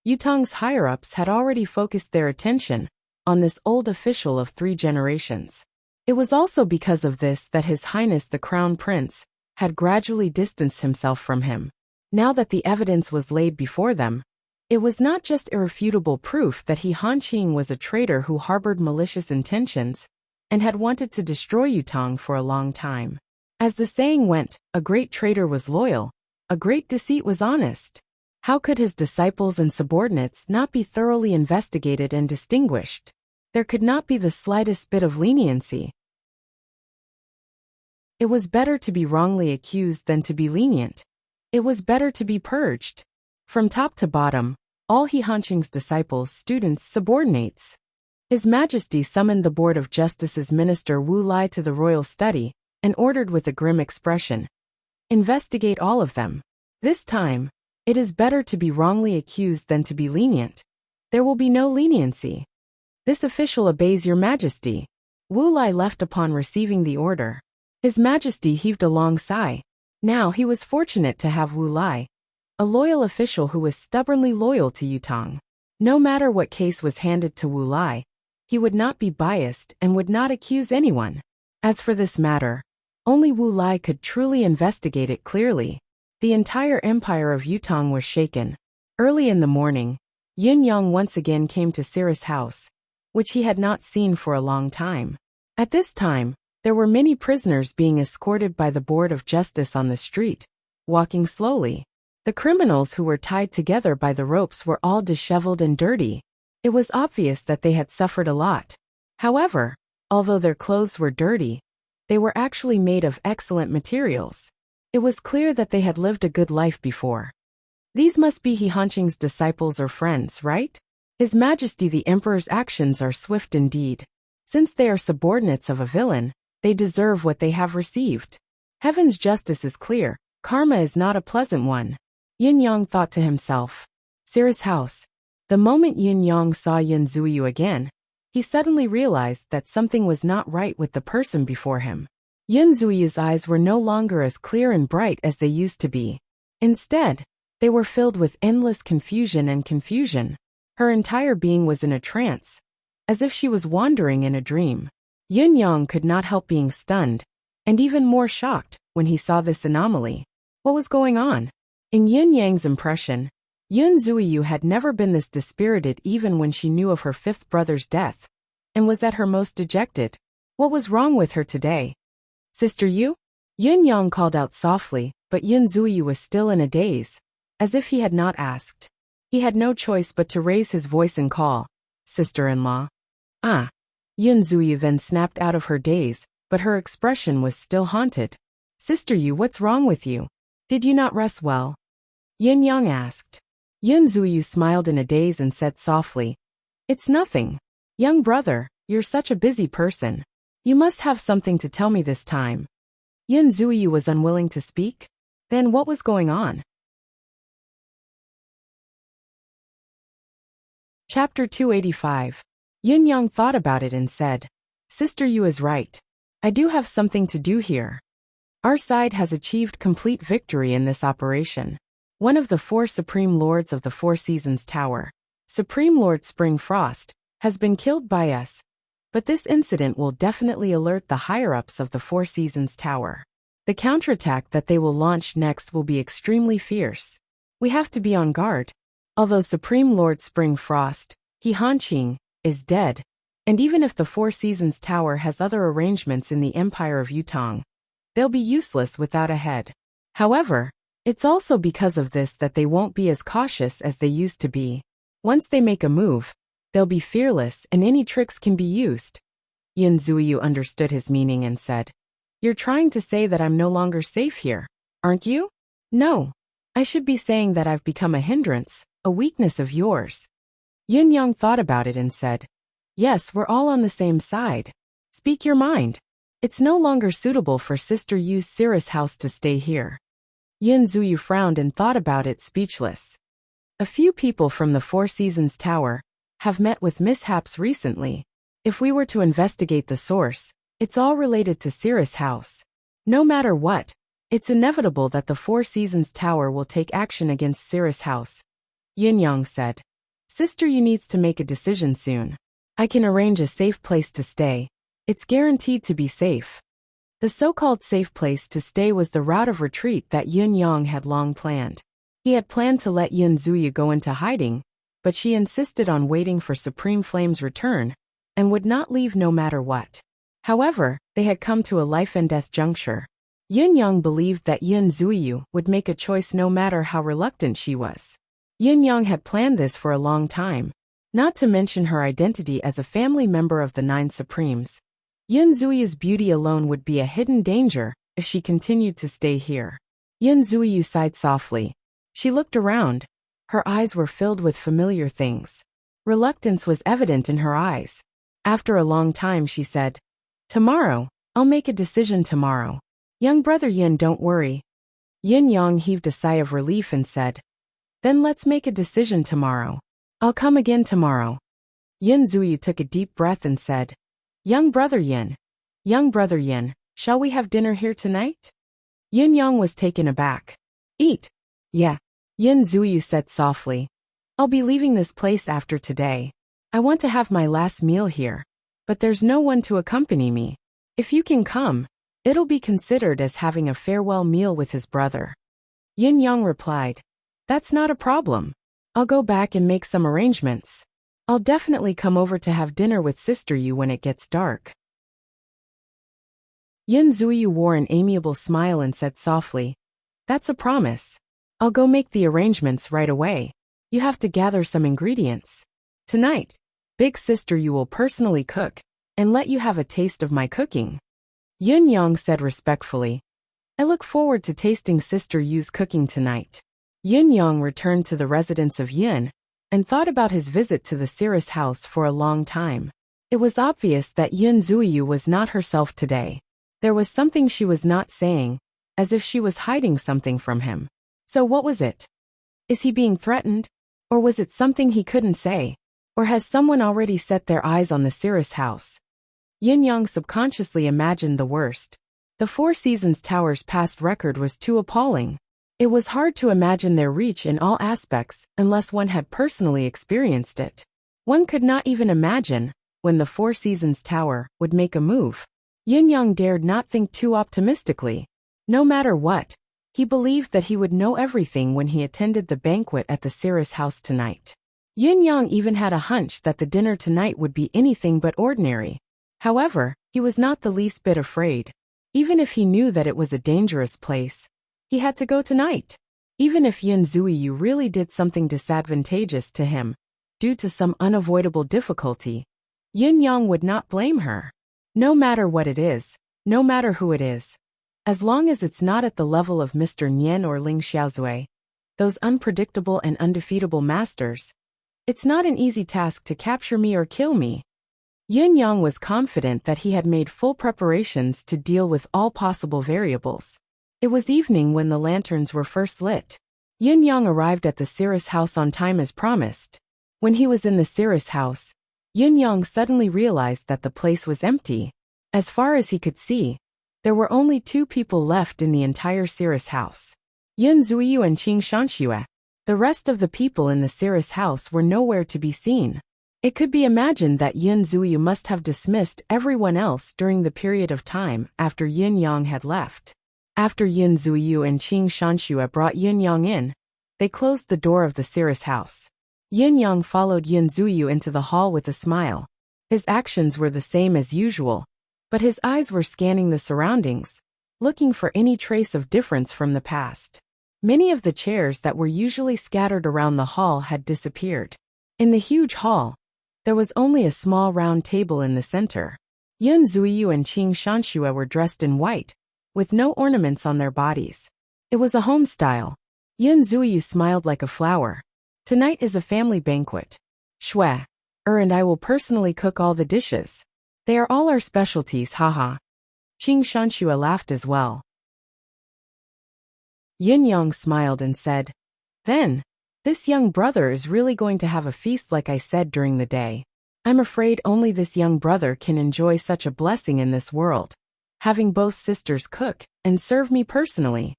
Yutong's higher-ups had already focused their attention on this old official of 3 generations. It was also because of this that His Highness the Crown Prince had gradually distanced himself from him. Now that the evidence was laid before them, it was not just irrefutable proof that He Hanqing was a traitor who harbored malicious intentions and had wanted to destroy Yutong for a long time. As the saying went, a great traitor was loyal, a great deceit was honest. How could his disciples and subordinates not be thoroughly investigated and distinguished? There could not be the slightest bit of leniency. It was better to be wrongly accused than to be lenient. It was better to be purged. From top to bottom, all He Hanqing's disciples, students, subordinates. His Majesty summoned the Board of Justice's Minister Wu Lai to the royal study and ordered with a grim expression, "Investigate all of them. This time, it is better to be wrongly accused than to be lenient. There will be no leniency. This official obeys Your Majesty." Wu Lai left upon receiving the order. His Majesty heaved a long sigh. Now he was fortunate to have Wu Lai, a loyal official who was stubbornly loyal to Yutong. No matter what case was handed to Wu Lai, he would not be biased and would not accuse anyone. As for this matter, only Wu Lai could truly investigate it clearly. The entire empire of Yutong was shaken. Early in the morning, Yin Yang once again came to Sirris' house, which he had not seen for a long time. At this time, there were many prisoners being escorted by the Board of Justice on the street, walking slowly. The criminals who were tied together by the ropes were all disheveled and dirty. It was obvious that they had suffered a lot. However, although their clothes were dirty, they were actually made of excellent materials. It was clear that they had lived a good life before. These must be He Hanqing's disciples or friends, right? His Majesty the Emperor's actions are swift indeed. Since they are subordinates of a villain, they deserve what they have received. Heaven's justice is clear. Karma is not a pleasant one. Yin Yang thought to himself. Sirris' house. The moment Yin Yang saw Yin Zuyu again, he suddenly realized that something was not right with the person before him. Yin Zuyu's eyes were no longer as clear and bright as they used to be. Instead, they were filled with endless confusion. Her entire being was in a trance, as if she was wandering in a dream. Yin Yang could not help being stunned, and even more shocked, when he saw this anomaly. What was going on? In Yin Yang's impression, Yin Zuyu had never been this dispirited even when she knew of her fifth brother's death, and was at her most dejected. What was wrong with her today? Sister Yu? Yin Yang called out softly, but Yin Zuyu was still in a daze, as if he had not asked. He had no choice but to raise his voice and call, "Sister-in-law." "Ah." Yin Zuyu then snapped out of her daze, but her expression was still haunted. "Sister Yu, what's wrong with you? Did you not rest well?" Yin Yang asked. Yin Zuyu smiled in a daze and said softly, "It's nothing. Young brother, you're such a busy person. You must have something to tell me this time." Yin Zuyu was unwilling to speak. Then what was going on? Chapter 285. Yin Yang thought about it and said, "Sister Yu is right. I do have something to do here. Our side has achieved complete victory in this operation. One of the 4 Supreme Lords of the Four Seasons Tower, Supreme Lord Spring Frost, has been killed by us, but this incident will definitely alert the higher-ups of the Four Seasons Tower. The counterattack that they will launch next will be extremely fierce. We have to be on guard. Although Supreme Lord Spring Frost, He Hanqing, is dead, and even if the Four Seasons Tower has other arrangements in the Empire of Yutong, they'll be useless without a head. However, it's also because of this that they won't be as cautious as they used to be. Once they make a move, they'll be fearless and any tricks can be used." Yin Zuyu understood his meaning and said, "You're trying to say that I'm no longer safe here, aren't you?" "No. I should be saying that I've become a hindrance, a weakness of yours." Yin Yang thought about it and said, "Yes, we're all on the same side. Speak your mind. It's no longer suitable for Sister Yu's Sirris' house to stay here." Yin Zuyu frowned and thought about it, speechless. A few people from the Four Seasons Tower have met with mishaps recently. If we were to investigate the source, it's all related to Sirris' house. No matter what, it's inevitable that the Four Seasons Tower will take action against Sirris' house. Yin Yang said, "Sister Yu needs to make a decision soon. I can arrange a safe place to stay. It's guaranteed to be safe." The so-called safe place to stay was the route of retreat that Yin Yang had long planned. He had planned to let Yin Zuyu go into hiding, but she insisted on waiting for Supreme Flame's return, and would not leave no matter what. However, they had come to a life-and-death juncture. Yin Yang believed that Yin Zuyu would make a choice no matter how reluctant she was. Yin Yang had planned this for a long time, not to mention her identity as a family member of the 9 Supremes. Yin Zuyu's beauty alone would be a hidden danger if she continued to stay here. Yin Zuyu sighed softly. She looked around. Her eyes were filled with familiar things. Reluctance was evident in her eyes. After a long time she said, "Tomorrow, I'll make a decision tomorrow. Young brother Yin, don't worry." Yin Yang heaved a sigh of relief and said, "Then let's make a decision tomorrow. I'll come again tomorrow." Yin Zuyu took a deep breath and said, Young brother Yin, shall we have dinner here tonight?" Yin Yang was taken aback. "Eat? Yeah," Yin Zuyu said softly. "I'll be leaving this place after today. I want to have my last meal here, but there's no one to accompany me. If you can come, it'll be considered as having a farewell meal with his brother." Yin Yang replied, "That's not a problem. I'll go back and make some arrangements. I'll definitely come over to have dinner with Sister Yu when it gets dark." Yin Zuyu wore an amiable smile and said softly, "That's a promise. I'll go make the arrangements right away. You have to gather some ingredients. Tonight, Big Sister Yu will personally cook and let you have a taste of my cooking." Yin Yang said respectfully, "I look forward to tasting Sister Yu's cooking tonight." Yin Yang returned to the residence of Yin and thought about his visit to the Cirrus house for a long time. It was obvious that Yin Zuyu was not herself today. There was something she was not saying, as if she was hiding something from him. So what was it? Is he being threatened? Or was it something he couldn't say? Or has someone already set their eyes on the Cirrus house? Yin Yang subconsciously imagined the worst. The Four Seasons Tower's past record was too appalling. It was hard to imagine their reach in all aspects unless one had personally experienced it. One could not even imagine when the Four Seasons Tower would make a move. Yin Yang dared not think too optimistically. No matter what, he believed that he would know everything when he attended the banquet at the Cirrus house tonight. Yin Yang even had a hunch that the dinner tonight would be anything but ordinary. However, he was not the least bit afraid. Even if he knew that it was a dangerous place, he had to go tonight. Even if Yin Zuyu really did something disadvantageous to him, due to some unavoidable difficulty, Yin Yang would not blame her. No matter what it is, no matter who it is, as long as it's not at the level of Mr. Nian or Ling Xiaozui, those unpredictable and undefeatable masters, it's not an easy task to capture me or kill me. Yin Yang was confident that he had made full preparations to deal with all possible variables. It was evening when the lanterns were first lit. Yin Yang arrived at the Cirrus house on time as promised. When he was in the Cirrus house, Yin Yang suddenly realized that the place was empty. As far as he could see, there were only 2 people left in the entire Cirrus house. Yin Zuyu and Qing Shanxue. The rest of the people in the Cirrus house were nowhere to be seen. It could be imagined that Yin Zuyu must have dismissed everyone else during the period of time after Yin Yang had left. After Yin Zuyu and Qing Shanxue brought Yin Yang in, they closed the door of the Cirrus house. Yin Yang followed Yin Zuyu into the hall with a smile. His actions were the same as usual, but his eyes were scanning the surroundings, looking for any trace of difference from the past. Many of the chairs that were usually scattered around the hall had disappeared. In the huge hall, there was only a small round table in the center. Yin Zuyu and Qing Shanxue were dressed in white, with no ornaments on their bodies. It was a home style. Yin Zuyu smiled like a flower. "Tonight is a family banquet. Shue, and I will personally cook all the dishes. They are all our specialties, haha." Qing Shanxue laughed as well. Yin Yang smiled and said, "Then, this young brother is really going to have a feast like I said during the day. I'm afraid only this young brother can enjoy such a blessing in this world, having both sisters cook and serve me personally."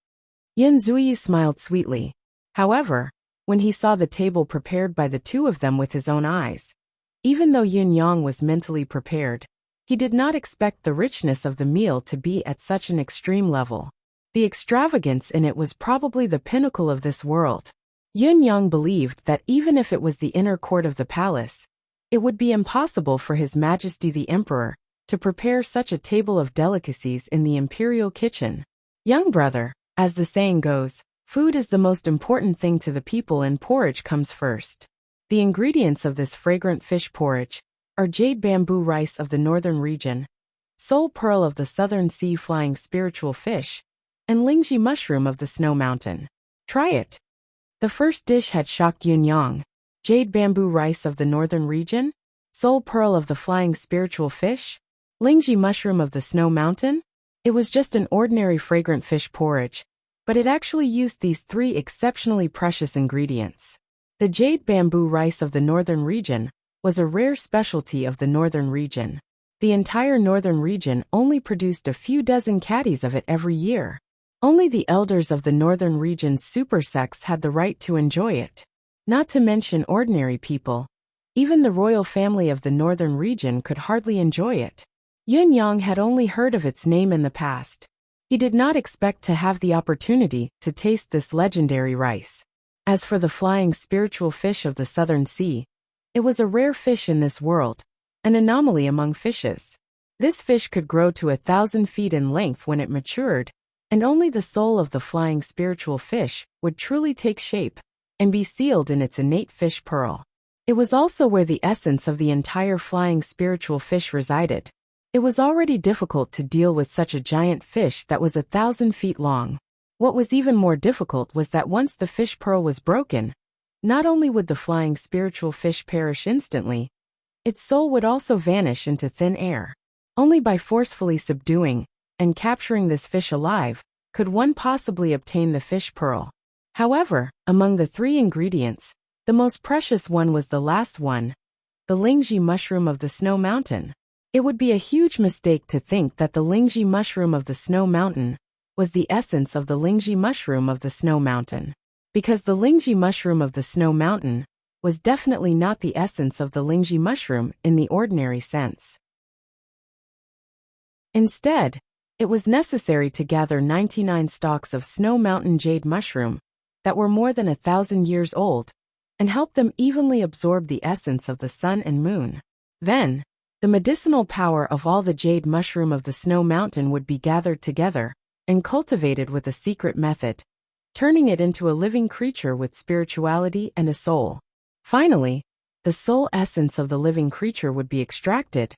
Yin Zuyu smiled sweetly. However, when he saw the table prepared by the 2 of them with his own eyes, even though Yin Yang was mentally prepared, he did not expect the richness of the meal to be at such an extreme level. The extravagance in it was probably the pinnacle of this world. Yin Yang believed that even if it was the inner court of the palace, it would be impossible for His Majesty the Emperor to prepare such a table of delicacies in the imperial kitchen. Young brother, as the saying goes, food is the most important thing to the people and porridge comes first. The ingredients of this fragrant fish porridge are jade bamboo rice of the northern region, soul pearl of the southern sea flying spiritual fish, and lingji mushroom of the snow mountain. Try it. The first dish had shocked Yun Yang. Jade bamboo rice of the northern region? Soul pearl of the flying spiritual fish? Lingji mushroom of the snow mountain? It was just an ordinary fragrant fish porridge, but it actually used these three exceptionally precious ingredients. The jade bamboo rice of the northern region was a rare specialty of the northern region. The entire northern region only produced a few dozen caddies of it every year. Only the elders of the northern region's super sects had the right to enjoy it. Not to mention ordinary people. Even the royal family of the northern region could hardly enjoy it. Yun Yang had only heard of its name in the past. He did not expect to have the opportunity to taste this legendary rice. As for the flying spiritual fish of the southern sea, it was a rare fish in this world, an anomaly among fishes. This fish could grow to 1,000 feet in length when it matured, and only the soul of the flying spiritual fish would truly take shape and be sealed in its innate fish pearl. It was also where the essence of the entire flying spiritual fish resided. It was already difficult to deal with such a giant fish that was 1,000 feet long. What was even more difficult was that once the fish pearl was broken, not only would the flying spiritual fish perish instantly, its soul would also vanish into thin air. Only by forcefully subduing and capturing this fish alive could one possibly obtain the fish pearl. However, among the three ingredients, the most precious one was the last one, the Lingji mushroom of the snow mountain. It would be a huge mistake to think that the Lingji mushroom of the snow mountain was the essence of the Lingji mushroom of the snow mountain. Because the Lingji mushroom of the snow mountain was definitely not the essence of the Lingji mushroom in the ordinary sense. Instead, it was necessary to gather 99 stalks of snow mountain jade mushroom that were more than 1,000 years old and help them evenly absorb the essence of the sun and moon. Then, the medicinal power of all the jade mushroom of the snow mountain would be gathered together and cultivated with a secret method, turning it into a living creature with spirituality and a soul. Finally, the soul essence of the living creature would be extracted,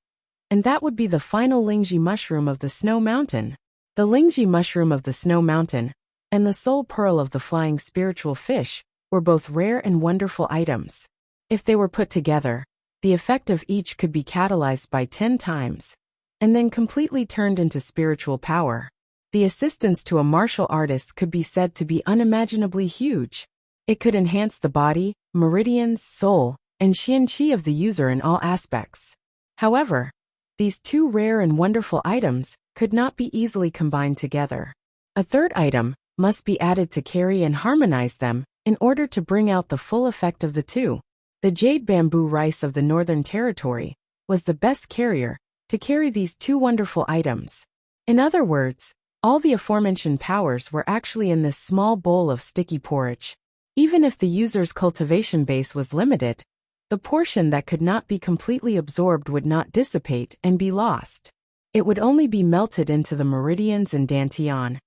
and that would be the final Lingji mushroom of the snow mountain. The Lingji mushroom of the snow mountain and the soul pearl of the flying spiritual fish were both rare and wonderful items. If they were put together, the effect of each could be catalyzed by 10 times, and then completely turned into spiritual power. The assistance to a martial artist could be said to be unimaginably huge. It could enhance the body, meridians, soul, and qian-qi of the user in all aspects. However, these two rare and wonderful items could not be easily combined together. A third item must be added to carry and harmonize them in order to bring out the full effect of the two. The jade bamboo rice of the Northern Territory was the best carrier to carry these two wonderful items. In other words, all the aforementioned powers were actually in this small bowl of sticky porridge. Even if the user's cultivation base was limited, the portion that could not be completely absorbed would not dissipate and be lost. It would only be melted into the meridians and dantian,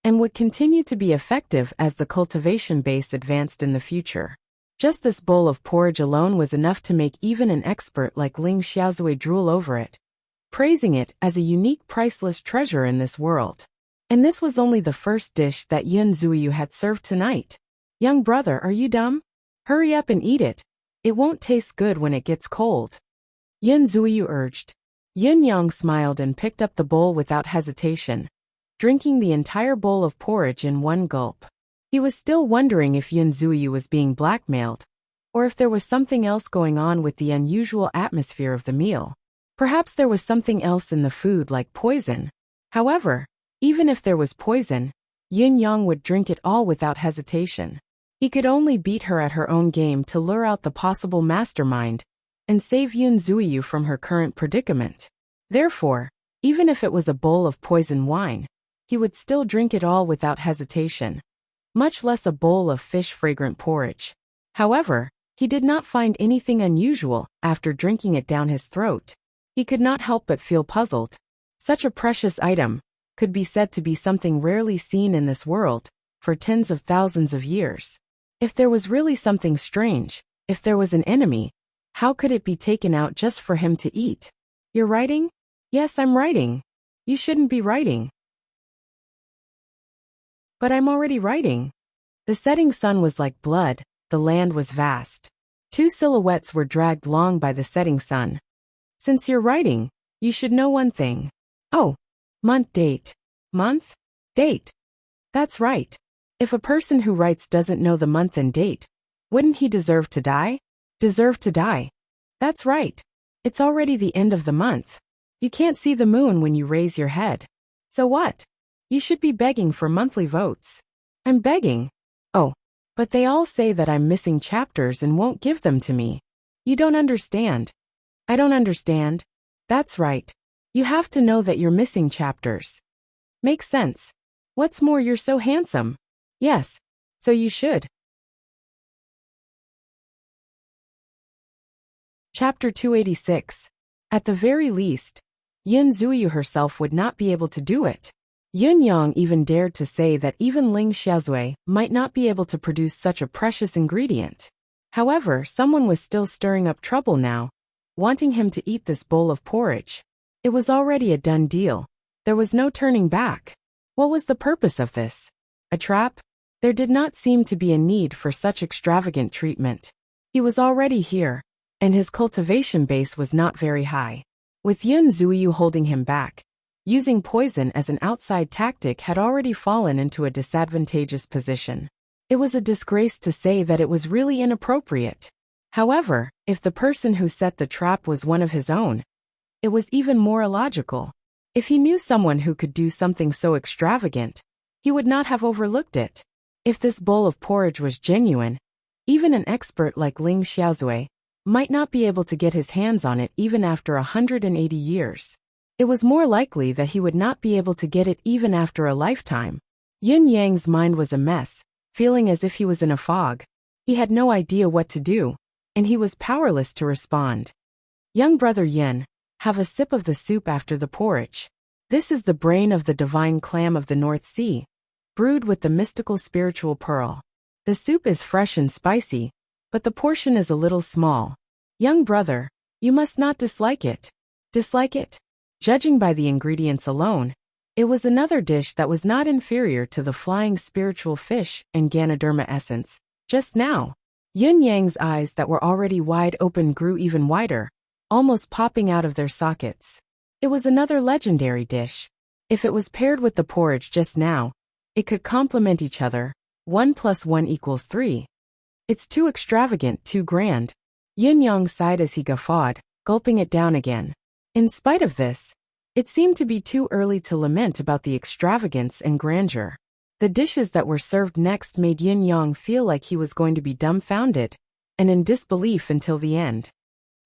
and would continue to be effective as the cultivation base advanced in the future. Just this bowl of porridge alone was enough to make even an expert like Ling Xiaozui drool over it, praising it as a unique priceless treasure in this world. And this was only the first dish that Yun Zuyu had served tonight. Young brother, are you dumb? Hurry up and eat it. It won't taste good when it gets cold. Yun Zuyu urged. Yun Yang smiled and picked up the bowl without hesitation, drinking the entire bowl of porridge in one gulp. He was still wondering if Yun Zuyu was being blackmailed, or if there was something else going on with the unusual atmosphere of the meal. Perhaps there was something else in the food like poison. However, even if there was poison, Yun Yang would drink it all without hesitation. He could only beat her at her own game to lure out the possible mastermind and save Yun Zuyu from her current predicament. Therefore, even if it was a bowl of poison wine, he would still drink it all without hesitation, much less a bowl of fish-fragrant porridge. However, he did not find anything unusual after drinking it down his throat. He could not help but feel puzzled. Such a precious item could be said to be something rarely seen in this world for tens of thousands of years. If there was really something strange, if there was an enemy, how could it be taken out just for him to eat? You're writing? Yes, I'm writing. You shouldn't be writing. But I'm already writing. The setting sun was like blood, the land was vast. Two silhouettes were dragged long by the setting sun. Since you're writing, you should know one thing. Oh, month date. Month? Date. That's right. If a person who writes doesn't know the month and date, wouldn't he deserve to die? Deserve to die. That's right. It's already the end of the month. You can't see the moon when you raise your head. So what? You should be begging for monthly votes. I'm begging. Oh, but they all say that I'm missing chapters and won't give them to me. You don't understand. I don't understand. That's right. You have to know that you're missing chapters. Makes sense. What's more, you're so handsome. Yes, so you should. Chapter 286. At the very least, Yun Zuyu herself would not be able to do it. Yun Yang even dared to say that even Ling Xiaozui might not be able to produce such a precious ingredient. However, someone was still stirring up trouble now, wanting him to eat this bowl of porridge. It was already a done deal. There was no turning back. What was the purpose of this? A trap? There did not seem to be a need for such extravagant treatment. He was already here, and his cultivation base was not very high. With Yun Zuyu holding him back, using poison as an outside tactic had already fallen into a disadvantageous position. It was a disgrace to say that it was really inappropriate. However, if the person who set the trap was one of his own, it was even more illogical. If he knew someone who could do something so extravagant, he would not have overlooked it. If this bowl of porridge was genuine, even an expert like Ling Xiaozui might not be able to get his hands on it even after 180 years. It was more likely that he would not be able to get it even after a lifetime. Yin Yang's mind was a mess, feeling as if he was in a fog. He had no idea what to do, and he was powerless to respond. Young brother Yin, have a sip of the soup after the porridge. This is the brain of the divine clam of the North Sea, brewed with the mystical spiritual pearl. The soup is fresh and spicy, but the portion is a little small. Young brother, you must not dislike it. Dislike it? Judging by the ingredients alone, it was another dish that was not inferior to the flying spiritual fish and Ganoderma essence. Just now, Yin Yang's eyes that were already wide open grew even wider, almost popping out of their sockets. It was another legendary dish. If it was paired with the porridge just now, it could complement each other. 1 + 1 = 3. It's too extravagant, too grand. Yin Yang sighed as he guffawed, gulping it down again. In spite of this, it seemed to be too early to lament about the extravagance and grandeur. The dishes that were served next made Yin Yang feel like he was going to be dumbfounded and in disbelief until the end.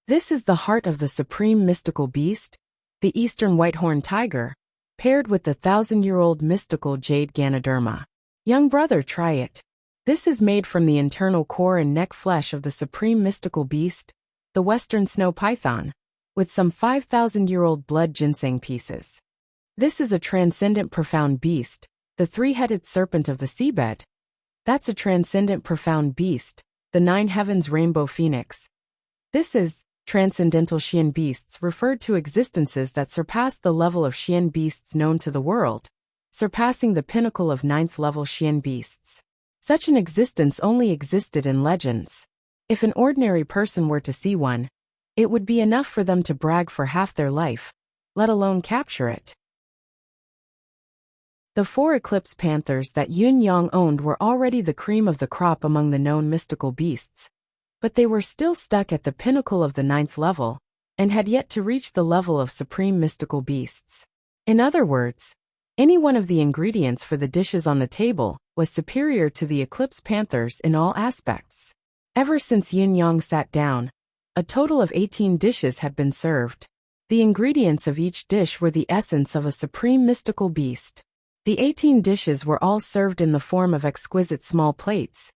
This is the heart of the supreme mystical beast, the eastern whitehorn tiger, paired with the 1,000-year-old mystical jade Ganoderma. Young brother, try it. This is made from the internal core and neck flesh of the supreme mystical beast, the western snow python, with some 5,000-year-old blood ginseng pieces. This is a transcendent profound beast, the three-headed serpent of the seabed. That's a transcendent profound beast, the 9 heavens rainbow phoenix. This is transcendental Xian beasts referred to existences that surpass the level of Xian beasts known to the world, surpassing the pinnacle of 9th level Xian beasts. Such an existence only existed in legends. If an ordinary person were to see one, it would be enough for them to brag for half their life, let alone capture it. The 4 eclipse panthers that Yun Yang owned were already the cream of the crop among the known mystical beasts, but they were still stuck at the pinnacle of the 9th level, and had yet to reach the level of supreme mystical beasts. In other words, any one of the ingredients for the dishes on the table was superior to the eclipse panthers in all aspects. Ever since Yin Yang sat down, a total of 18 dishes had been served. The ingredients of each dish were the essence of a supreme mystical beast. The 18 dishes were all served in the form of exquisite small plates.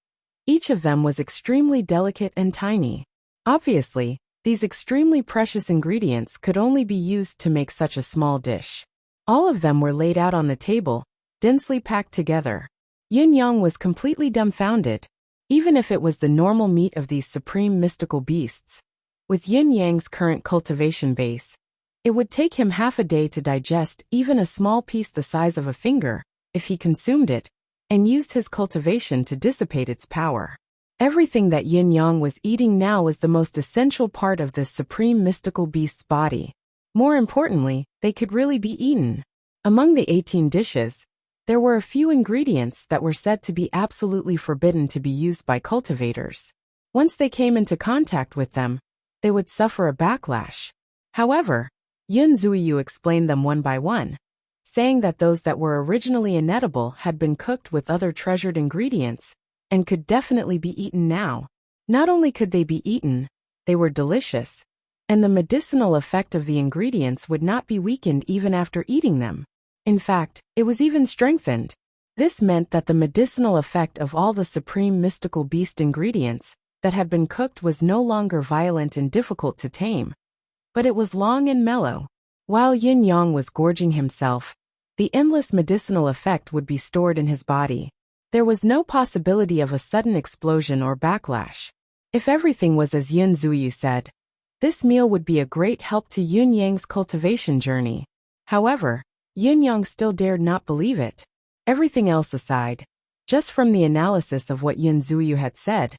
Each of them was extremely delicate and tiny. Obviously, these extremely precious ingredients could only be used to make such a small dish. All of them were laid out on the table, densely packed together. Yin Yang was completely dumbfounded. Even if it was the normal meat of these supreme mystical beasts, with Yin Yang's current cultivation base, it would take him half a day to digest even a small piece the size of a finger. If he consumed it, and used his cultivation to dissipate its power. Everything that yin-yang was eating now was the most essential part of this supreme mystical beast's body. More importantly, they could really be eaten. Among the 18 dishes, there were a few ingredients that were said to be absolutely forbidden to be used by cultivators. Once they came into contact with them, they would suffer a backlash. However, Yun Zuiyu explained them one by one, saying that those that were originally inedible had been cooked with other treasured ingredients and could definitely be eaten now. Not only could they be eaten, they were delicious, and the medicinal effect of the ingredients would not be weakened even after eating them. In fact, it was even strengthened. This meant that the medicinal effect of all the supreme mystical beast ingredients that had been cooked was no longer violent and difficult to tame, but it was long and mellow. While Yin-yang was gorging himself, the endless medicinal effect would be stored in his body. There was no possibility of a sudden explosion or backlash. If everything was as Yun Zuiyu said, this meal would be a great help to Yun-yang's cultivation journey. However, Yin-yang still dared not believe it. Everything else aside, just from the analysis of what Yun Zuiyu had said,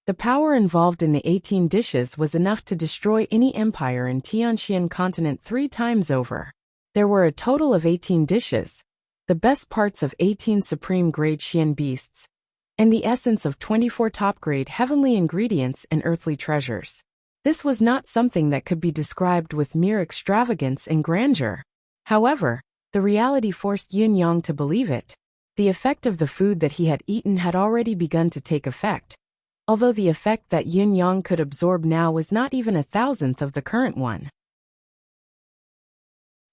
the power involved in the 18 dishes was enough to destroy any empire in Tianxian continent 3 times over. There were a total of 18 dishes, the best parts of 18 supreme-grade Xian beasts, and the essence of 24 top-grade heavenly ingredients and earthly treasures. This was not something that could be described with mere extravagance and grandeur. However, the reality forced Yin-yang to believe it. The effect of the food that he had eaten had already begun to take effect, although the effect that Yin-yang could absorb now was not even 1,000th of the current one.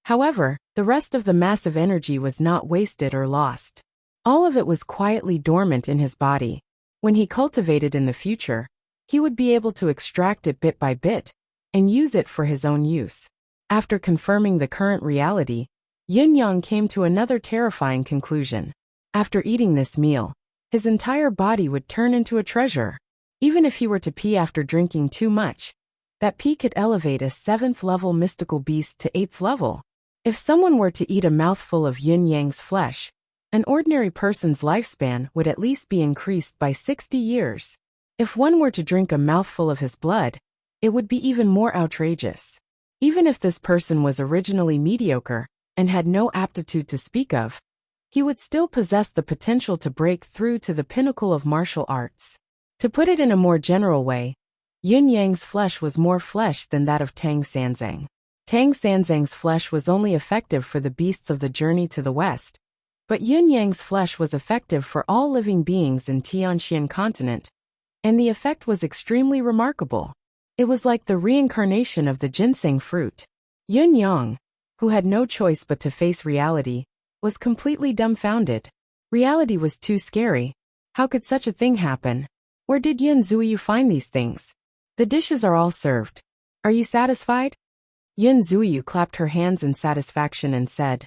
However, the rest of the massive energy was not wasted or lost. All of it was quietly dormant in his body. When he cultivated in the future, he would be able to extract it bit by bit and use it for his own use. After confirming the current reality, Yin-yang came to another terrifying conclusion. After eating this meal, his entire body would turn into a treasure. Even if he were to pee after drinking too much, that pee could elevate a 7th-level mystical beast to 8th level. If someone were to eat a mouthful of Yin-yang's flesh, an ordinary person's lifespan would at least be increased by 60 years. If one were to drink a mouthful of his blood, it would be even more outrageous. Even if this person was originally mediocre and had no aptitude to speak of, he would still possess the potential to break through to the pinnacle of martial arts. To put it in a more general way, Yin-yang's flesh was more flesh than that of Tang Sanzang. Tang Sanzang's flesh was only effective for the beasts of the journey to the west, but Yin-yang's flesh was effective for all living beings in Tianxian continent, and the effect was extremely remarkable. It was like the reincarnation of the ginseng fruit. Yin-yang, who had no choice but to face reality, was completely dumbfounded. Reality was too scary. How could such a thing happen? Where did Yun Zuiyu find these things? The dishes are all served. Are you satisfied? Yun Zuiyu clapped her hands in satisfaction and said,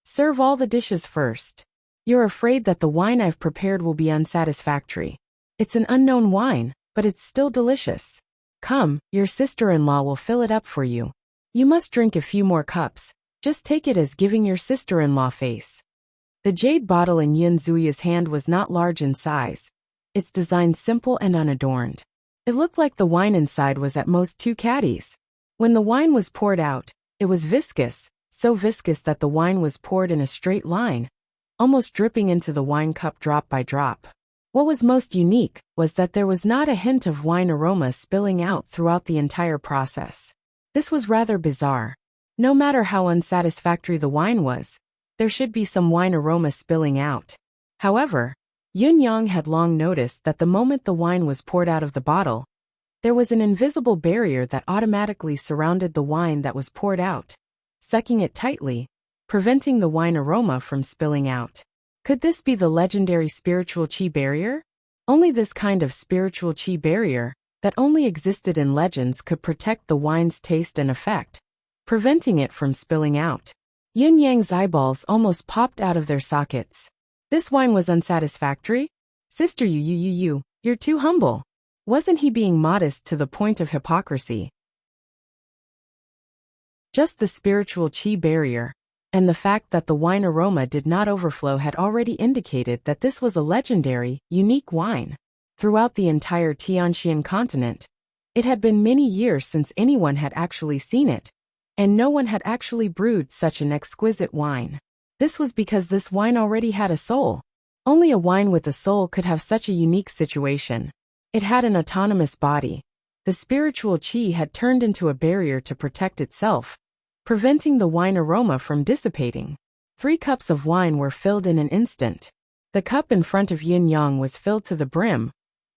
"Serve all the dishes first. You're afraid that the wine I've prepared will be unsatisfactory. It's an unknown wine, but it's still delicious. Come, your sister-in-law will fill it up for you. You must drink a few more cups. Just take it as giving your sister-in-law face." The jade bottle in Yun Zuiyu's hand was not large in size, its design simple and unadorned. It looked like the wine inside was at most 2 caddies. When the wine was poured out, it was viscous, so viscous that the wine was poured in a straight line, almost dripping into the wine cup drop by drop. What was most unique was that there was not a hint of wine aroma spilling out throughout the entire process. This was rather bizarre. No matter how unsatisfactory the wine was, there should be some wine aroma spilling out. However, Yin-yang had long noticed that the moment the wine was poured out of the bottle, there was an invisible barrier that automatically surrounded the wine that was poured out, sucking it tightly, preventing the wine aroma from spilling out. Could this be the legendary spiritual qi barrier? Only this kind of spiritual qi barrier, that only existed in legends, could protect the wine's taste and effect, preventing it from spilling out. Yin-yang's eyeballs almost popped out of their sockets. This wine was unsatisfactory? Sister you're too humble. Wasn't he being modest to the point of hypocrisy? Just the spiritual qi barrier, and the fact that the wine aroma did not overflow had already indicated that this was a legendary, unique wine. Throughout the entire Tianxian continent, it had been many years since anyone had actually seen it, and no one had actually brewed such an exquisite wine. This was because this wine already had a soul. Only a wine with a soul could have such a unique situation. It had an autonomous body. The spiritual qi had turned into a barrier to protect itself, preventing the wine aroma from dissipating. 3 cups of wine were filled in an instant. The cup in front of Yin Yang was filled to the brim,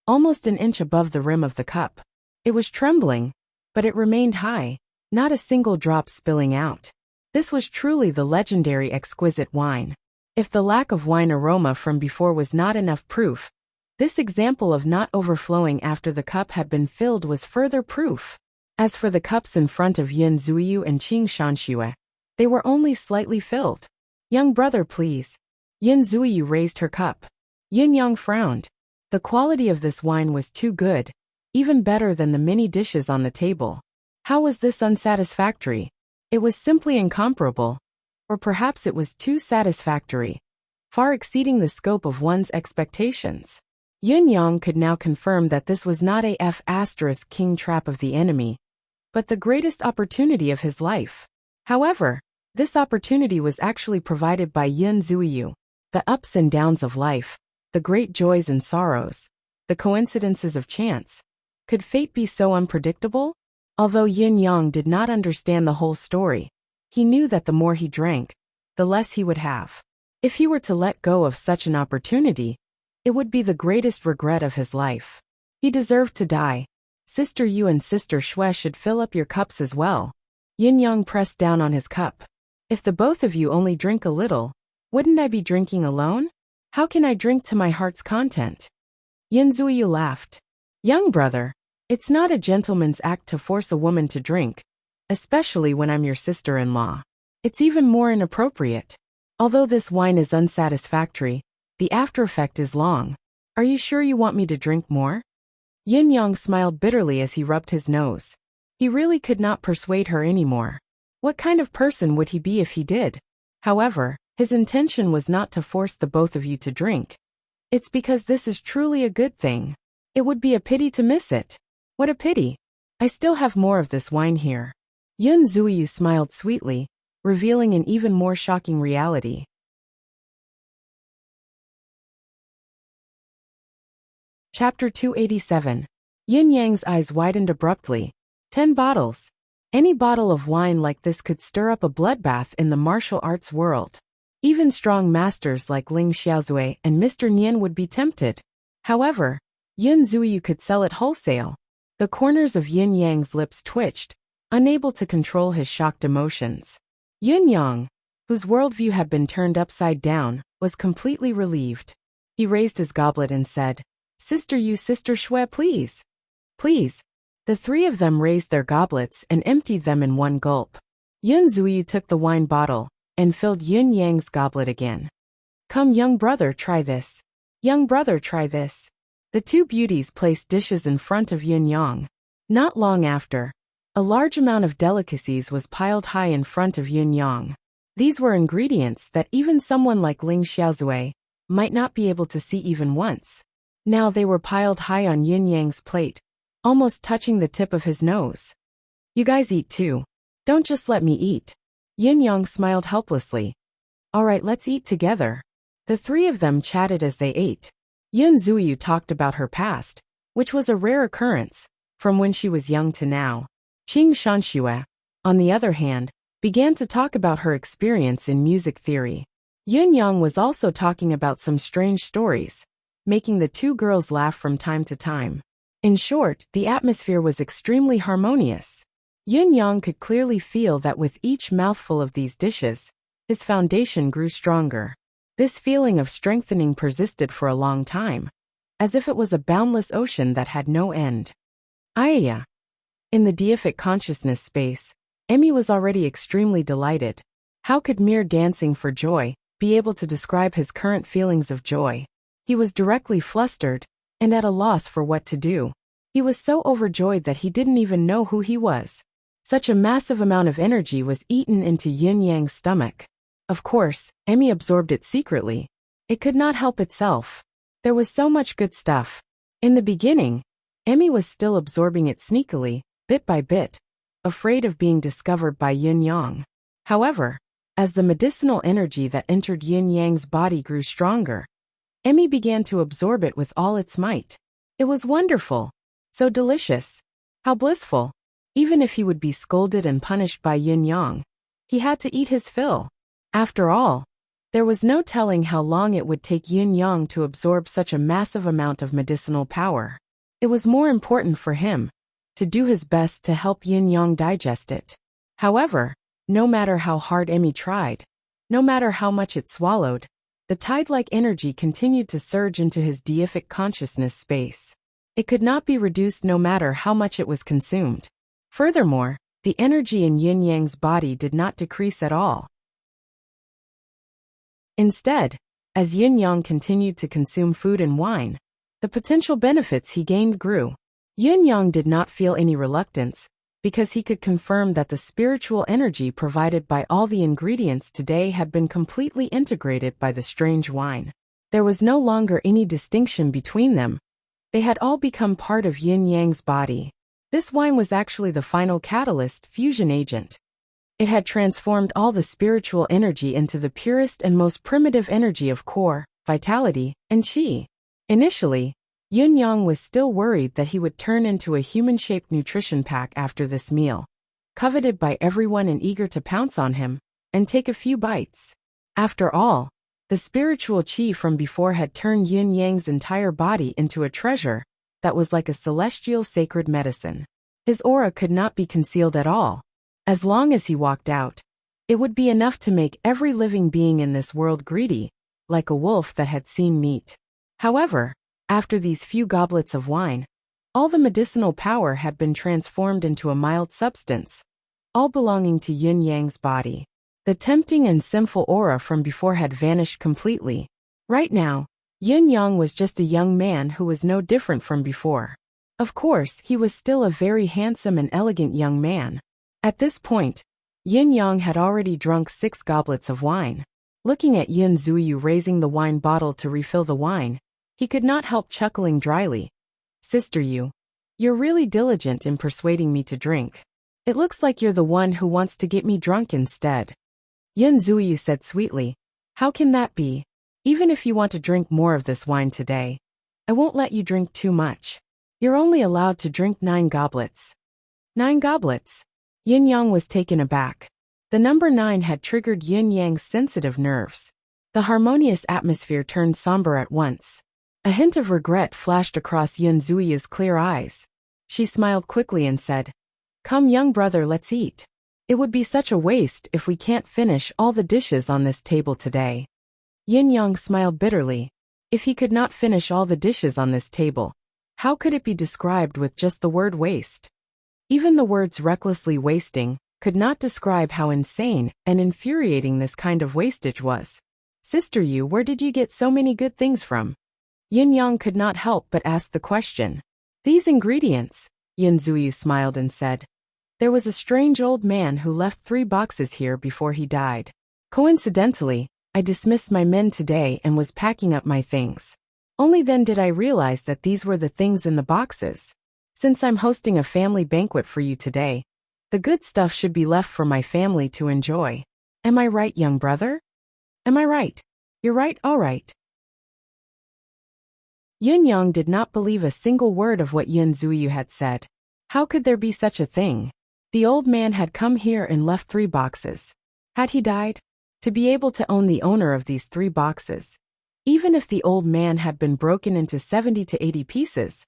almost an inch above the rim of the cup. It was trembling, but it remained high, not a single drop spilling out. This was truly the legendary exquisite wine. If the lack of wine aroma from before was not enough proof, this example of not overflowing after the cup had been filled was further proof. As for the cups in front of Yin Zuyu and Qing Shanxue, they were only slightly filled. Young brother, please. Yin Zuyu raised her cup. Yin Yang frowned. The quality of this wine was too good, even better than the many dishes on the table. How was this unsatisfactory? It was simply incomparable. Or perhaps it was too satisfactory, far exceeding the scope of one's expectations. Yin Yang could now confirm that this was not a king trap of the enemy, but the greatest opportunity of his life. However, this opportunity was actually provided by Yin Zuyu. The ups and downs of life, the great joys and sorrows, the coincidences of chance. Could fate be so unpredictable? Although Yin Yang did not understand the whole story, he knew that the more he drank, the less he would have. If he were to let go of such an opportunity, it would be the greatest regret of his life. He deserved to die. Sister Yu and Sister Shui should fill up your cups as well. Yin Yang pressed down on his cup. If the both of you only drink a little, wouldn't I be drinking alone? How can I drink to my heart's content? Yin Zuyu laughed. Young brother, it's not a gentleman's act to force a woman to drink, especially when I'm your sister-in-law. It's even more inappropriate. Although this wine is unsatisfactory, the after-effect is long. Are you sure you want me to drink more? Yin Yang smiled bitterly as he rubbed his nose. He really could not persuade her anymore. What kind of person would he be if he did? However, his intention was not to force the both of you to drink. It's because this is truly a good thing. It would be a pity to miss it. What a pity. I still have more of this wine here. Yin Zuyu smiled sweetly, revealing an even more shocking reality. Chapter 287. Yin Yang's eyes widened abruptly. 10 bottles. Any bottle of wine like this could stir up a bloodbath in the martial arts world. Even strong masters like Ling Xiaozui and Mr. Nian would be tempted. However, Yin Zuyu could sell it wholesale. The corners of Yin Yang's lips twitched, unable to control his shocked emotions. Yin Yang, whose worldview had been turned upside down, was completely relieved. He raised his goblet and said, Sister Yu, Sister Shui, please. Please. The 3 of them raised their goblets and emptied them in one gulp. Yin Zuyu took the wine bottle and filled Yin Yang's goblet again. Come, young brother, try this. Young brother, try this. The 2 beauties placed dishes in front of Yin Yang. Not long after, a large amount of delicacies was piled high in front of Yin Yang. These were ingredients that even someone like Ling Xiaozui might not be able to see even once. Now they were piled high on Yin Yang's plate, almost touching the tip of his nose. You guys eat too. Don't just let me eat. Yin Yang smiled helplessly. All right, let's eat together. The 3 of them chatted as they ate. Yin Zuyu talked about her past, which was a rare occurrence, from when she was young to now. Qing Shanxue, on the other hand, began to talk about her experience in music theory. Yin Yang was also talking about some strange stories, making the 2 girls laugh from time to time. In short, the atmosphere was extremely harmonious. Yin Yang could clearly feel that with each mouthful of these dishes, his foundation grew stronger. This feeling of strengthening persisted for a long time, as if it was a boundless ocean that had no end. Ayya. In the deific consciousness space, Emmy was already extremely delighted. How could mere dancing for joy be able to describe his current feelings of joy? He was directly flustered, and at a loss for what to do. He was so overjoyed that he didn't even know who he was. Such a massive amount of energy was eaten into Yin Yang's stomach. Of course, Emmy absorbed it secretly. It could not help itself. There was so much good stuff. In the beginning, Emmy was still absorbing it sneakily, bit by bit, afraid of being discovered by Yin Yang. However, as the medicinal energy that entered Yin Yang's body grew stronger, Emmy began to absorb it with all its might. It was wonderful. So delicious. How blissful. Even if he would be scolded and punished by Yin Yang, he had to eat his fill. After all, there was no telling how long it would take Yin Yang to absorb such a massive amount of medicinal power. It was more important for him to do his best to help Yin Yang digest it. However, no matter how hard Emmy tried, no matter how much it swallowed, the tide-like energy continued to surge into his deific consciousness space. It could not be reduced no matter how much it was consumed. Furthermore, the energy in Yin Yang's body did not decrease at all. Instead, as Yin Yang continued to consume food and wine, the potential benefits he gained grew. Yin Yang did not feel any reluctance, because he could confirm that the spiritual energy provided by all the ingredients today had been completely integrated by the strange wine. There was no longer any distinction between them. They had all become part of Yin Yang's body. This wine was actually the final catalyst, fusion agent. It had transformed all the spiritual energy into the purest and most primitive energy of core, vitality, and qi. Initially, Yin Yang was still worried that he would turn into a human-shaped nutrition pack after this meal, coveted by everyone and eager to pounce on him and take a few bites. After all, the spiritual qi from before had turned Yin Yang's entire body into a treasure that was like a celestial sacred medicine. His aura could not be concealed at all. As long as he walked out, it would be enough to make every living being in this world greedy, like a wolf that had seen meat. However, after these few goblets of wine, all the medicinal power had been transformed into a mild substance, all belonging to Yin Yang's body. The tempting and sinful aura from before had vanished completely. Right now, Yin Yang was just a young man who was no different from before. Of course, he was still a very handsome and elegant young man. At this point, Yin Yang had already drunk 6 goblets of wine. Looking at Yin Zuyu raising the wine bottle to refill the wine, he could not help chuckling dryly. "Sister Yu, you're really diligent in persuading me to drink. It looks like you're the one who wants to get me drunk instead." Yin Zuyu said sweetly, "How can that be? Even if you want to drink more of this wine today, I won't let you drink too much. You're only allowed to drink 9 goblets. 9 goblets? Yin Yang was taken aback. The number 9 had triggered Yin Yang's sensitive nerves. The harmonious atmosphere turned somber at once. A hint of regret flashed across Yin Zuyu's clear eyes. She smiled quickly and said, "Come, young brother, let's eat. It would be such a waste if we can't finish all the dishes on this table today." Yin Yang smiled bitterly. If he could not finish all the dishes on this table, how could it be described with just the word waste? Even the words recklessly wasting could not describe how insane and infuriating this kind of wastage was. "Sister Yu, where did you get so many good things from?" Yin Yang could not help but ask the question. "These ingredients," Yin Zuyu smiled and said. "There was a strange old man who left 3 boxes here before he died. Coincidentally, I dismissed my men today and was packing up my things. Only then did I realize that these were the things in the boxes. Since I'm hosting a family banquet for you today, the good stuff should be left for my family to enjoy. Am I right, young brother? Am I right? You're right, all right." Yin Yang did not believe a single word of what Yin Zuyu had said. How could there be such a thing? The old man had come here and left 3 boxes. Had he died? To be able to own the owner of these 3 boxes, even if the old man had been broken into 70 to 80 pieces,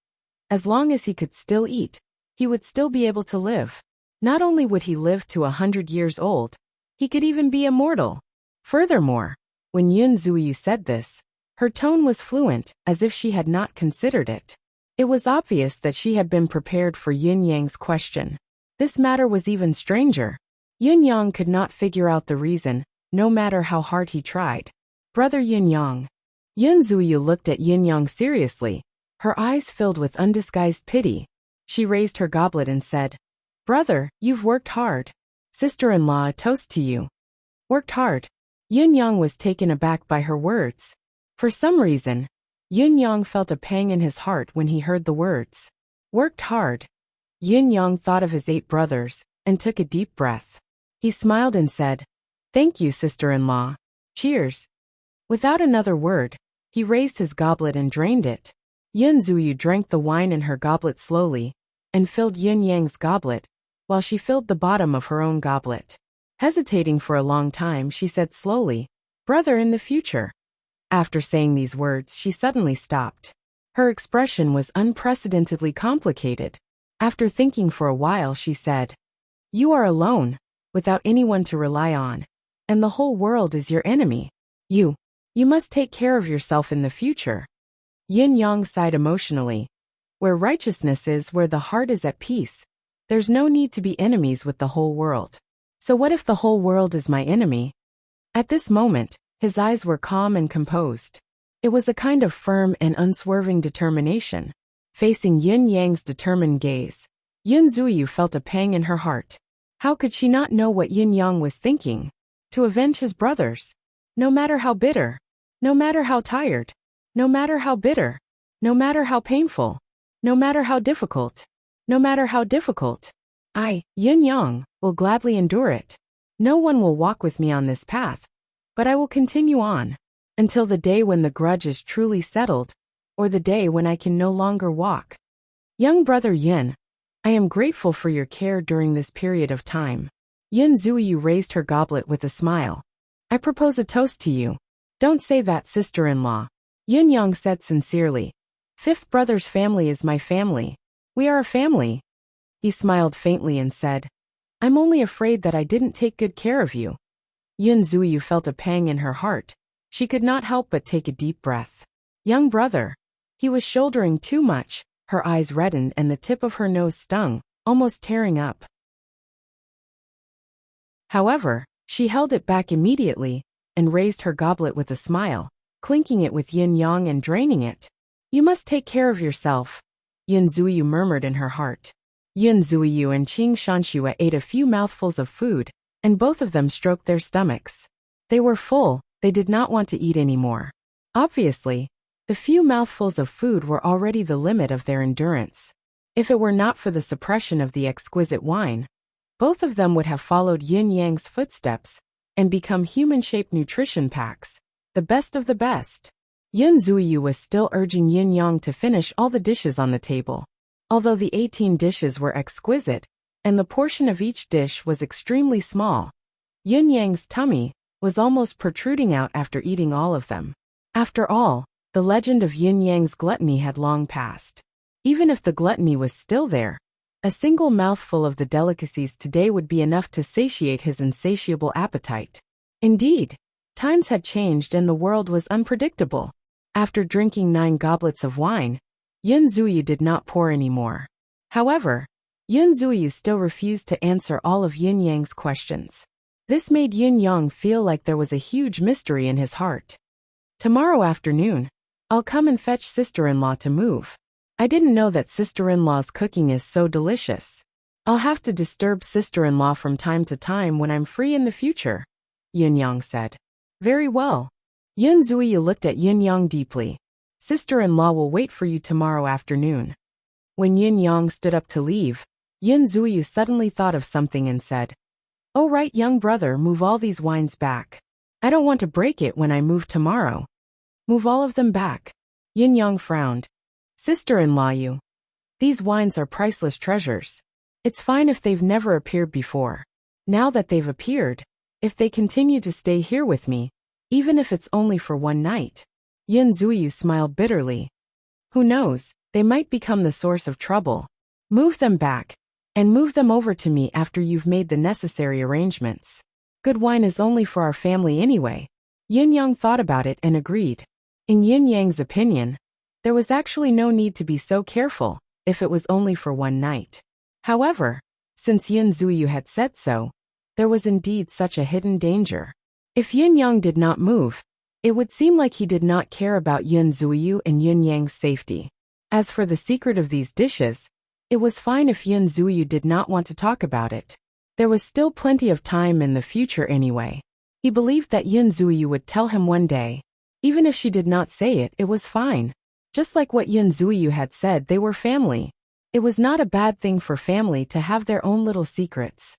as long as he could still eat, he would still be able to live. Not only would he live to 100 years old, he could even be immortal. Furthermore, when Yin Zuyu said this, her tone was fluent, as if she had not considered it. It was obvious that she had been prepared for Yin Yang's question. This matter was even stranger. Yin Yang could not figure out the reason, no matter how hard he tried. "Brother Yin Yang." Yin Zuyu looked at Yin Yang seriously, her eyes filled with undisguised pity. She raised her goblet and said, "Brother, you've worked hard. Sister-in-law, a toast to you." "Worked hard? Yun Yang was taken aback by her words. For some reason, Yun Yang felt a pang in his heart when he heard the words. Worked hard. Yun Yang thought of his 8 brothers, and took a deep breath. He smiled and said, "Thank you, sister-in-law. Cheers." Without another word, he raised his goblet and drained it. Yun Zuyu drank the wine in her goblet slowly, and filled Yun Yang's goblet, while she filled the bottom of her own goblet. Hesitating for a long time, she said slowly, "Brother in the future." After saying these words, she suddenly stopped. Her expression was unprecedentedly complicated. After thinking for a while, she said, "You are alone, without anyone to rely on, and the whole world is your enemy. You must take care of yourself in the future." Yin Yang sighed emotionally. Where righteousness is, where the heart is at peace, there's no need to be enemies with the whole world. So what if the whole world is my enemy? At this moment, his eyes were calm and composed. It was a kind of firm and unswerving determination. Facing Yin Yang's determined gaze, Yun Zuyu felt a pang in her heart. How could she not know what Yin Yang was thinking? To avenge his brothers. No matter how bitter. No matter how tired. No matter how bitter. No matter how painful. No matter how difficult. No matter how difficult. I, Yin Yang, will gladly endure it. No one will walk with me on this path. But I will continue on. Until the day when the grudge is truly settled, or the day when I can no longer walk. Young brother Yin, I am grateful for your care during this period of time. Yin Zuyu raised her goblet with a smile. I propose a toast to you. Don't say that, sister-in-law. Yin Yang said sincerely. 5th brother's family is my family. We are a family. He smiled faintly and said, I'm only afraid that I didn't take good care of you. Yun Zuyu felt a pang in her heart. She could not help but take a deep breath. Young brother. He was shouldering too much. Her eyes reddened and the tip of her nose stung, almost tearing up. However, she held it back immediately, and raised her goblet with a smile, clinking it with yin yang and draining it. You must take care of yourself, Yun Zuyu murmured in her heart. Yun Zuyu and Qing Shanxue ate a few mouthfuls of food, and both of them stroked their stomachs. They were full, they did not want to eat any more. Obviously, the few mouthfuls of food were already the limit of their endurance. If it were not for the suppression of the exquisite wine, both of them would have followed Yin Yang's footsteps and become human-shaped nutrition packs, the best of the best. Yun Zuyu was still urging Yin Yang to finish all the dishes on the table. Although the 18 dishes were exquisite, and the portion of each dish was extremely small, Yin Yang's tummy was almost protruding out after eating all of them. After all, the legend of Yin Yang's gluttony had long passed. Even if the gluttony was still there, a single mouthful of the delicacies today would be enough to satiate his insatiable appetite. Indeed, times had changed and the world was unpredictable. After drinking 9 goblets of wine, Yun Zuyu did not pour any more. However, Yun Zuyu still refused to answer all of Yin Yang's questions. This made Yin Yang feel like there was a huge mystery in his heart. Tomorrow afternoon, I'll come and fetch sister-in-law to move. I didn't know that sister-in-law's cooking is so delicious. I'll have to disturb sister-in-law from time to time when I'm free in the future, Yin Yang said. Very well. Yun Zuyu looked at Yin Yang deeply. Sister-in-law will wait for you tomorrow afternoon. When Yin Yang stood up to leave, Yun Zuyu suddenly thought of something and said, Oh right, young brother, move all these wines back. I don't want to break it when I move tomorrow. Move all of them back. Yin Yang frowned. Sister-in-law, these wines are priceless treasures. It's fine if they've never appeared before. Now that they've appeared, if they continue to stay here with me, even if it's only for one night. Yun Zuyu smiled bitterly. Who knows, they might become the source of trouble. Move them back, and move them over to me after you've made the necessary arrangements. Good wine is only for our family anyway. Yin Yang thought about it and agreed. In Yin Yang's opinion, there was actually no need to be so careful, if it was only for one night. However, since Yun Zuyu had said so, there was indeed such a hidden danger. If Yin Yang did not move, it would seem like he did not care about Yun Zuyu and Yin Yang's safety. As for the secret of these dishes, it was fine if Yun Zuyu did not want to talk about it. There was still plenty of time in the future anyway. He believed that Yun Zuyu would tell him one day. Even if she did not say it, it was fine. Just like what Yun Zuyu had said, they were family. It was not a bad thing for family to have their own little secrets.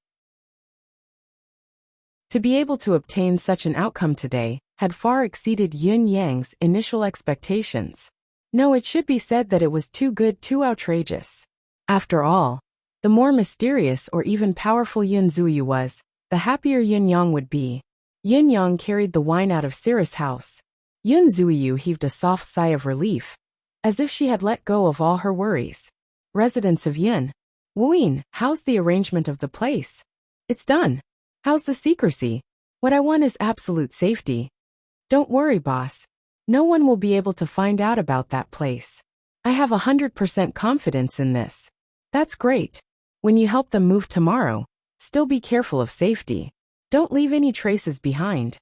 To be able to obtain such an outcome today had far exceeded Yun Yang's initial expectations. No, it should be said that it was too good, too outrageous. After all, the more mysterious or even powerful Yun Zuyu was, the happier Yun Yang would be. Yun Yang carried the wine out of Cirrus' house. Yun Zuyu heaved a soft sigh of relief, as if she had let go of all her worries. Residents of Yun. Wuyin, how's the arrangement of the place? It's done. How's the secrecy? What I want is absolute safety. Don't worry, boss. No one will be able to find out about that place. I have 100% confidence in this. That's great. When you help them move tomorrow, still be careful of safety. Don't leave any traces behind.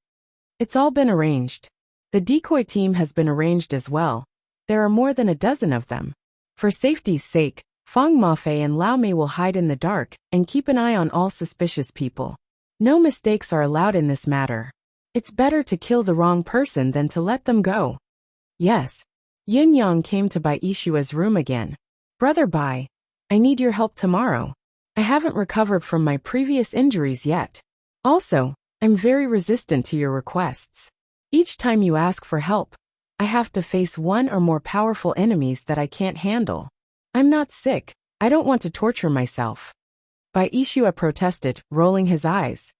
It's all been arranged. The decoy team has been arranged as well. There are more than a dozen of them. For safety's sake, Fang Mafei and Lao Mei will hide in the dark and keep an eye on all suspicious people. No mistakes are allowed in this matter. It's better to kill the wrong person than to let them go. Yes. Yun Yang came to Bai Ishua's room again. Brother Bai, I need your help tomorrow. I haven't recovered from my previous injuries yet. Also, I'm very resistant to your requests. Each time you ask for help, I have to face one or more powerful enemies that I can't handle. I'm not sick. I don't want to torture myself. Bai Ishua protested, rolling his eyes.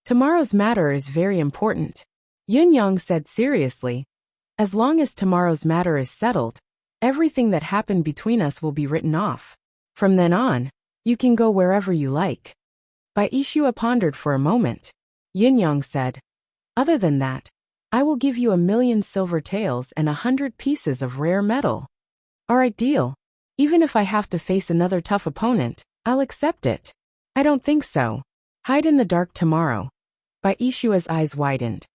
Tomorrow's matter is very important. Yun Yang said seriously. As long as tomorrow's matter is settled, everything that happened between us will be written off. From then on, you can go wherever you like. Bai Ishua pondered for a moment. Yun Yang said, other than that, I will give you 1,000,000 silver taels and 100 pieces of rare metal. Alright, deal. Even if I have to face another tough opponent, I'll accept it. I don't think so. Hide in the dark tomorrow. Bai Ishua's eyes widened.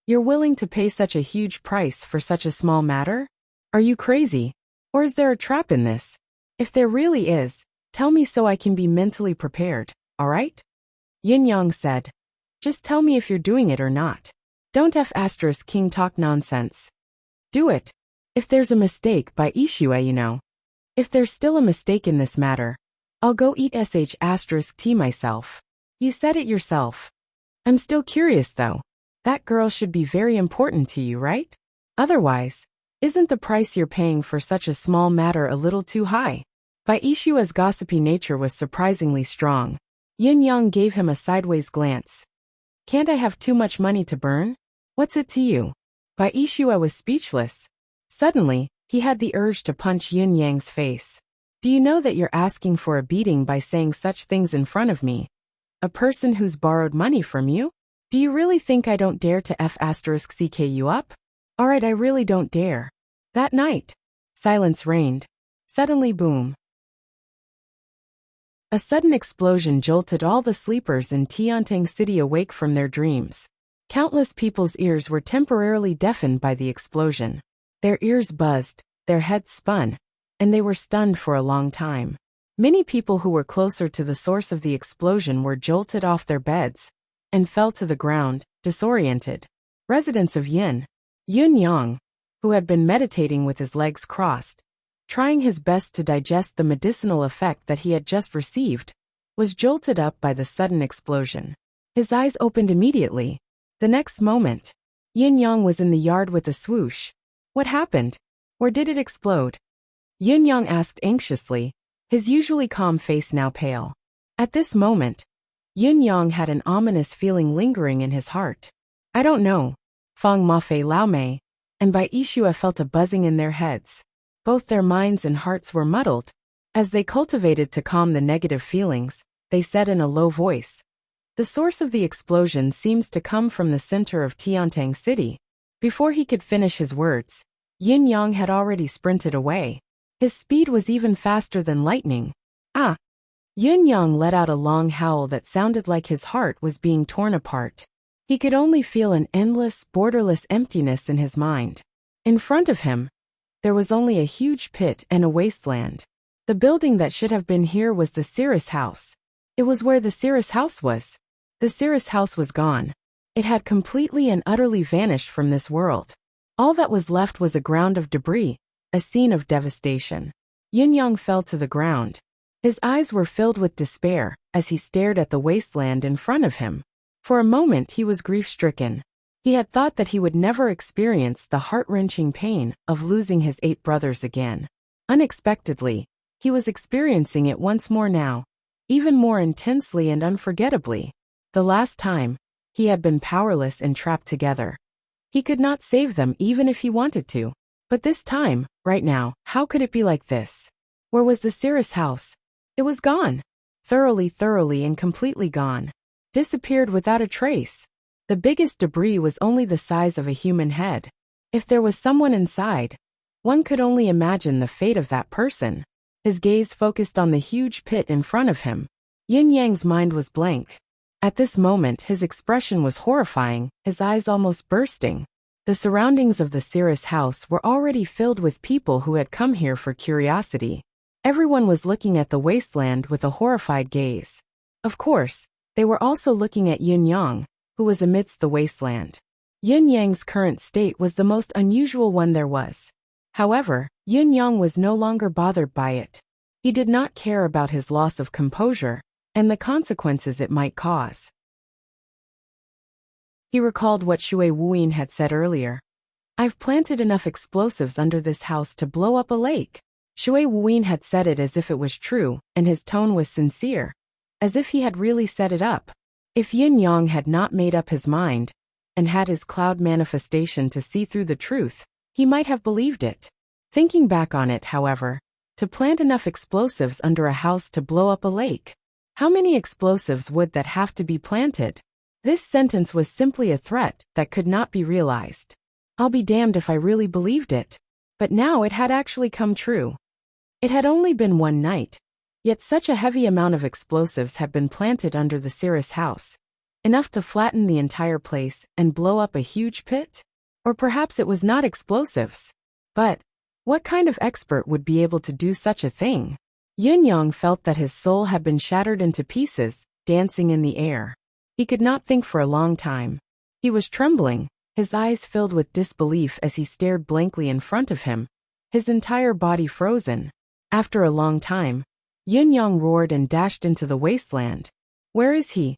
You're willing to pay such a huge price for such a small matter? Are you crazy? Or is there a trap in this? If there really is, tell me so I can be mentally prepared, alright? Yin Yang said. Just tell me if you're doing it or not. Don't King talk nonsense. Do it. If there's a mistake Bai Ishua, you know. If there's still a mistake in this matter, I'll go eat *T myself. You said it yourself. I'm still curious though. That girl should be very important to you, right? Otherwise, isn't the price you're paying for such a small matter a little too high? Bai Ishua's gossipy nature was surprisingly strong. Yin Yang gave him a sideways glance. Can't I have too much money to burn? What's it to you? Bai Ishua was speechless. Suddenly, he had the urge to punch Yin Yang's face. Do you know that you're asking for a beating by saying such things in front of me? A person who's borrowed money from you? Do you really think I don't dare to *CK you up? Alright, I really don't dare. That night, silence reigned. Suddenly boom. A sudden explosion jolted all the sleepers in Tiantang City awake from their dreams. Countless people's ears were temporarily deafened by the explosion. Their ears buzzed, their heads spun, and they were stunned for a long time. Many people who were closer to the source of the explosion were jolted off their beds and fell to the ground, disoriented. Residents of Yun Yang, who had been meditating with his legs crossed, trying his best to digest the medicinal effect that he had just received, was jolted up by the sudden explosion. His eyes opened immediately. The next moment, Yin Yang was in the yard with a swoosh. What happened? Or did it explode? Yin Yang asked anxiously, his usually calm face now pale. At this moment, Yin Yang had an ominous feeling lingering in his heart. I don't know. Fang Mafei Lao Mei and Bai Ishua felt a buzzing in their heads. Both their minds and hearts were muddled. As they cultivated to calm the negative feelings, they said in a low voice, the source of the explosion seems to come from the center of Tiantang City. Before he could finish his words, Yin Yang had already sprinted away. His speed was even faster than lightning. Ah! Yin Yang let out a long howl that sounded like his heart was being torn apart. He could only feel an endless, borderless emptiness in his mind. In front of him, there was only a huge pit and a wasteland. The building that should have been here was the Cirrus house. It was where the Cirrus house was. The Cirrus house was gone. It had completely and utterly vanished from this world. All that was left was a ground of debris, a scene of devastation. Yun-yang fell to the ground. His eyes were filled with despair as he stared at the wasteland in front of him. For a moment he was grief-stricken. He had thought that he would never experience the heart-wrenching pain of losing his 8 brothers again. Unexpectedly, he was experiencing it once more now, even more intensely and unforgettably. The last time, he had been powerless and trapped together. He could not save them even if he wanted to. But this time, right now, how could it be like this? Where was the Cirrus house? It was gone. Thoroughly and completely gone. Disappeared without a trace. The biggest debris was only the size of a human head. If there was someone inside, one could only imagine the fate of that person. His gaze focused on the huge pit in front of him. Yin-Yang's mind was blank. At this moment his expression was horrifying, his eyes almost bursting. The surroundings of the Cirrus house were already filled with people who had come here for curiosity. Everyone was looking at the wasteland with a horrified gaze. Of course, they were also looking at Yun-Yang, who was amidst the wasteland. Yun-Yang's current state was the most unusual one there was. However, Yun-Yang was no longer bothered by it. He did not care about his loss of composure and the consequences it might cause. He recalled what Shui Wuyin had said earlier. "I've planted enough explosives under this house to blow up a lake." Shui Wuyin had said it as if it was true, and his tone was sincere, as if he had really set it up. If Yin-Yang had not made up his mind, and had his cloud manifestation to see through the truth, he might have believed it. Thinking back on it, however, to plant enough explosives under a house to blow up a lake. How many explosives would that have to be planted? This sentence was simply a threat that could not be realized. I'll be damned if I really believed it. But now it had actually come true. It had only been one night, yet such a heavy amount of explosives had been planted under the Cirrus house. Enough to flatten the entire place and blow up a huge pit? Or perhaps it was not explosives. But what kind of expert would be able to do such a thing? Yun-Yang felt that his soul had been shattered into pieces, dancing in the air. He could not think for a long time. He was trembling, his eyes filled with disbelief as he stared blankly in front of him, his entire body frozen. After a long time, Yun-Yang roared and dashed into the wasteland. Where is he?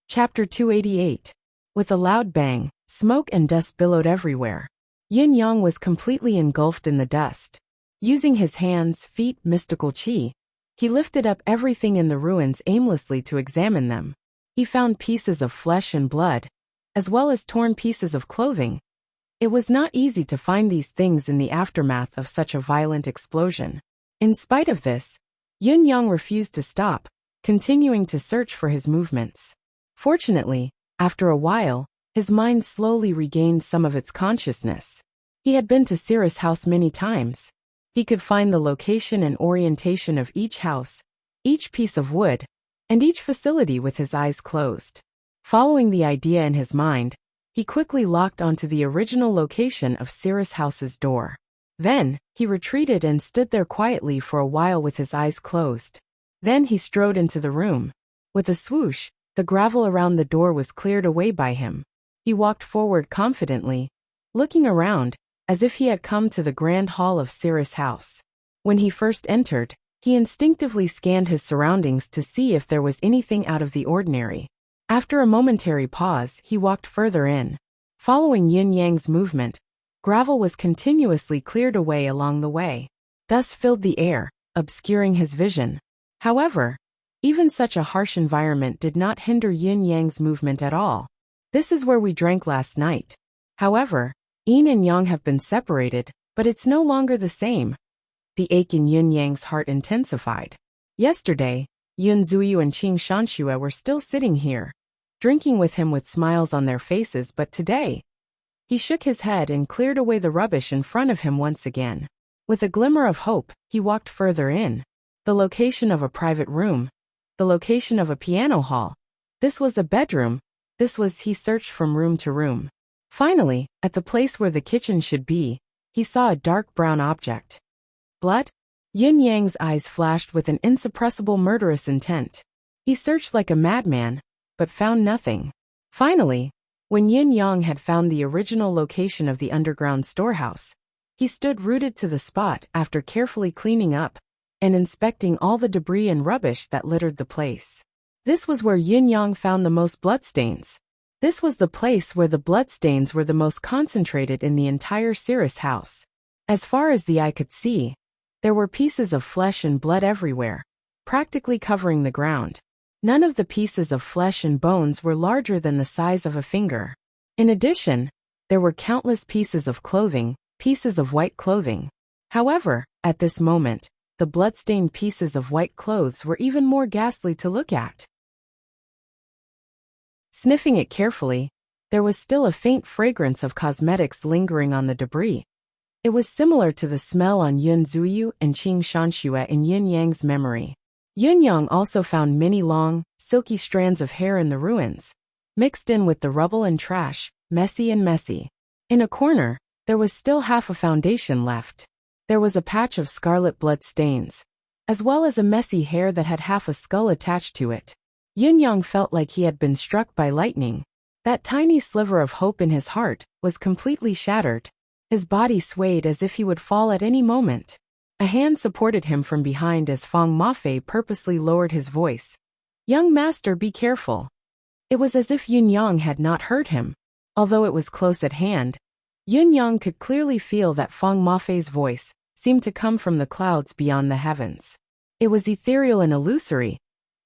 Chapter 288. With a loud bang, smoke and dust billowed everywhere. Yin-Yang was completely engulfed in the dust. Using his hands, feet, mystical qi, he lifted up everything in the ruins aimlessly to examine them. He found pieces of flesh and blood, as well as torn pieces of clothing. It was not easy to find these things in the aftermath of such a violent explosion. In spite of this, Yun-Yang refused to stop, continuing to search for his movements. Fortunately, after a while, his mind slowly regained some of its consciousness. He had been to Cirrus house many times. He could find the location and orientation of each house, each piece of wood, and each facility with his eyes closed. Following the idea in his mind, he quickly locked onto the original location of Cirrus house's door. Then, he retreated and stood there quietly for a while with his eyes closed. Then he strode into the room. With a swoosh, the gravel around the door was cleared away by him. He walked forward confidently, looking around, as if he had come to the grand hall of Cirrus house. When he first entered, he instinctively scanned his surroundings to see if there was anything out of the ordinary. After a momentary pause, he walked further in. Following Yin-Yang's movement, gravel was continuously cleared away along the way. Dust filled the air, obscuring his vision. However, even such a harsh environment did not hinder Yin-Yang's movement at all. This is where we drank last night. However, Yin and Yang have been separated, but it's no longer the same. The ache in Yin-Yang's heart intensified. Yesterday, Yun Zuyu and Qing Shanxue were still sitting here, drinking with him with smiles on their faces, but today, he shook his head and cleared away the rubbish in front of him once again. With a glimmer of hope, he walked further in. The location of a private room. The location of a piano hall. This was a bedroom. He searched from room to room. Finally, at the place where the kitchen should be, he saw a dark brown object. Blood? Yin Yang's eyes flashed with an insuppressible murderous intent. He searched like a madman, but found nothing. Finally, when Yin Yang had found the original location of the underground storehouse, he stood rooted to the spot after carefully cleaning up and inspecting all the debris and rubbish that littered the place. This was where Yin Yang found the most bloodstains. This was the place where the bloodstains were the most concentrated in the entire Cirrus house. As far as the eye could see, there were pieces of flesh and blood everywhere, practically covering the ground. None of the pieces of flesh and bones were larger than the size of a finger. In addition, there were countless pieces of clothing, pieces of white clothing. However, at this moment, the blood-stained pieces of white clothes were even more ghastly to look at. Sniffing it carefully, there was still a faint fragrance of cosmetics lingering on the debris. It was similar to the smell on Yun Zuyu and Qing Shanxue in Yin Yang's memory. Yin Yang also found many long, silky strands of hair in the ruins, mixed in with the rubble and trash, messy and messy. In a corner, there was still half a foundation left. There was a patch of scarlet blood stains, as well as a messy hair that had half a skull attached to it. Yin Yang felt like he had been struck by lightning. That tiny sliver of hope in his heart was completely shattered. His body swayed as if he would fall at any moment. A hand supported him from behind as Feng Mafei purposely lowered his voice. "Young master, be careful." It was as if Yin Yang had not heard him. Although it was close at hand, Yin Yang could clearly feel that Feng Mafei's voice seemed to come from the clouds beyond the heavens. It was ethereal and illusory.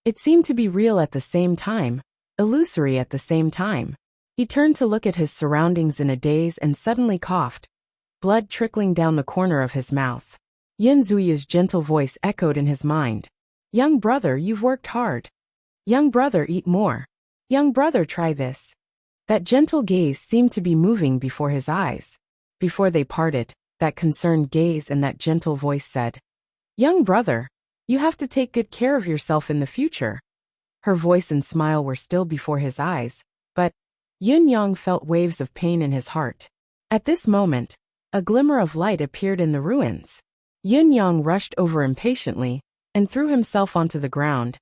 It seemed to be real at the same time, illusory at the same time. He turned to look at his surroundings in a daze and suddenly coughed, blood trickling down the corner of his mouth. Yin Zuyu's gentle voice echoed in his mind. "Young brother, you've worked hard. Young brother, eat more. Young brother, try this." That gentle gaze seemed to be moving before his eyes. Before they parted, that concerned gaze and that gentle voice said, "Young brother, you have to take good care of yourself in the future." Her voice and smile were still before his eyes, but Yin Yang felt waves of pain in his heart. At this moment, a glimmer of light appeared in the ruins. Yin Yang rushed over impatiently and threw himself onto the ground,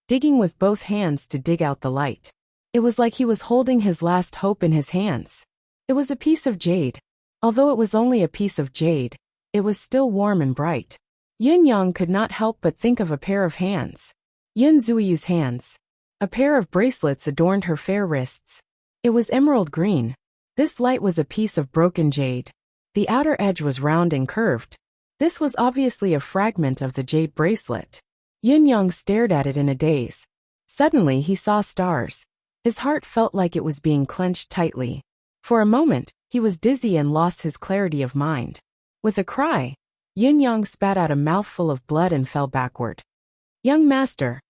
digging with both hands to dig out the light. It was like he was holding his last hope in his hands. It was a piece of jade. Although it was only a piece of jade, it was still warm and bright. Yin Yang could not help but think of a pair of hands. Yin Zuyu's hands. A pair of bracelets adorned her fair wrists. It was emerald green. This light was a piece of broken jade. The outer edge was round and curved. This was obviously a fragment of the jade bracelet. Yin Yang stared at it in a daze. Suddenly he saw stars. His heart felt like it was being clenched tightly. For a moment, he was dizzy and lost his clarity of mind. With a cry, Yin Yang spat out a mouthful of blood and fell backward. "Young master!"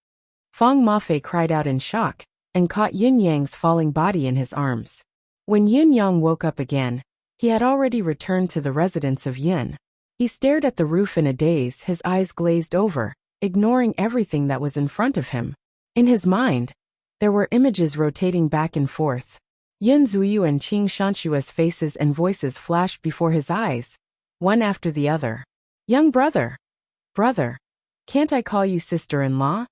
Feng Mafei cried out in shock, and caught Yin Yang's falling body in his arms. When Yin Yang woke up again, he had already returned to the residence of Yin. He stared at the roof in a daze, his eyes glazed over, ignoring everything that was in front of him. In his mind, there were images rotating back and forth. Yin Zuyu and Qing Shanxue's faces and voices flashed before his eyes, one after the other. "Young brother! Brother! Can't I call you sister-in-law?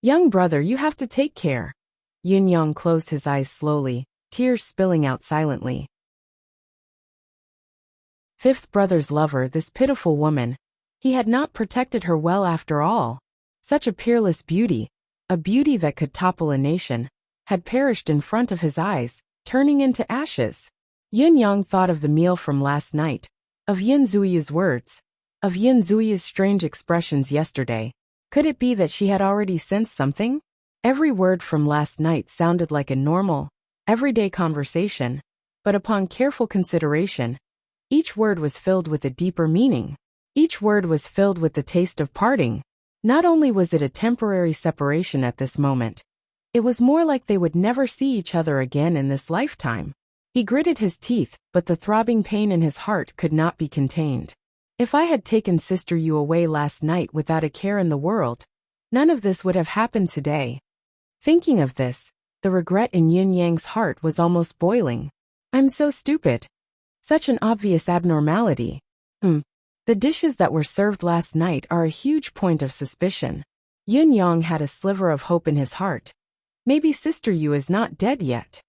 Young brother, you have to take care." Yin Yang closed his eyes slowly, tears spilling out silently. Fifth brother's lover, this pitiful woman. He had not protected her well after all. Such a peerless beauty, a beauty that could topple a nation, had perished in front of his eyes, turning into ashes. Yin Yang thought of the meal from last night, of Yin Zuyu's words, of Yin Zuyu's strange expressions yesterday. Could it be that she had already sensed something? Every word from last night sounded like a normal, everyday conversation, but upon careful consideration, each word was filled with a deeper meaning. Each word was filled with the taste of parting. Not only was it a temporary separation at this moment, it was more like they would never see each other again in this lifetime. He gritted his teeth, but the throbbing pain in his heart could not be contained. If I had taken Sister Yu away last night without a care in the world, none of this would have happened today. Thinking of this, the regret in Yin Yang's heart was almost boiling. I'm so stupid. Such an obvious abnormality. The dishes that were served last night are a huge point of suspicion. Yun Yang had a sliver of hope in his heart. Maybe Sister Yu is not dead yet.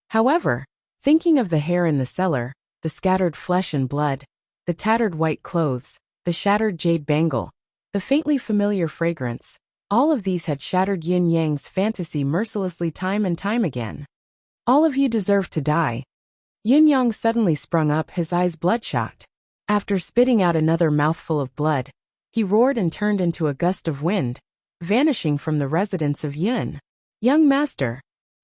However, thinking of the hair in the cellar, the scattered flesh and blood, the tattered white clothes, the shattered jade bangle, the faintly familiar fragrance, all of these had shattered Yun Yang's fantasy mercilessly time and time again. All of you deserve to die. Yun Yang suddenly sprung up, his eyes bloodshot. After spitting out another mouthful of blood, he roared and turned into a gust of wind, vanishing from the residence of Yun. Young master,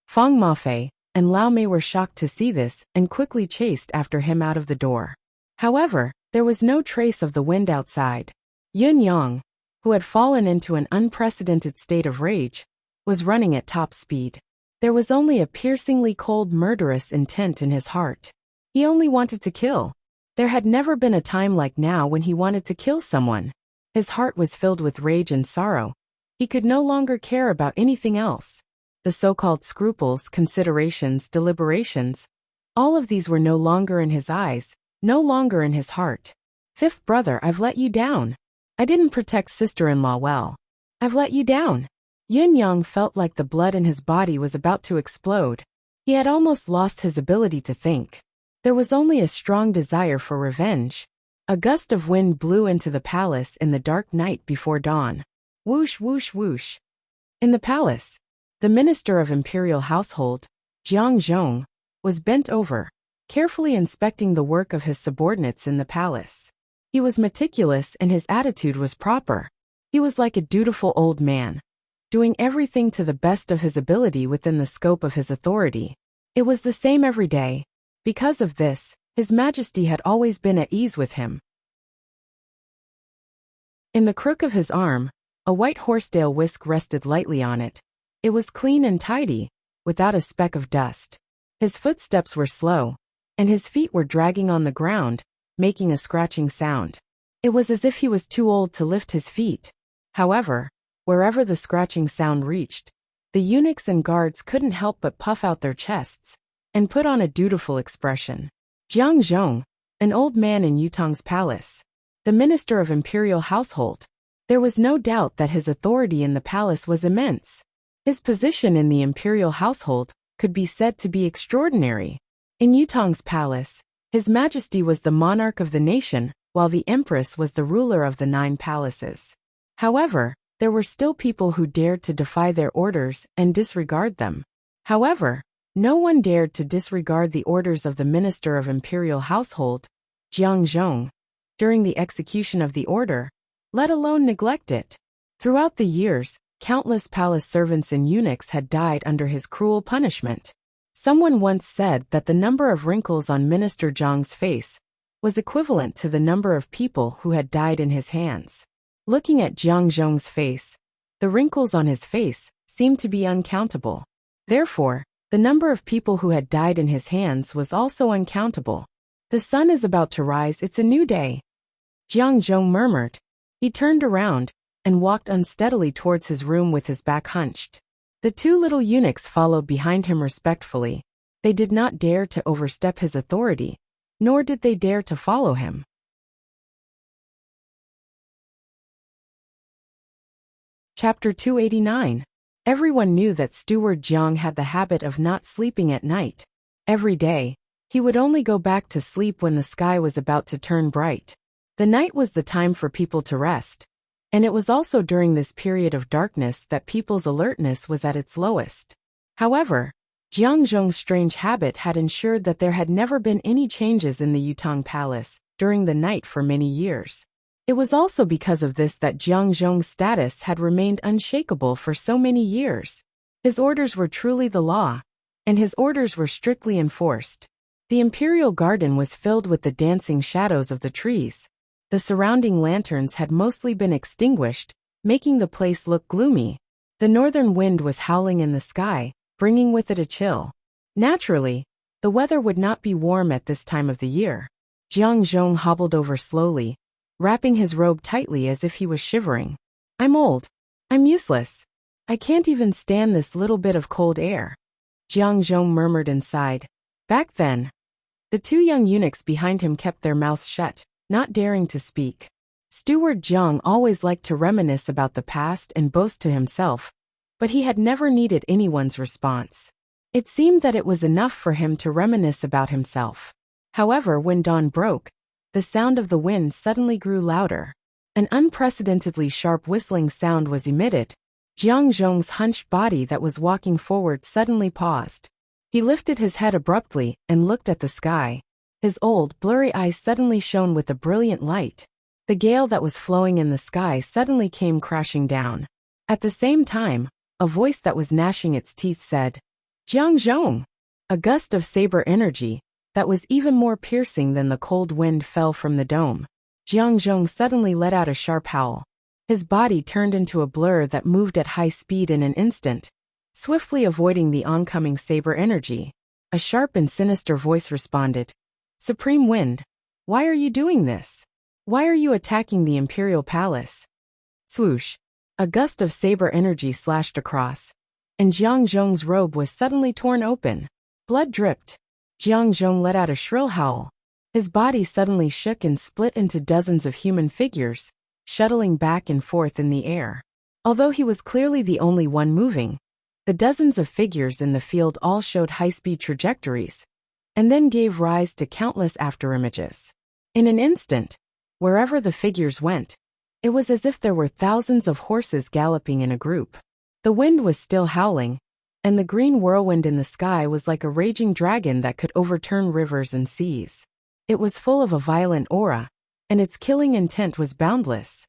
Feng Mafei, and Lao Mei were shocked to see this and quickly chased after him out of the door. However, there was no trace of the wind outside. Yun Yang, who had fallen into an unprecedented state of rage, was running at top speed. There was only a piercingly cold, murderous intent in his heart. He only wanted to kill. There had never been a time like now when he wanted to kill someone. His heart was filled with rage and sorrow. He could no longer care about anything else. The so-called scruples, considerations, deliberations, all of these were no longer in his eyes, no longer in his heart. Fifth brother, I've let you down. I didn't protect sister-in-law well. I've let you down. Yun Yang felt like the blood in his body was about to explode. He had almost lost his ability to think. There was only a strong desire for revenge. A gust of wind blew into the palace in the dark night before dawn. Whoosh, whoosh, whoosh. In the palace, the minister of imperial household, Jiang Zhong, was bent over, carefully inspecting the work of his subordinates in the palace. He was meticulous and his attitude was proper. He was like a dutiful old man, doing everything to the best of his ability within the scope of his authority. It was the same every day. Because of this, His Majesty had always been at ease with him. In the crook of his arm, a white horsetail whisk rested lightly on it. It was clean and tidy, without a speck of dust. His footsteps were slow, and his feet were dragging on the ground, making a scratching sound. It was as if he was too old to lift his feet. However, wherever the scratching sound reached, the eunuchs and guards couldn't help but puff out their chests and put on a dutiful expression. Jiang Zhong, an old man in Yutong's palace, the minister of imperial household. There was no doubt that his authority in the palace was immense. His position in the imperial household could be said to be extraordinary. In Yutong's palace, His Majesty was the monarch of the nation, while the empress was the ruler of the 9 palaces. However, there were still people who dared to defy their orders and disregard them. However, no one dared to disregard the orders of the minister of imperial household, Jiang Zhong, during the execution of the order, let alone neglect it. Throughout the years, countless palace servants and eunuchs had died under his cruel punishment. Someone once said that the number of wrinkles on Minister Zhang's face was equivalent to the number of people who had died in his hands. Looking at Jiang Zhong's face, the wrinkles on his face seemed to be uncountable. Therefore, the number of people who had died in his hands was also uncountable. The sun is about to rise, it's a new day, Jiang Zhong murmured. He turned around and walked unsteadily towards his room with his back hunched. The 2 little eunuchs followed behind him respectfully. They did not dare to overstep his authority, nor did they dare to follow him. Chapter 289. Everyone knew that Steward Jiang had the habit of not sleeping at night. Every day, he would only go back to sleep when the sky was about to turn bright. The night was the time for people to rest, and it was also during this period of darkness that people's alertness was at its lowest. However, Jiang Zhong's strange habit had ensured that there had never been any changes in the Yutong Palace during the night for many years. It was also because of this that Jiang Zhong's status had remained unshakable for so many years. His orders were truly the law, and his orders were strictly enforced. The imperial garden was filled with the dancing shadows of the trees. The surrounding lanterns had mostly been extinguished, making the place look gloomy. The northern wind was howling in the sky, bringing with it a chill. Naturally, the weather would not be warm at this time of the year. Jiang Zhong hobbled over slowly, wrapping his robe tightly as if he was shivering. I'm old. I'm useless. I can't even stand this little bit of cold air, Jiang Zhong murmured inside. Back then, the 2 young eunuchs behind him kept their mouths shut. not daring to speak. Steward Jiang always liked to reminisce about the past and boast to himself, but he had never needed anyone's response. It seemed that it was enough for him to reminisce about himself. However, when dawn broke, the sound of the wind suddenly grew louder. An unprecedentedly sharp whistling sound was emitted. Jiang Zhong's hunched body that was walking forward suddenly paused. He lifted his head abruptly and looked at the sky. His old, blurry eyes suddenly shone with a brilliant light. The gale that was flowing in the sky suddenly came crashing down. At the same time, a voice that was gnashing its teeth said, "Jiang Zhong!" A gust of saber energy, that was even more piercing than the cold wind, fell from the dome. Jiang Zhong suddenly let out a sharp howl. His body turned into a blur that moved at high speed in an instant, swiftly avoiding the oncoming saber energy. A sharp and sinister voice responded, "Supreme Wind, why are you doing this? Why are you attacking the Imperial Palace?" Swoosh! A gust of saber energy slashed across, and Jiang Zhong's robe was suddenly torn open. Blood dripped. Jiang Zhong let out a shrill howl. His body suddenly shook and split into dozens of human figures, shuttling back and forth in the air. Although he was clearly the only one moving, the dozens of figures in the field all showed high-speed trajectories, and then gave rise to countless afterimages. In an instant, wherever the figures went, it was as if there were thousands of horses galloping in a group. The wind was still howling, and the green whirlwind in the sky was like a raging dragon that could overturn rivers and seas. It was full of a violent aura, and its killing intent was boundless.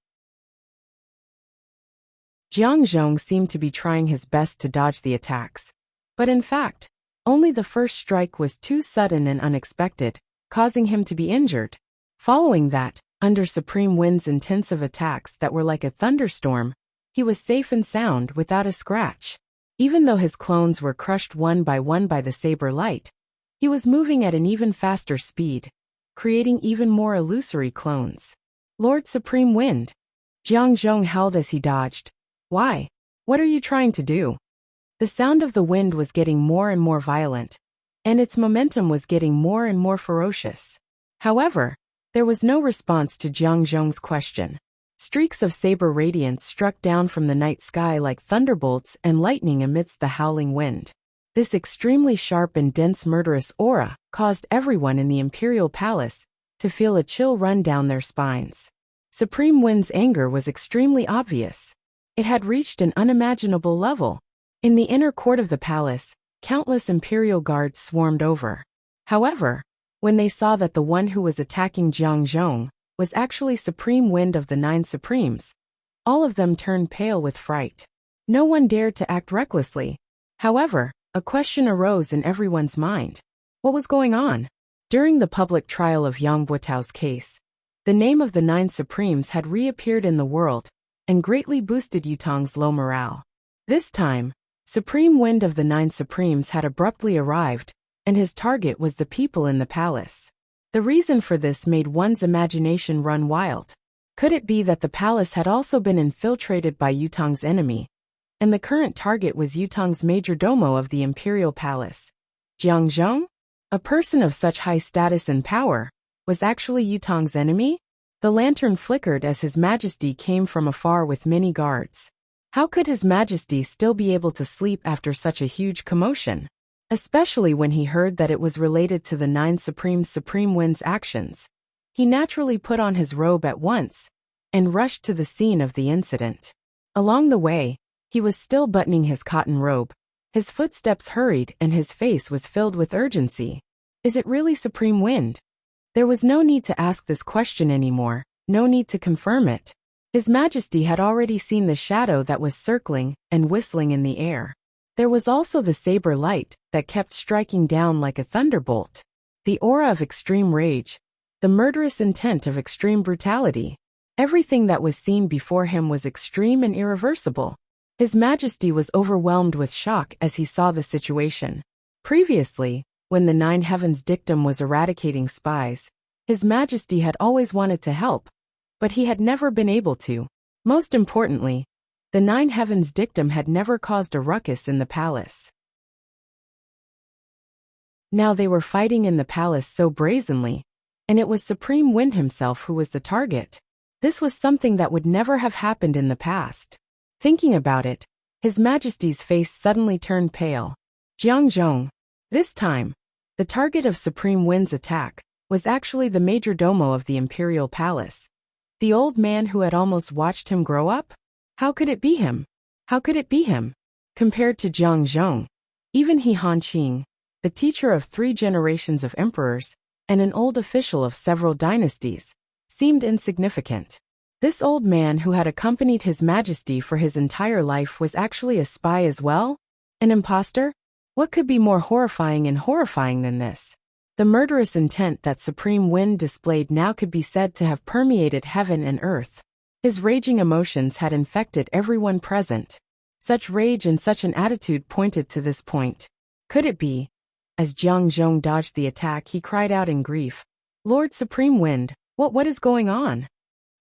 Jiang Zhong seemed to be trying his best to dodge the attacks, but in fact, only the first strike was too sudden and unexpected, causing him to be injured. Following that, under Supreme Wind's intensive attacks that were like a thunderstorm, he was safe and sound without a scratch. Even though his clones were crushed one by the saber light, he was moving at an even faster speed, creating even more illusory clones. "Lord Supreme Wind!" Jiang Zhong howled as he dodged. "Why? What are you trying to do?" The sound of the wind was getting more and more violent, and its momentum was getting more and more ferocious. However, there was no response to Jiang Zhong's question. Streaks of saber radiance struck down from the night sky like thunderbolts and lightning amidst the howling wind. This extremely sharp and dense murderous aura caused everyone in the Imperial Palace to feel a chill run down their spines. Supreme Wind's anger was extremely obvious. It had reached an unimaginable level. In the inner court of the palace, countless Imperial guards swarmed over. However, when they saw that the one who was attacking Jiang Zhong was actually Supreme Wind of the Nine Supremes, all of them turned pale with fright. No one dared to act recklessly. However, a question arose in everyone's mind. What was going on? During the public trial of Yang Buotao's case, the name of the Nine Supremes had reappeared in the world and greatly boosted Yutong's low morale. This time, Supreme Wind of the Nine Supremes had abruptly arrived, and his target was the people in the palace. The reason for this made one's imagination run wild. Could it be that the palace had also been infiltrated by Yutong's enemy, and the current target was Yutong's majordomo of the Imperial Palace? Jiang Zhong, a person of such high status and power, was actually Yutong's enemy? The lantern flickered as His Majesty came from afar with many guards. How could His Majesty still be able to sleep after such a huge commotion? Especially when he heard that it was related to the Nine Supremes' Supreme Wind's actions. He naturally put on his robe at once and rushed to the scene of the incident. Along the way, he was still buttoning his cotton robe. His footsteps hurried and his face was filled with urgency. Is it really Supreme Wind? There was no need to ask this question anymore, no need to confirm it. His Majesty had already seen the shadow that was circling and whistling in the air. There was also the saber light that kept striking down like a thunderbolt. The aura of extreme rage, the murderous intent of extreme brutality. Everything that was seen before him was extreme and irreversible. His Majesty was overwhelmed with shock as he saw the situation. Previously, when the Nine Heavens dictum was eradicating spies, His Majesty had always wanted to help, but he had never been able to. Most importantly, the Nine Heavens dictum had never caused a ruckus in the palace. Now they were fighting in the palace so brazenly and it was Supreme Wind himself who was the target. This was something that would never have happened in the past. Thinking about it, His Majesty's face suddenly turned pale. Jiang Zhong. This time, the target of Supreme Wind's attack was actually the major domo of the imperial palace. The old man who had almost watched him grow up? How could it be him? How could it be him? Compared to Jiang Zhong, even He Hanqing, the teacher of 3 generations of emperors, and an old official of several dynasties, seemed insignificant. This old man who had accompanied His Majesty for his entire life was actually a spy as well? An imposter? What could be more horrifying than this? The murderous intent that Supreme Wind displayed now could be said to have permeated heaven and earth. His raging emotions had infected everyone present. Such rage and such an attitude pointed to this point. Could it be? As Jiang Zhong dodged the attack, he cried out in grief, "Lord Supreme Wind, what is going on?"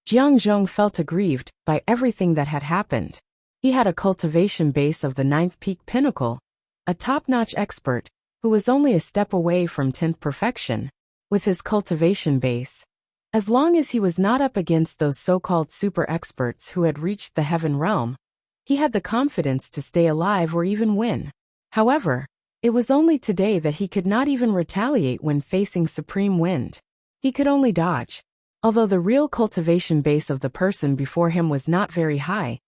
Jiang Zhong felt aggrieved by everything that had happened. He had a cultivation base of the 9th peak pinnacle, a top-notch expert, who was only a step away from 10th perfection. With his cultivation base, as long as he was not up against those so-called super experts who had reached the heaven realm, he had the confidence to stay alive or even win. However, it was only today that he could not even retaliate when facing Supreme Wind. He could only dodge. Although the real cultivation base of the person before him was not very high,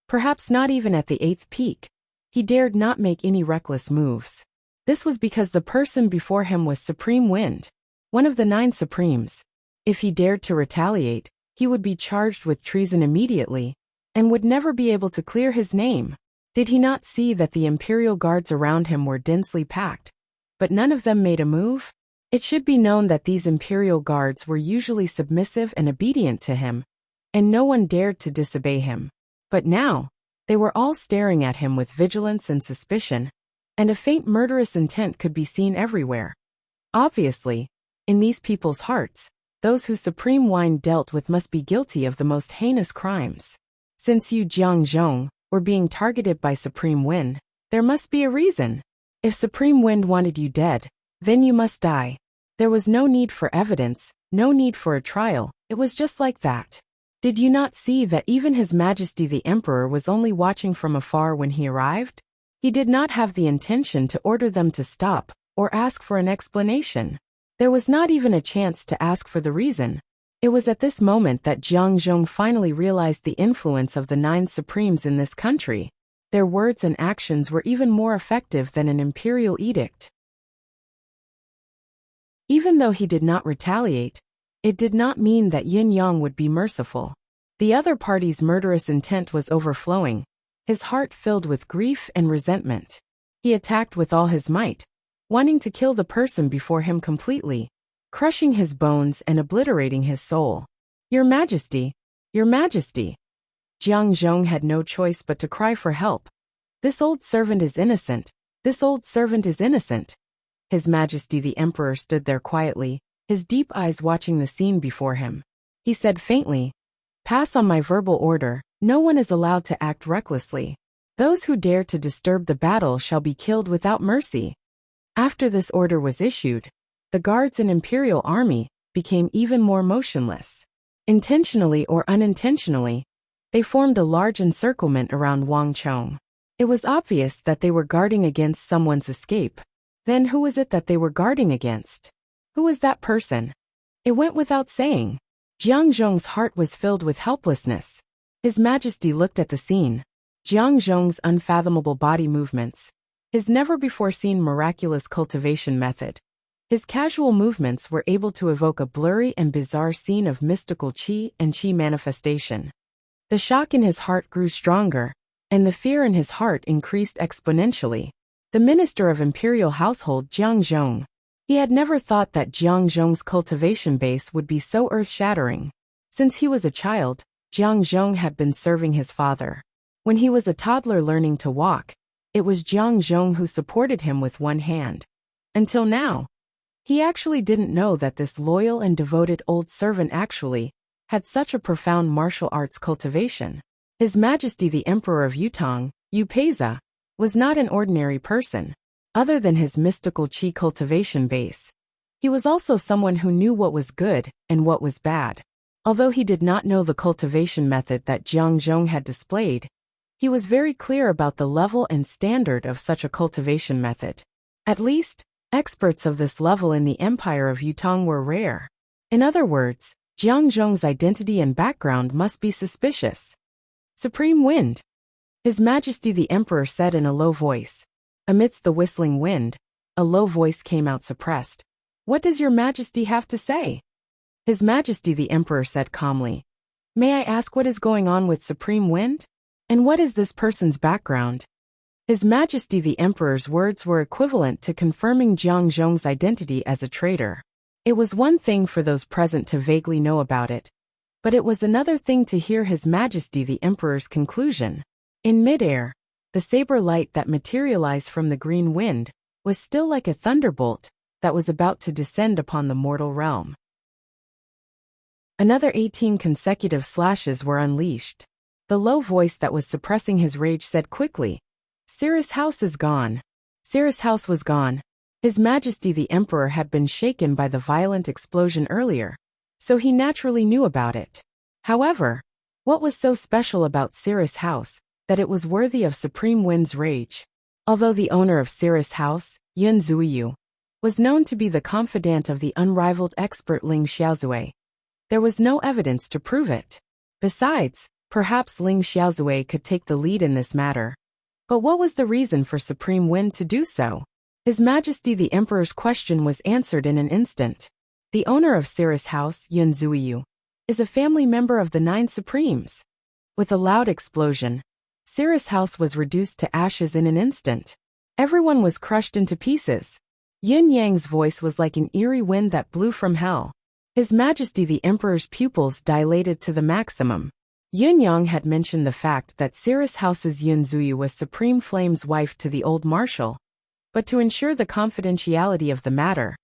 perhaps not even at the 8th peak, he dared not make any reckless moves. This was because the person before him was Supreme Wind, one of the 9 Supremes. If he dared to retaliate, he would be charged with treason immediately, and would never be able to clear his name. Did he not see that the imperial guards around him were densely packed, but none of them made a move? It should be known that these imperial guards were usually submissive and obedient to him, and no one dared to disobey him. But now, they were all staring at him with vigilance and suspicion, and a faint murderous intent could be seen everywhere. Obviously, in these people's hearts, those who Supreme Wind dealt with must be guilty of the most heinous crimes. Since you Jiang Zhong were being targeted by Supreme Wind, there must be a reason. If Supreme Wind wanted you dead, then you must die. There was no need for evidence, no need for a trial, it was just like that. Did you not see that even His Majesty the Emperor was only watching from afar when he arrived? He did not have the intention to order them to stop, or ask for an explanation. There was not even a chance to ask for the reason. It was at this moment that Jiang Zhong finally realized the influence of the 9 Supremes in this country. Their words and actions were even more effective than an imperial edict. Even though he did not retaliate, it did not mean that Yin Yang would be merciful. The other party's murderous intent was overflowing, his heart filled with grief and resentment. He attacked with all his might, wanting to kill the person before him completely, crushing his bones and obliterating his soul. Your Majesty, Your Majesty! Jiang Zhong had no choice but to cry for help. This old servant is innocent. This old servant is innocent. His Majesty the Emperor stood there quietly, his deep eyes watching the scene before him. He said faintly, "Pass on my verbal order, no one is allowed to act recklessly. Those who dare to disturb the battle shall be killed without mercy." After this order was issued, the guards and imperial army became even more motionless. Intentionally or unintentionally, they formed a large encirclement around Wang Chong. It was obvious that they were guarding against someone's escape. Then who was it that they were guarding against? Who was that person? It went without saying. Jiang Zhong's heart was filled with helplessness. His Majesty looked at the scene. Jiang Zhong's unfathomable body movements, his never-before-seen miraculous cultivation method. His casual movements were able to evoke a blurry and bizarre scene of mystical qi and qi manifestation. The shock in his heart grew stronger, and the fear in his heart increased exponentially. The Minister of Imperial Household Jiang Zhong. He had never thought that Jiang Zhong's cultivation base would be so earth-shattering. Since he was a child, Jiang Zhong had been serving his father. When he was a toddler learning to walk, it was Jiang Zhong who supported him with one hand. Until now, he actually didn't know that this loyal and devoted old servant actually had such a profound martial arts cultivation. His Majesty the Emperor of Yutong, Yupeiza, was not an ordinary person. Other than his mystical qi cultivation base, He was also someone who knew what was good and what was bad. Although he did not know the cultivation method that Jiang Zhong had displayed, he was very clear about the level and standard of such a cultivation method. At least, experts of this level in the Empire of Yutong were rare. In other words, Jiang Zhong's identity and background must be suspicious. Supreme Wind. His Majesty the Emperor said in a low voice. Amidst the whistling wind, a low voice came out suppressed. What does your Majesty have to say? His Majesty the Emperor said calmly. May I ask what is going on with Supreme Wind? And what is this person's background? His Majesty the Emperor's words were equivalent to confirming Jiang Zhong's identity as a traitor. It was one thing for those present to vaguely know about it, but it was another thing to hear His Majesty the Emperor's conclusion. In midair, the saber light that materialized from the green wind was still like a thunderbolt that was about to descend upon the mortal realm. Another 18 consecutive slashes were unleashed. The low voice that was suppressing his rage said quickly, Cirrus House is gone. Cirrus House was gone. His Majesty the Emperor had been shaken by the violent explosion earlier, so he naturally knew about it. However, what was so special about Cirrus House that it was worthy of Supreme Wind's rage? Although the owner of Cirrus House, Yun Zuiyu, was known to be the confidant of the unrivaled expert Ling Xiaozue, there was no evidence to prove it. Besides, perhaps Ling Xiaozue could take the lead in this matter. But what was the reason for Supreme Wind to do so? His Majesty the Emperor's question was answered in an instant. The owner of Cirrus House, Yun Zuiyu, is a family member of the 9 Supremes. With a loud explosion, Cirrus House was reduced to ashes in an instant. Everyone was crushed into pieces. Yin Yang's voice was like an eerie wind that blew from hell. His Majesty the Emperor's pupils dilated to the maximum. Yun Yang had mentioned the fact that Cirrus House's Yun Zuyu was Supreme Flame's wife to the old marshal, but to ensure the confidentiality of the matter,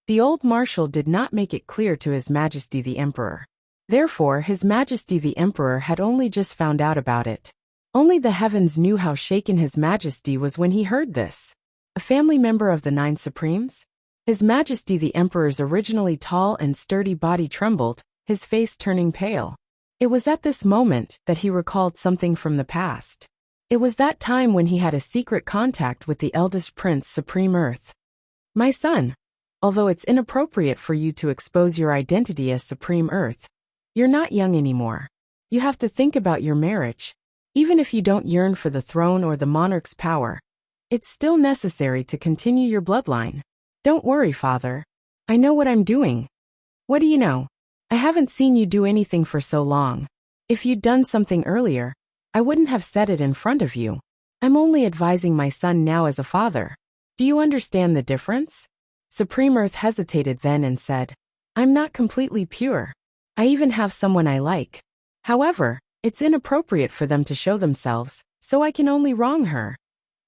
the old marshal did not make it clear to His Majesty the Emperor. Therefore, His Majesty the Emperor had only just found out about it. Only the heavens knew how shaken His Majesty was when he heard this. A family member of the 9 Supremes? His Majesty the Emperor's originally tall and sturdy body trembled, his face turning pale. It was at this moment that he recalled something from the past. It was that time when he had a secret contact with the eldest prince, Supreme Earth. My son, although it's inappropriate for you to expose your identity as Supreme Earth, you're not young anymore. You have to think about your marriage. Even if you don't yearn for the throne or the monarch's power, it's still necessary to continue your bloodline. Don't worry, father. I know what I'm doing. What do you know? I haven't seen you do anything for so long. If you'd done something earlier, I wouldn't have said it in front of you. I'm only advising my son now as a father. Do you understand the difference? Supreme Earth hesitated then and said, I'm not completely pure. I even have someone I like. However, it's inappropriate for them to show themselves, so I can only wrong her.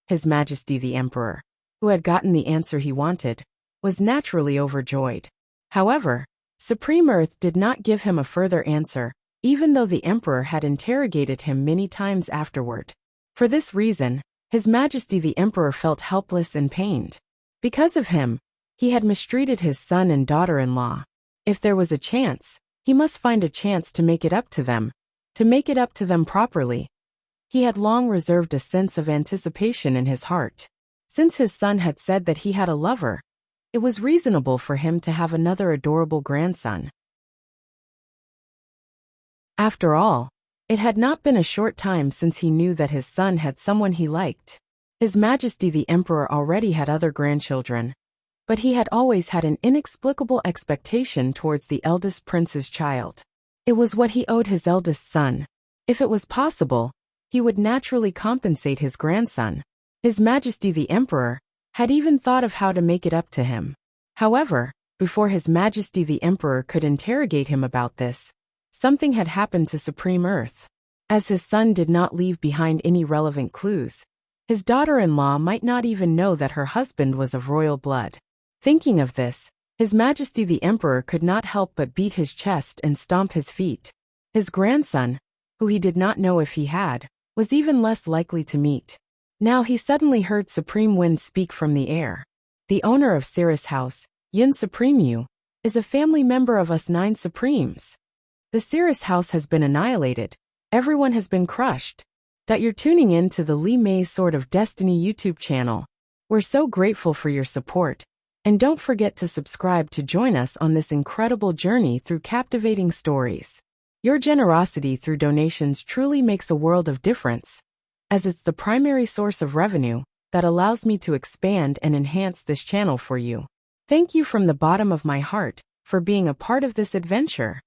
His Majesty the Emperor, who had gotten the answer he wanted, was naturally overjoyed. However, Supreme Earth did not give him a further answer, even though the Emperor had interrogated him many times afterward. For this reason, His Majesty the Emperor felt helpless and pained. Because of him, he had mistreated his son and daughter-in-law. If there was a chance, he must find a chance to make it up to them properly. He had long reserved a sense of anticipation in his heart. Since his son had said that he had a lover, it was reasonable for him to have another adorable grandson. After all, it had not been a short time since he knew that his son had someone he liked. His Majesty the Emperor already had other grandchildren, but he had always had an inexplicable expectation towards the eldest prince's child. It was what he owed his eldest son. If it was possible, he would naturally compensate his grandson. His Majesty the Emperor had even thought of how to make it up to him. However, before His Majesty the Emperor could interrogate him about this, something had happened to Supreme Earth. As his son did not leave behind any relevant clues, his daughter-in-law might not even know that her husband was of royal blood. Thinking of this, His Majesty the Emperor could not help but beat his chest and stomp his feet. His grandson, who he did not know if he had, was even less likely to meet. Now he suddenly heard Supreme Wind speak from the air. The owner of Cirrus House, Yin Supreme Yu, is a family member of us 9 Supremes. The Cirrus house has been annihilated. Everyone has been crushed. You're tuning in to the Lee May's Sword of Destiny YouTube channel. We're so grateful for your support. And don't forget to subscribe to join us on this incredible journey through captivating stories. Your generosity through donations truly makes a world of difference, as it's the primary source of revenue that allows me to expand and enhance this channel for you. Thank you from the bottom of my heart for being a part of this adventure.